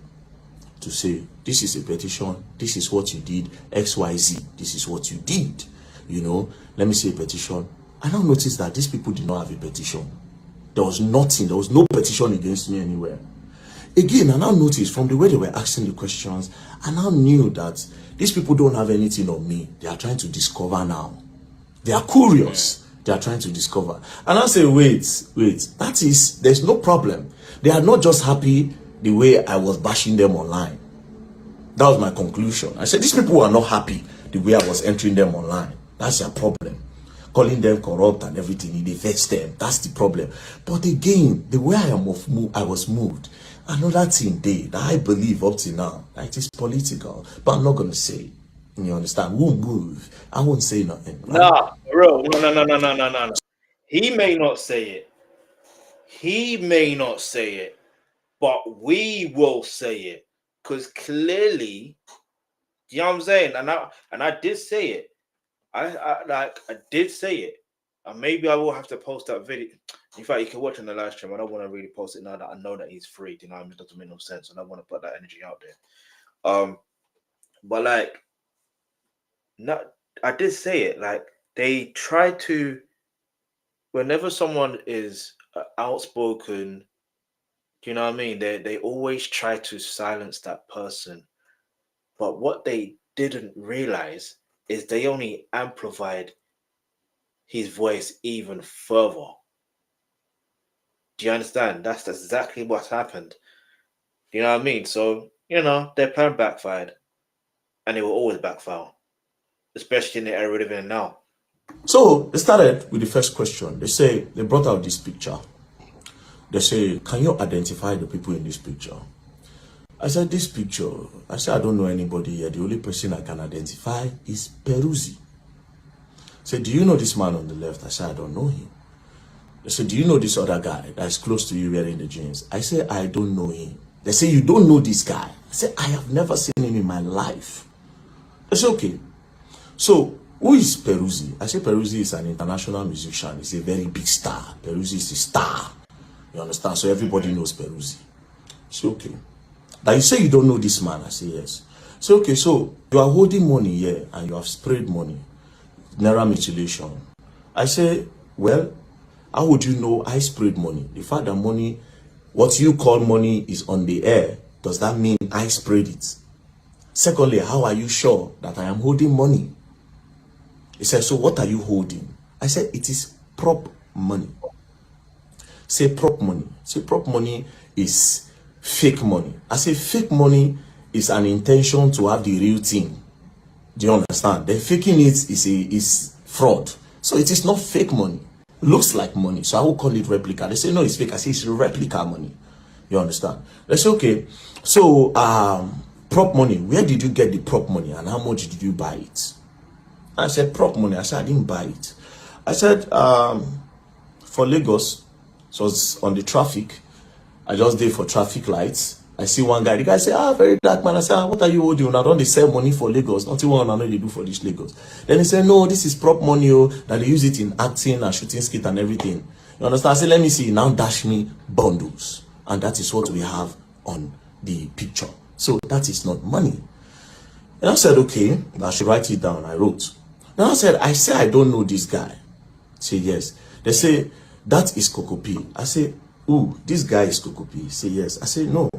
to say, this is a petition, this is what you did, XYZ, this is what you did. Let me see a petition, I now noticed that these people did not have a petition. There was nothing. There was no petition against me anywhere. Again, I now noticed from the way they were asking the questions, I now knew that these people don't have anything on me. They are trying to discover now. They are curious. They are trying to discover. And I say, wait. That is, there's no problem. They are not just happy the way I was bashing them online. That was my conclusion. I said, these people are not happy the way I was entering them online. That's their problem. Calling them corrupt and everything, they vex them. That's the problem. But again, the way I was moved, another thing that I believe up to now, that it is political. But I'm not going to say, you understand? Won't move. I won't say nothing. Right? Nah, bro. No. He may not say it. He may not say it. But we will say it. Because clearly, you know what I'm saying? And I did say it. I did say it, and maybe I will have to post that video. In fact, you can watch on the live stream. I don't want to really post it now that I know that he's free. You know, it doesn't make no sense, and I want to put that energy out there. But like, not. I did say it. Like, they try to, whenever someone is outspoken, you know what I mean? They always try to silence that person. But what they didn't realize is they only amplified his voice even further. Do you understand? That's exactly what happened. You know what I mean? So, you know, their plan backfired. And it will always backfire. Especially in the era we're living in now. So, they started with the first question. They brought out this picture. They say, can you identify the people in this picture? I said, this picture, I don't know anybody here. The only person I can identify is Peruzzi. I said, do you know this man on the left? I said, I don't know him. They said, do you know this other guy that is close to you wearing the jeans? I said, I don't know him. They say, you don't know this guy? I said, I have never seen him in my life. I said, okay. So, who is Peruzzi? I said, Peruzzi is an international musician. He's a very big star. Peruzzi is a star. You understand? So everybody knows Peruzzi. I said, okay. Now you say you don't know this man. I say yes. So okay, so you are holding money here and you have sprayed money, naira mutilation. I say, well, how would you know I sprayed money? The fact that money, what you call money, is on the air, does that mean I sprayed it? Secondly, how are you sure that I am holding money? He said, so what are you holding? I said, it is prop money. Say prop money. Say prop money is fake money. I say fake money is an intention to have the real thing. Do you understand? Then faking it is fraud. So it is not fake money. It looks like money. So I will call it replica. They say no, it's fake. I say it's replica money. You understand? They say okay. So prop money. Where did you get the prop money and how much did you buy it? I said prop money. I said I didn't buy it. I said for Lagos, so it's on the traffic. I just did for traffic lights. I see one guy. The guy say, very dark man. I say, what are you holding? I don't sell money for Lagos. Not even I know they do for this Lagos. Then he said, no, this is prop money. Oh, that they use it in acting and shooting skit and everything. You understand? I said, let me see. Now dash me bundles. And that is what we have on the picture. So that is not money. And I said, okay, I should write it down. I wrote. Then I said, I don't know this guy. Say yes. They say, that is Kokopi. I say, ooh, this guy is Kokopi. Say yes. I say no,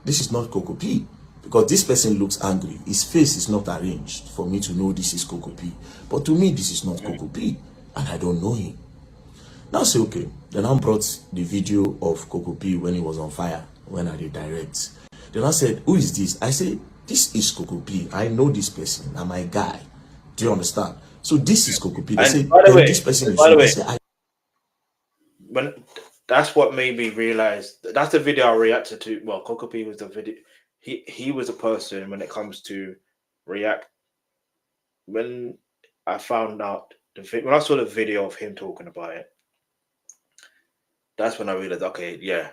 this is not Kokopi because this person looks angry. His face is not arranged for me to know this is Kokopi. But to me, this is not Kokopi, and I don't know him. Now I say okay. Then I brought the video of Kokopi when he was on fire when I did direct. Then I said, who is this? I say this is Kokopi. I know this person. I'm my guy. Do you understand? So this is Kokopi. They say this person is. By the way, when that's what made me realize that's the video I reacted to. Well, Kokopi was the video. He was a person when it comes to react. When I found out when I saw the video of him talking about it, that's when I realized, okay, yeah,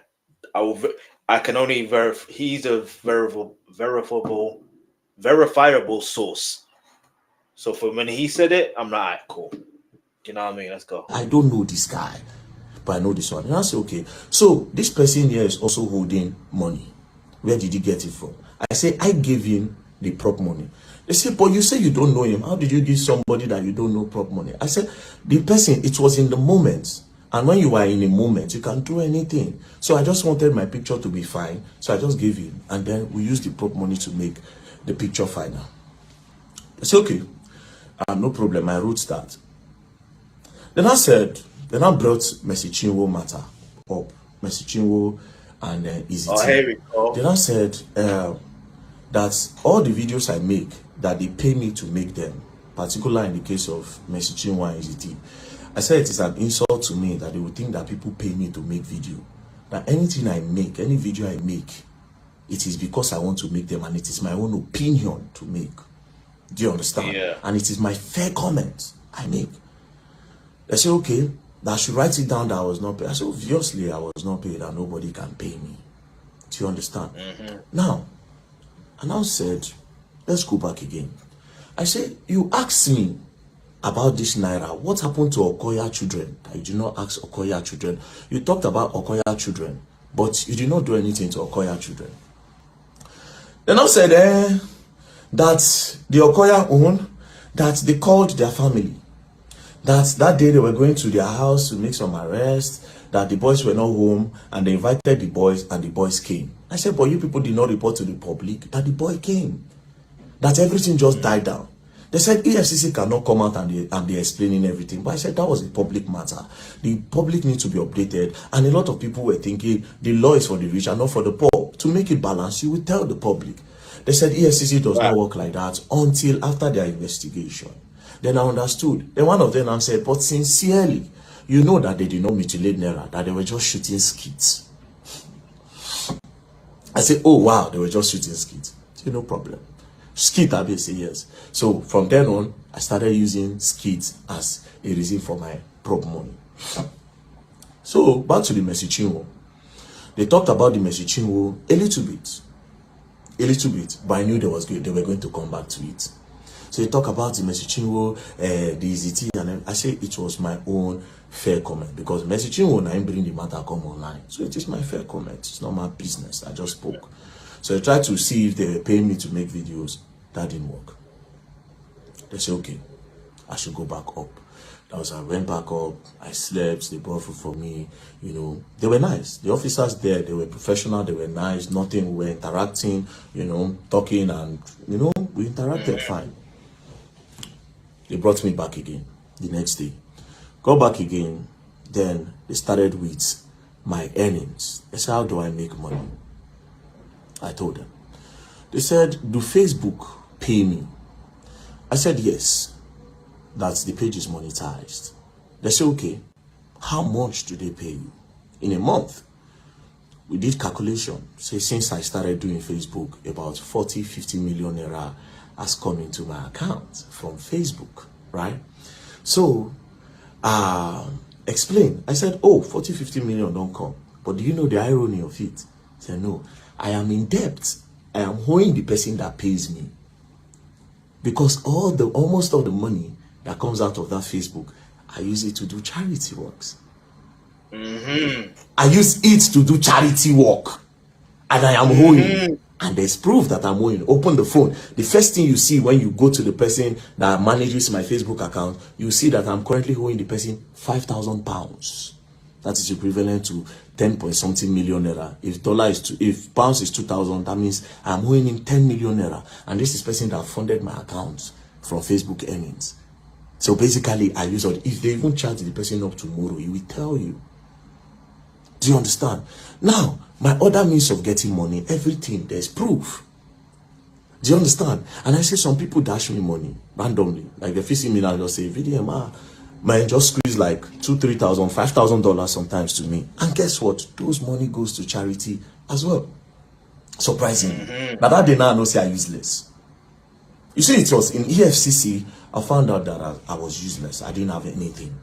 I can only verify. He's a verifiable source. So for when he said it, I'm like, all right, cool. You know what I mean? Let's go. I don't know this guy, but I know this one. And I say, okay, so this person here is also holding money. Where did he get it from? I say, I gave him the prop money. They say, but you say you don't know him. How did you give somebody that you don't know prop money? I said, the person, it was in the moment. And when you are in a moment, you can do anything. So I just wanted my picture to be fine. So I just gave him. And then we used the prop money to make the picture final. It's okay. No problem. I wrote that. Then I brought Messi Chinwo matter up. Messi Chinwo and Easy. Oh, here we go. Then I said that all the videos I make, that they pay me to make them, particularly in the case of Messi Chinwo and Easy. I said it is an insult to me that they would think that people pay me to make video. That anything I make, any video I make, it is because I want to make them and it is my own opinion to make. Do you understand? Yeah. And it is my fair comment I make. They say, okay, that I should write it down that I was not paid. I said, obviously I was not paid and nobody can pay me. Do you understand? Now, I now said, let's go back again. I said, you asked me about this Naira. What happened to Okoya children? I did not ask Okoya children. You talked about Okoya children, but you did not do anything to Okoya children. Then I said, that the Okoya own, that they called their family. That day they were going to their house to make some arrests, that the boys were not home, and they invited the boys, and the boys came. I said, but you people did not report to the public that the boy came. That everything just died down. They said EFCC cannot come out and they're explaining everything. But I said that was a public matter. The public needs to be updated. And a lot of people were thinking the law is for the rich and not for the poor. To make it balanced, you will tell the public. They said EFCC does not work like that until after their investigation. Then I understood. Then one of them said, but sincerely, you know that they did not mutilate Naira, that they were just shooting skits. I said, oh wow, they were just shooting skits. I said, no problem. Skit, I say yes. So from then on, I started using skits as a reason for my prop money. So back to the Messi Chinwo. They talked about the Messi Chinwo a little bit, but I knew they were going to come back to it. So they talk about the Messi Chinwo, the EZT, and I say it was my own fair comment because Messi Chinwo now bring the matter come online. So it is my fair comment. It's not my business. I just spoke. So I tried to see if they were paying me to make videos. That didn't work. They said, okay, I should go back up. I went back up, I slept, they brought food for me, you know. They were nice. The officers there, they were professional, they were nice, nothing, we were interacting, you know, talking and, you know, we interacted fine. They brought me back again the next day. Go back again, then they started with my earnings. They said, how do I make money? I told them. They said, do Facebook pay me? I said, yes. That the page is monetized. They said, okay, how much do they pay you? In a month, we did calculation. Say, since I started doing Facebook, about 40-50 million naira has come into my account from Facebook, right? So, explain. I said, oh, 40-50 million don't come. But do you know the irony of it? I said, no, I am in debt. I am owing the person that pays me. Because almost all the money that comes out of that Facebook, I use it to do charity works. I use it to do charity work. And I am owing. And there's proof that I'm owing. Open the phone. The first thing you see when you go to the person that manages my Facebook account, you see that I'm currently owing the person £5,000. That is equivalent to 10-point-something million naira. If pounds is 2,000, that means I'm owing him 10 million naira. And this is person that funded my account from Facebook earnings. So basically, I use it. If they even charge the person up tomorrow, he will tell you. Do you understand? Now, my other means of getting money, everything, there's proof. Do you understand? And I say some people dash me money randomly. Like if you see me now, they'll say, VDM, man, just squeeze like $2,000, $3,000, $5,000 sometimes to me. And guess what? Those money goes to charity as well. Surprisingly. Now that day now I know say I useless. You see, it was in EFFC, I found out that I was useless. I didn't have anything.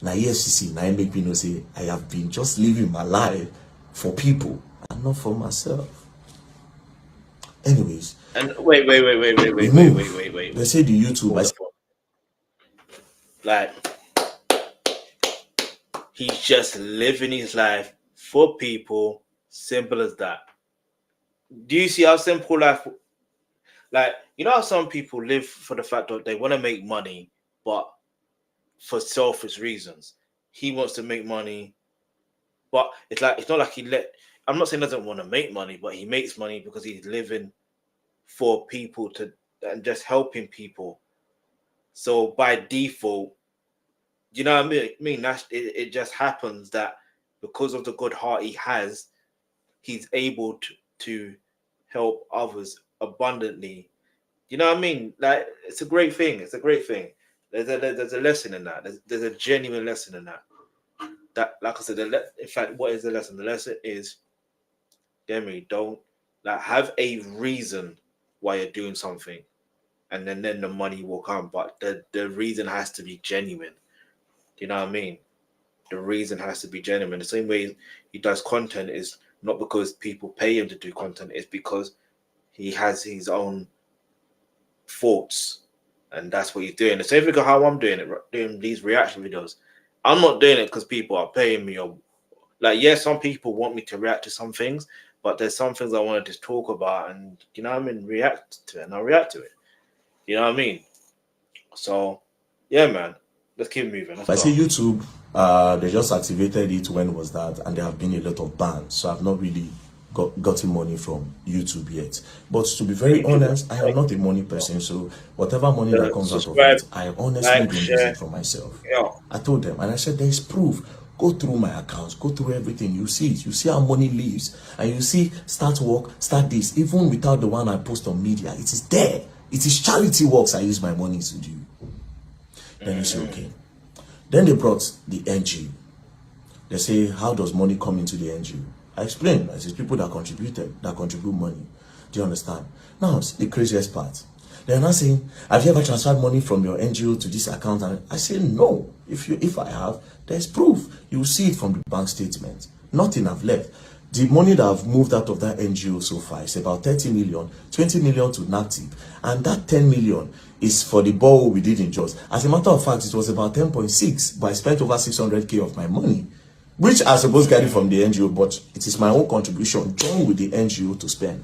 Now EFFC, now it make me know say I have been just living my life for people and not for myself. Anyways. And wait. They say the YouTube. Like, he's just living his life for people. Simple as that. Do you see how simple life? like, you know how some people live for the fact that they want to make money, but for selfish reasons. He wants to make money, but it's not like I'm not saying he doesn't want to make money, but he makes money because he's living for people and just helping people. So by default, you know what I mean? It just happens that because of the good heart he has, he's able to help others abundantly. You know what I mean? Like, it's a great thing. It's a great thing. There's a lesson in that. There's a genuine lesson in that. That, like I said, in fact, what is the lesson? The lesson is, Gimmie, don't have a reason why you're doing something, and then the money will come. But the reason has to be genuine. You know what I mean? The reason has to be genuine. The same way he does content is not because people pay him to do content. It's because he has his own thoughts, and that's what he's doing. The same thing how I'm doing it, doing these reaction videos. I'm not doing it because people are paying me, or some people want me to react to some things, but there's some things I want to just talk about, and you know what I mean, react to it, and I'll react to it. You know what I mean? So yeah, man, let's keep moving. I see YouTube, they just activated it. When was that? And there have been a lot of bans, so I've not really gotten money from YouTube yet. But to be very honest, I am not a money person, so whatever money that comes out of it, I honestly don't use it for myself. I told them, and I said, there's proof. Go through my accounts, go through everything. You see it. You see how money leaves, and you see start work, start this. Even without the one I post on media, it is there. It is charity works I use my money to do. Then you say, okay. Then they brought the NGO. They say, how does money come into the NGO? I explained. I said, people that contribute money. Do you understand? Now, the craziest part. They're not saying, have you ever transferred money from your NGO to this account? And I say, no. If I have, there's proof. You will see it from the bank statement. Nothing I've left. The money that I've moved out of that NGO so far is about 30 million, 20 million to NATIP. And that 10 million is for the borrow we did in Jos. As a matter of fact, it was about 10.6, but I spent over 600K of my money, which I suppose get it from the NGO, but it is my own contribution joined with the NGO to spend.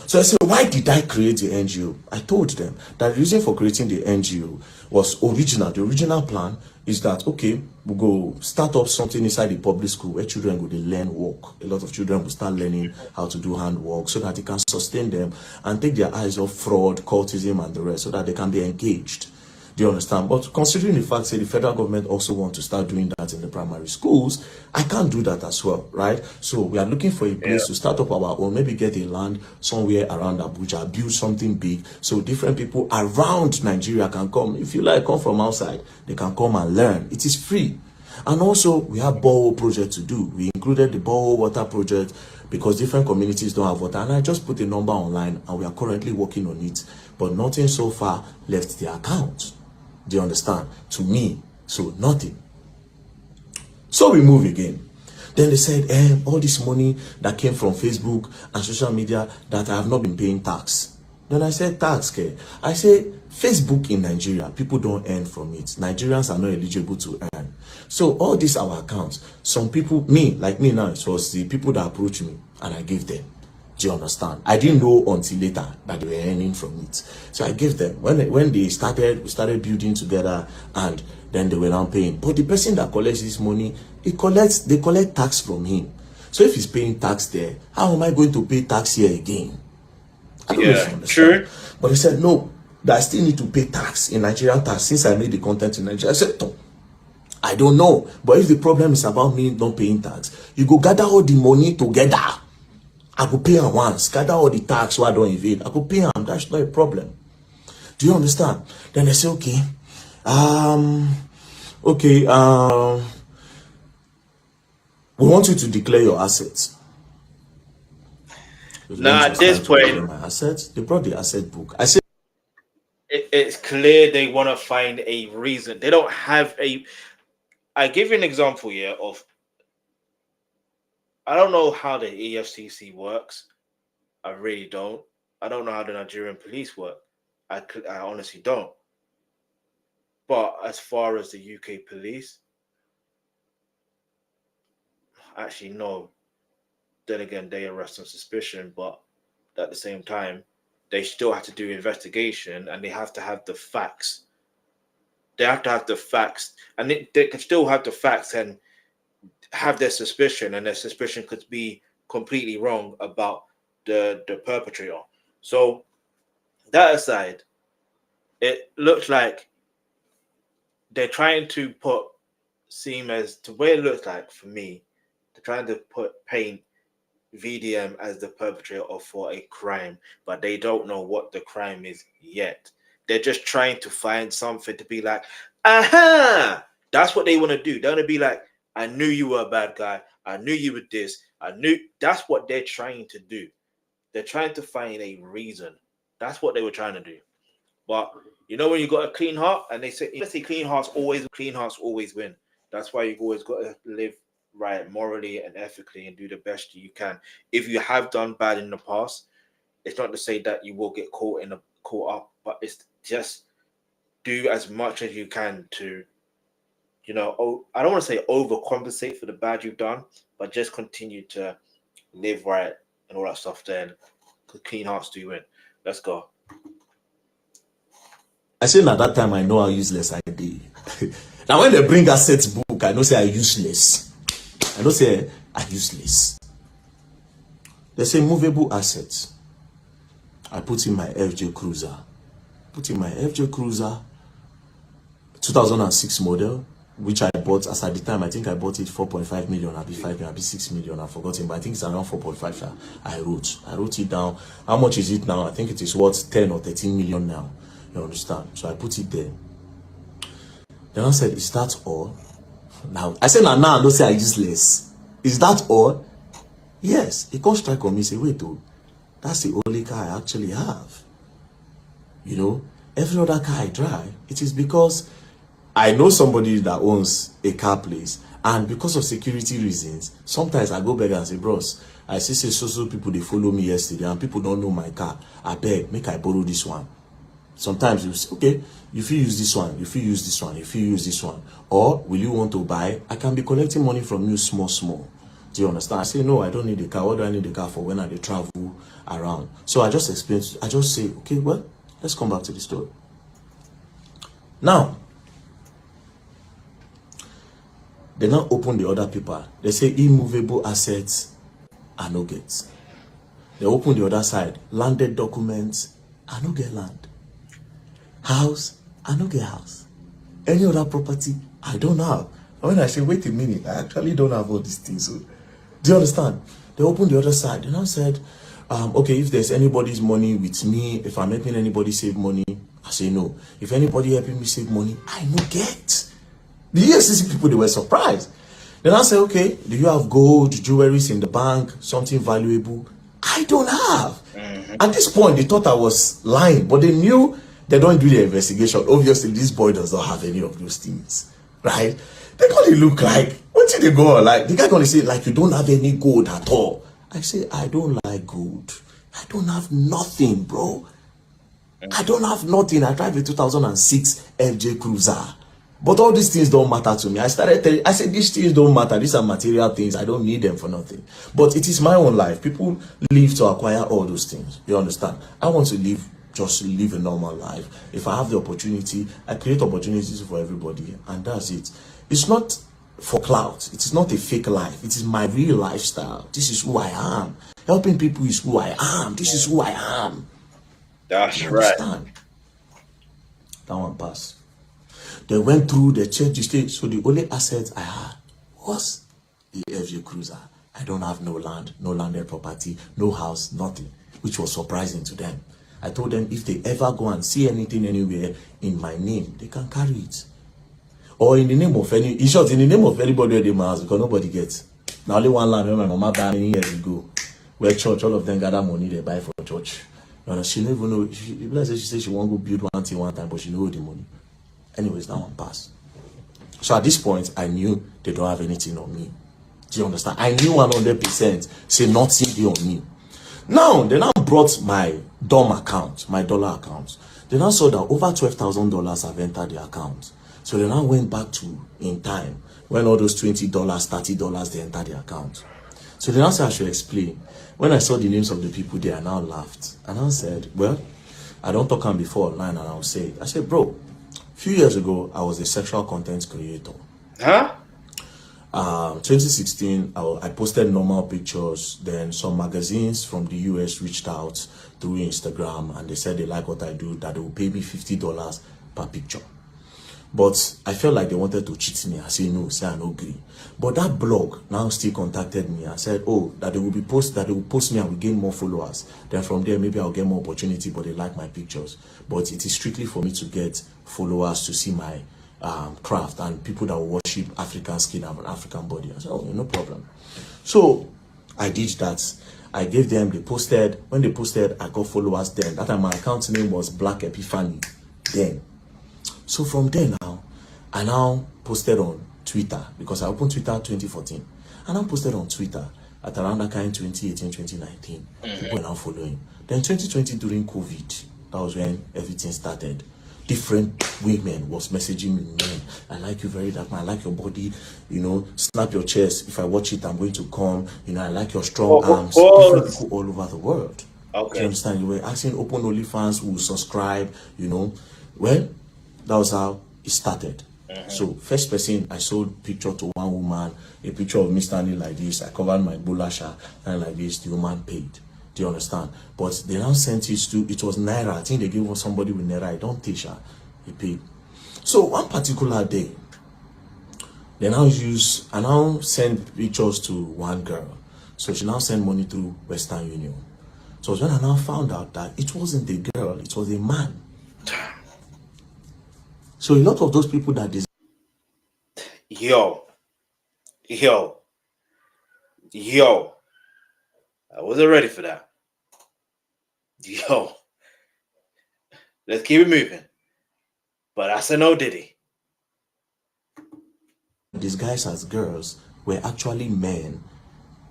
So I said, why did I create the NGO? I told them that the reason for creating the NGO was original. The original plan is that, okay, we'll go start up something inside the public school where children will learn work. A lot of children will start learning how to do handwork so that it can sustain them and take their eyes off fraud, cultism, and the rest, so that they can be engaged. Do you understand? But considering the fact that the federal government also want to start doing that in the primary schools, I can't do that as well, right? So we are looking for a place to start up our own, maybe get a land somewhere around Abuja, build something big, so different people around Nigeria can come. If you like, come from outside, they can come and learn. It is free. And also, we have borehole project to do. We included the borehole water project because different communities don't have water. And I just put a number online, and we are currently working on it. But nothing so far left the account. Do you understand? To me, so nothing. So we move again. Then they said, all this money that came from Facebook and social media, that I have not been paying tax. Then I said, tax, okay? I say, Facebook in Nigeria, people don't earn from it. Nigerians are not eligible to earn. So all these our accounts, some people, like me now, it was the people that approached me and I gave them. Do you understand? I didn't know until later that they were earning from it. So I gave them. When they started, we started building together, and then they were now paying. But the person that collects this money, they collect tax from him. So if he's paying tax there, how am I going to pay tax here again? I don't know if you understand. True. But he said, no, that I still need to pay tax in Nigerian tax since I made the content in Nigeria. I said, no, I don't know. But if the problem is about me not paying tax, you go gather all the money together. I could pay him once, gather all the tax so I don't evade. I could pay him, that's not a problem. Do you understand? Then they say, okay, we want you to declare your assets. Now at this point, my assets, they brought the asset book. I said, it's clear they want to find a reason. They don't have I give you an example here of, I don't know how the EFFC works. I really don't. I don't know how the Nigerian police work. I honestly don't. But as far as the UK police, actually no. Then again, they arrest on suspicion, but at the same time, they still have to do investigation and they have to have the facts. They have to have the facts, and they can still have the facts and have their suspicion, and their suspicion could be completely wrong about the perpetrator. So that aside, it looks like they're trying to seem as to where it looks like for me, they're trying to paint VDM as the perpetrator for a crime, but they don't know what the crime is yet. They're just trying to find something to be like, aha, that's what they want to do. They're going to be like, I knew you were a bad guy. I knew you were this. I knew. That's what they're trying to do. They're trying to find a reason. That's what they were trying to do. But you know, when you got a clean heart, and they say clean hearts always win. That's why you've always got to live right morally and ethically and do the best you can. If you have done bad in the past, it's not to say that you will get caught up, but it's just do as much as you can to, you know, I don't want to say overcompensate for the bad you've done, but just continue to live right and all that stuff. Then clean hearts do win. Let's go. I say at that time I know how useless I did. Now when they bring assets book, I know say I useless. I know say I useless. They say movable assets. I put in my FJ Cruiser. 2006 model, which I bought as at the time. I think I bought it 4.5 million, I'll be 5 million, I'll be 6 million. I've forgotten, but I think it's around 4.5. I wrote it down. How much is it now? I think it is worth 10 or 13 million now. You understand? So I put it there. Then I said, is that all? Now I said, now don't say I useless. Is that all? Yes. He can't strike on me. Say, wait, though, that's the only car I actually have. You know, every other car I drive, it is because I know somebody that owns a car place, and because of security reasons, sometimes I go back and say, bros, I see so people they follow me yesterday, and people don't know my car. I beg, make I borrow this one. Sometimes you say, okay, if you use this one, if you use this one, if you use this one, or will you want to buy? I can be collecting money from you small. Do you understand? I say, no, I don't need a car. What do I need a car for when I travel around? So I just explain, I just say, okay, well, let's come back to the story. Now, they now open the other paper. They say immovable assets are no get. They open the other side. Landed documents are no get land. House, I no get house. Any other property, I don't have. And when I say, wait a minute, I actually don't have all these things. So, do you understand? They opened the other side. And I said, okay, if there's anybody's money with me, if I'm helping anybody save money, I say no. If anybody helping me save money, I no get. The EFFC people, they were surprised. Then I said, okay, do you have gold, jewelries in the bank, something valuable? I don't have. At this point, they thought I was lying, but they knew they don't do the investigation. Obviously, this boy does not have any of those things, right? They gonna look like, what did they go on? Like, the guy gonna say, like, you don't have any gold at all. I say, I don't like gold. I don't have nothing, bro. I don't have nothing. I drive a 2006 FJ Cruiser. But all these things don't matter to me. I started telling, I said, these things don't matter. These are material things. I don't need them for nothing. But it is my own life. People live to acquire all those things. You understand? I want to just live a normal life. If I have the opportunity, I create opportunities for everybody. And that's it. It's not for clout. It is not a fake life. It is my real lifestyle. This is who I am. Helping people is who I am. This is who I am. That's right. That one passed. They went through, they checked the state. So the only assets I had was the FJ Cruiser. I don't have no land, no landed property, no house, nothing, which was surprising to them. I told them if they ever go and see anything anywhere in my name, they can carry it. Or in the name of any, in short, in the name of anybody at the house, because nobody gets. Now only one land where my mama died many years ago, where church, all of them gather money they buy for church. She never know. She said she won't go build one thing one time, but she know the money. Anyways, that one passed. So at this point, I knew they don't have anything on me. Do you understand? I knew 100% say nothing on me. Now, they now brought my DOM account, my dollar account. They now saw that over $12,000 have entered the account. So they now went back to in time when all those $20, $30 they entered the account. So then I said I should explain. When I saw the names of the people there, I now laughed. And I said, well, I don't talk on before online, and I'll say, I said, bro, a few years ago, I was a sexual content creator. Huh? 2016, I posted normal pictures. Then some magazines from the US reached out through Instagram, and they said they like what I do, that they will pay me $50 per picture. But I felt like they wanted to cheat me. I said no, say I no agree. But that blog now still contacted me and said, oh, that they will post me and will gain more followers. Then from there, maybe I'll get more opportunity, but they like my pictures. But it is strictly for me to get followers to see my craft and people that will worship African skin and African body. I said, oh, no problem. So I did that. I gave them, they posted. When they posted, I got followers then. That time my account name was Black Epiphany then. So from there now, I now posted on Twitter, because I opened Twitter 2014. I now posted on Twitter at around that kind 2018, 2019. People are now following. Then 2020 during COVID, that was when everything started. Different women was messaging me, man, I like you very dark, man, I like your body, you know, snap your chest. If I watch it, I'm going to come. You know, I like your strong arms. Different people all over the world. Okay. Do you understand? You were asking open OnlyFans who will subscribe, you know. Well, that was how it started. So first person, I sold picture to one woman, a picture of me standing like this. I covered my bulasha and like this. The woman paid. Do you understand? But they now sent it to, it was Naira. I think they gave somebody with Naira. I don't teach her. He paid. So one particular day, they now I now send pictures to one girl. So she now sent money through Western Union. So when I now found out that it wasn't the girl, it was a man. So a lot of those people that Yo, I wasn't ready for that. Yo, let's keep it moving. But I said no, Diddy. disguised as girls were actually men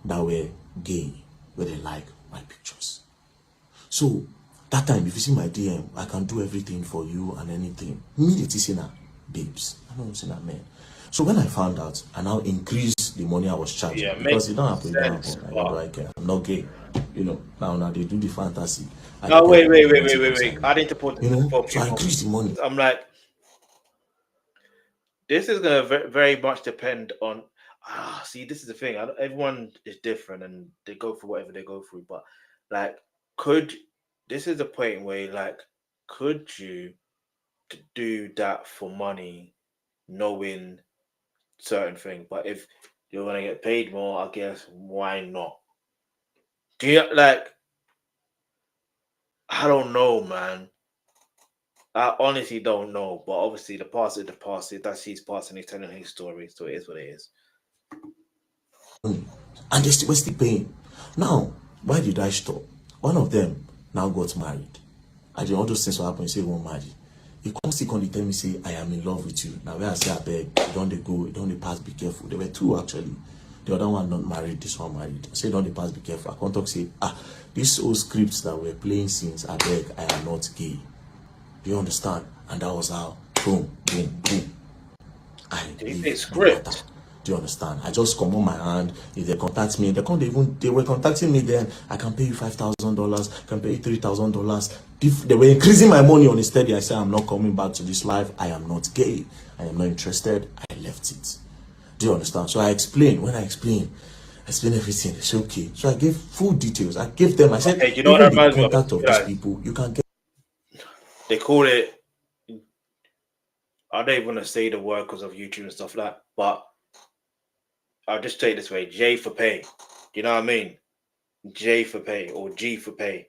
that were gay, where they like my pictures. So that time, if you see my DM, I can do everything for you and anything. Immediately say na babes. I don't say na men. So when I found out, I now increased the money I was charging, because it don't happen. I'm not gay. You know, now they do the fantasy. No, wait. I need to put, you know, so I increased the money. I'm like, this is gonna very much depend on. See, this is the thing. Everyone is different, and they go through whatever they go through. But like, this is the point where, like, could you do that for money, knowing certain thing? But if you're gonna get paid more, I guess why not? Do you like? I don't know, man. I honestly don't know. But obviously, the past is the past. That's his past, and he's telling his story, so it is what it is. And they were still paying. Now, why did I stop? One of them now got married. I did all those things what happened. Say, won't marry. He constantly tell me, say, I am in love with you. Now, when I say, I beg, don't they go, don't they pass, be careful. There were two actually. The other one not married, this one married. I say, don't they pass, be careful. I can't talk, say, these old scripts that we're playing since, I beg, I am not gay. Do you understand? And that was how, boom. It's script. Do you understand? I just come on my hand. If they contact me, they were contacting me then. I can pay you $5,000, I can pay you $3,000. If they were increasing my money on a steady, I said, I'm not coming back to this life. I am not gay. I am not interested. I left it. Do you understand? So I explained. When I explained everything. They said, okay. So I gave full details. I gave them. I said, you know what the contact of these people, you can get. They call it. I don't even want to say the word because of YouTube and stuff like that, but I'll just say it this way: J for pay. You know what I mean? J for pay or G for pay.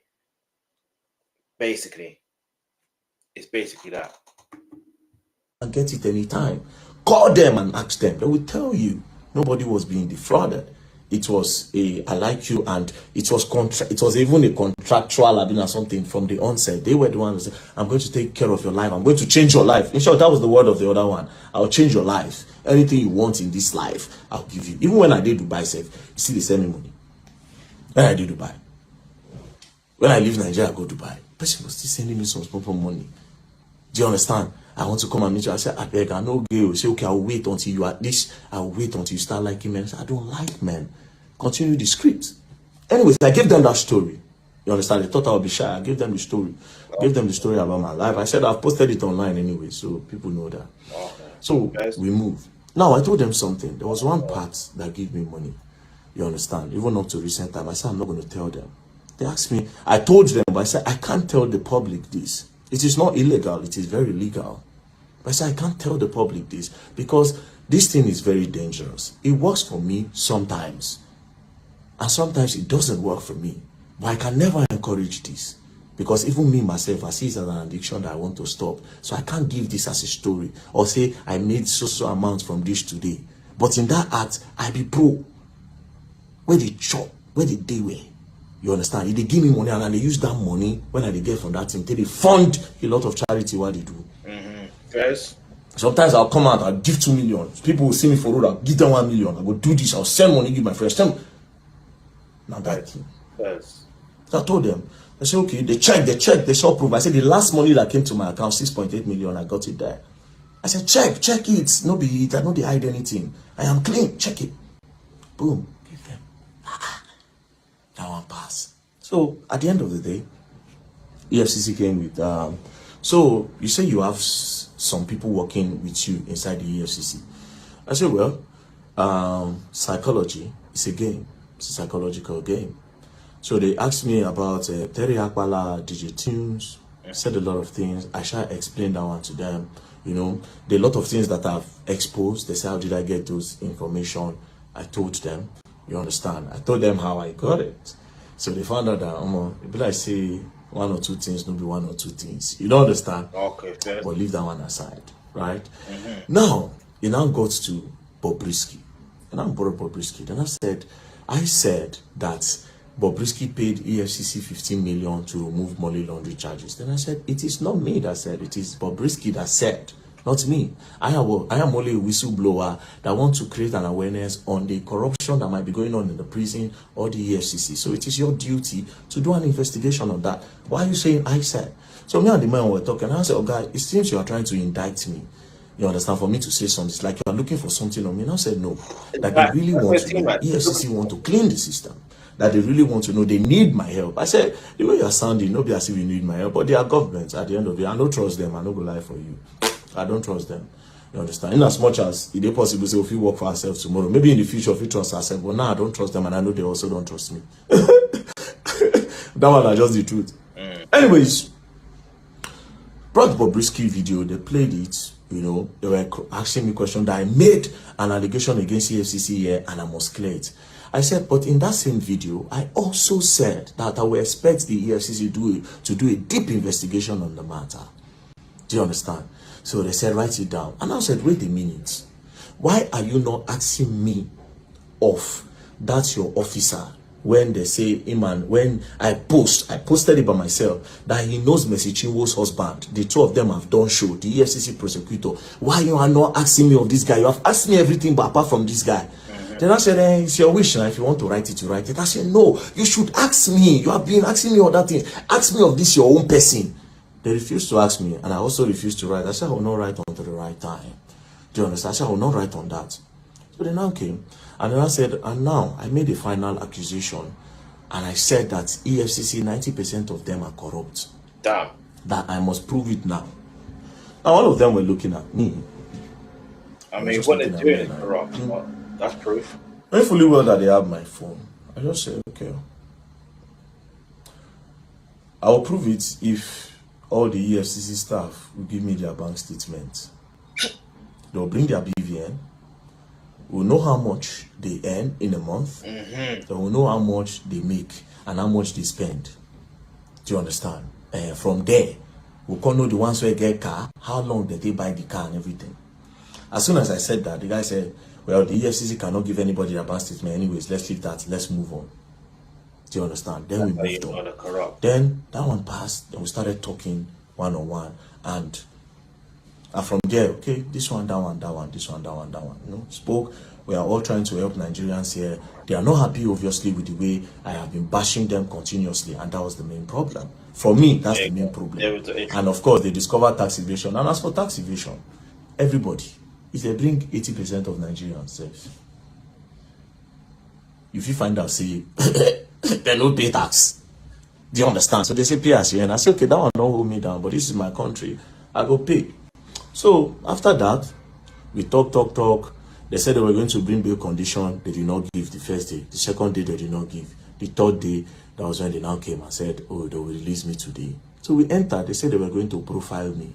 Basically, it's basically that. And get it anytime. Call them and ask them. They will tell you. Nobody was being defrauded. It was I like you, and it was even a contractual or something from the onset. They were the ones who said, I'm going to take care of your life. I'm going to change your life. In short, that was the word of the other one. I'll change your life. Anything you want in this life, I'll give you. Even when I did Dubai, you see, they send me money. When I did Dubai. When I leave Nigeria, I go to Dubai. Person was still sending me some proper money. Do you understand? I want to come and meet you. I said, I beg, I know gay. Say, okay, I'll wait until you at least. I'll wait until you start liking men. I said, I don't like men. continue the script. Anyways, I gave them that story. You understand? They thought I would be shy. I gave them the story. Gave them the story about my life. I said I've posted it online anyway, so people know that. So we moved. Now I told them something. There was one part that gave me money. You understand? Even up to recent time, I said I'm not going to tell them. They asked me. I told them, but I said I can't tell the public this. It is not illegal. It is very legal. But I said I can't tell the public this because this thing is very dangerous. It works for me sometimes, and sometimes it doesn't work for me. But I can never encourage this because even me myself, I see it as an addiction that I want to stop. So I can't give this as a story or say I made so amount from this today. But in that act, I be pro. Where they chop, where they day where. You understand? If they give me money and they use that money when I get from that thing, they fund a lot of charity what they do. Yes. Sometimes I'll come out, I'll give 2 million. People will see me for road, I'll give them 1 million. I go do this, I'll send money, give my friends. Now that thing. Yes. So I told them, I said, okay, they checked, they saw proof. I said, the last money that came to my account, 6.8 million, I got it there. I said, check it. No be it, I don't hide anything. I am clean, check it. Boom, give them. That one pass. So at the end of the day, EFCC came with, so you say you have some people working with you inside the EFCC. I said, well, psychology is a game. It's a psychological game. So they asked me about Terry Akbala, DJ Tunes, said a lot of things. I shall explain that one to them. You know, there are a lot of things that I've exposed. They said, how did I get those information? I told them, you understand? I told them how I got it. So they found out that, if I say one or two things, no be one or two things. You don't understand? Okay. But leave that one aside, right? Now, it now got to Bobrisky. And I brought Bobrisky. And I said that Bobrisky paid EFCC 15 million to remove money laundering charges. Then I said, it is not me that said, it is Bobrisky that said, not me. I am only a whistleblower that wants to create an awareness on the corruption that might be going on in the prison or the EFCC. So it is your duty to do an investigation on that. Why are you saying I said? So me and the man were talking, and I said, oh guy, it seems you are trying to indict me. You understand? For me to say something, it's like you are looking for something on me. And I said, no. That they really want to know. EFCC want to clean the system. That they really want to know. They need my help. I said, the way you're sounding, nobody as if you need my help. But they are governments at the end of the day. I don't trust them. I don't go lie for you. I don't trust them. You understand? In as much as it is possible to say, if we work for ourselves tomorrow, maybe in the future, if we trust ourselves, but now I don't trust them, and I know they also don't trust me. That one is just the truth. Anyways, brought Bobrisky video, they played it. You know, they were asking me questions that I made an allegation against EFCC here, and I must clear it. I said, but in that same video, I also said that I will expect the EFCC to do a deep investigation on the matter. Do you understand? So they said, write it down. And I said, wait a minute. Why are you not asking me of that's your officer when they say, man, when I posted it by myself, that he knows Mercy Chinwo's husband. The two of them have done show, the EFCC prosecutor. Why you are not asking me of this guy? You have asked me everything but apart from this guy. Then I said, it's your wish now. If you want to write it, you write it. I said, no, you should ask me. You have been asking me all that thing. Ask me of this, your own person. They refused to ask me, and I also refused to write. I said, I will not write until the right time. Do you understand? I said, I will not write on that. So they now came, and then I said, and now I made a final accusation, and I said that EFCC, 90% of them are corrupt. Damn. That I must prove it now. Now, all of them were looking at me. I mean, what they're doing is corrupt. That's proof. Very fully well that they have my phone. I just said, okay. I will prove it if all the EFCC staff will give me their bank statement. They'll bring their BVN. We'll know how much they earn in a month. They will know how much they make and how much they spend. Do you understand? From there, we'll know the ones who get car, how long did they buy the car and everything. As soon as I said that, the guy said, well, the EFCC cannot give anybody their bank statement anyways. Let's leave that. Let's move on. Do you understand? Then we moved on. Then that one passed. Then we started talking one-on-one. And from there, okay, this one, that one, that one, this one, that one, that one. You know, spoke. We are all trying to help Nigerians here. They are not happy, obviously, with the way I have been bashing them continuously. And that was the main problem. For me, that's the main problem. And of course, they discovered tax evasion. And as for tax evasion, everybody, if they bring 80% of Nigerians safe, if you find out, say, they no pay tax. Do you understand? So they say pay as you earn. I say, okay, that one don't hold me down, but this is my country. I go pay. So after that, we talk. They said they were going to bring bail condition. They did not give the first day. The second day, they did not give. The third day, that was when they now came and said, oh, they will release me today. So we entered. They said they were going to profile me.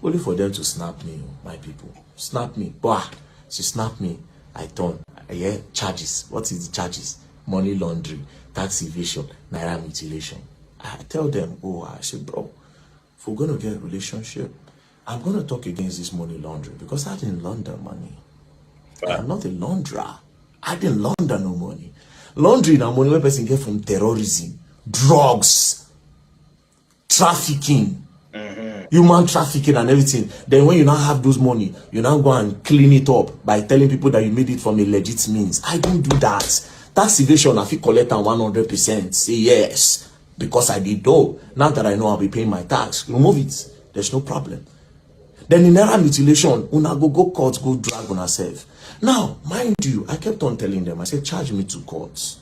Only for them to snap me, my people. Snap me. Bah! She snapped me. I turn. Yeah, charges. What is the charges? Money laundering, tax evasion, naira mutilation. I tell them, oh, I said, bro, if we're going to get a relationship, I'm going to talk against this money laundering because I didn't launder money. I'm not a launderer. I didn't launder no money. Laundering and money where person get from terrorism, drugs, trafficking, human trafficking and everything. Then when you now have those money, you now go and clean it up by telling people that you made it from a legit means. I don't do that. Tax evasion, I feel collect 100%. Say yes, because I did though. Now that I know I'll be paying my tax, remove it. There's no problem. Then in naira mutilation, una go court, go drag on herself. Now, mind you, I kept on telling them, I said, charge me to court.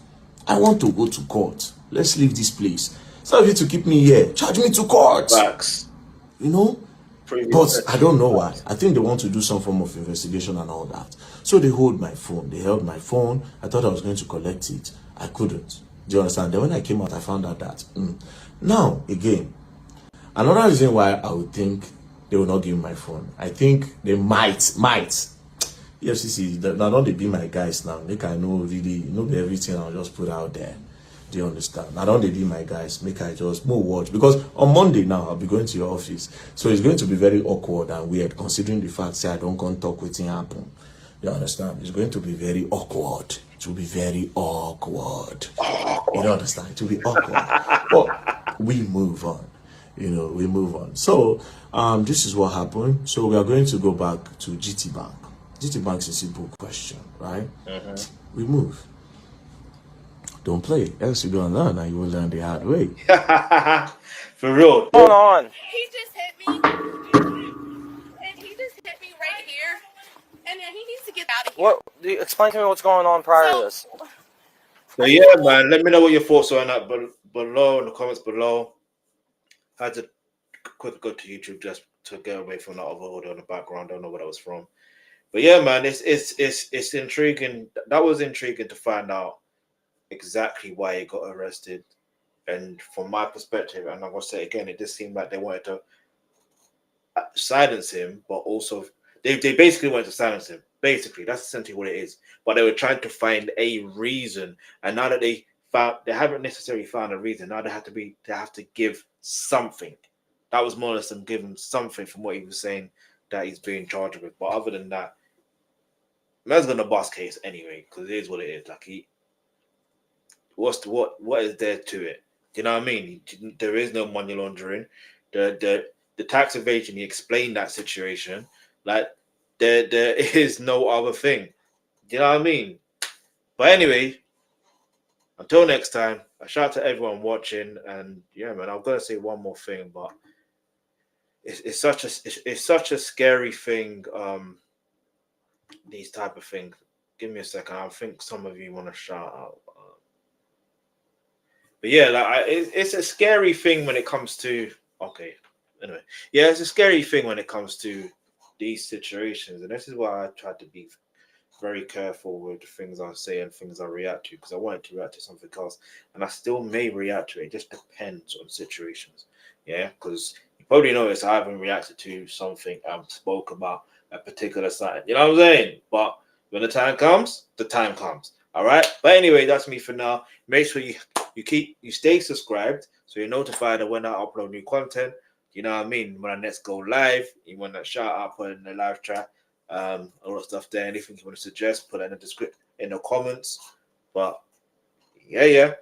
I want to go to court. Let's leave this place. Instead of you to keep me here, charge me to court. Facts. You know? But I don't know why. I think they want to do some form of investigation and all that. So they hold my phone. They held my phone. I thought I was going to collect it. I couldn't. Do you understand? Then when I came out, I found out that. Now, again, another reason why I would think they will not give me my phone. I think they might. EFCC, now don't they be my guys now. Make I know really, everything I'll just put out there. Do you understand? Now don't they be my guys. Make I just more watch. Because on Monday now, I'll be going to your office. So it's going to be very awkward and weird considering the fact that I don't come talk with him happen. You understand? It's going to be very awkward. It will be very awkward. You don't understand? It will be awkward. But we move on. We move on. So this is what happened. So we are going to go back to GT Bank. GT Bank is a simple question, right? We move. Don't play, else you don't learn, and you will learn the hard way. For real. What's going on? He just hit me, and he just hit me right here, and then he needs to get out of here. Explain to me what's going on prior to this. So yeah, man, let me know what your thoughts are on that below in the comments below. I had to quickly go to YouTube just to get away from that other audio in the background. I don't know where that was from. But yeah, man, it's intriguing. That was intriguing to find out exactly why he got arrested. And from my perspective, and I'm gonna say again, it just seemed like they wanted to silence him, but also they basically wanted to silence him. Basically, that's essentially what it is. But they were trying to find a reason, and now that they haven't necessarily found a reason. Now they have to give something. That was more or less them giving something from what he was saying that he's being charged with. But other than that, man's gonna boss case anyway, because it is what it is. Like what is there to it? You know what I mean? There is no money laundering. The tax evasion, he explained that situation. Like there is no other thing. You know what I mean? But anyway, until next time, a shout out to everyone watching. And yeah, man, I'm gonna say one more thing, but it's such a scary thing. These type of things. Give me a second. I think some of you want to shout out. But yeah, like it's a scary thing when it comes to. Okay, anyway, yeah, it's a scary thing when it comes to these situations, and this is why I try to be very careful with the things I say and things I react to, because I wanted to react to something else, and I still may react to it. It just depends on situations. Yeah, because you probably noticed I haven't reacted to something I've spoke about a particular side. You know what I'm saying? But when the time comes, the time comes. All right. But anyway, that's me for now. Make sure you stay subscribed so you're notified of when I upload new content. You know what I mean? When I next go live, you want to shout out, put it in the live chat, all that stuff there. Anything you want to suggest, put it in the comments. But yeah.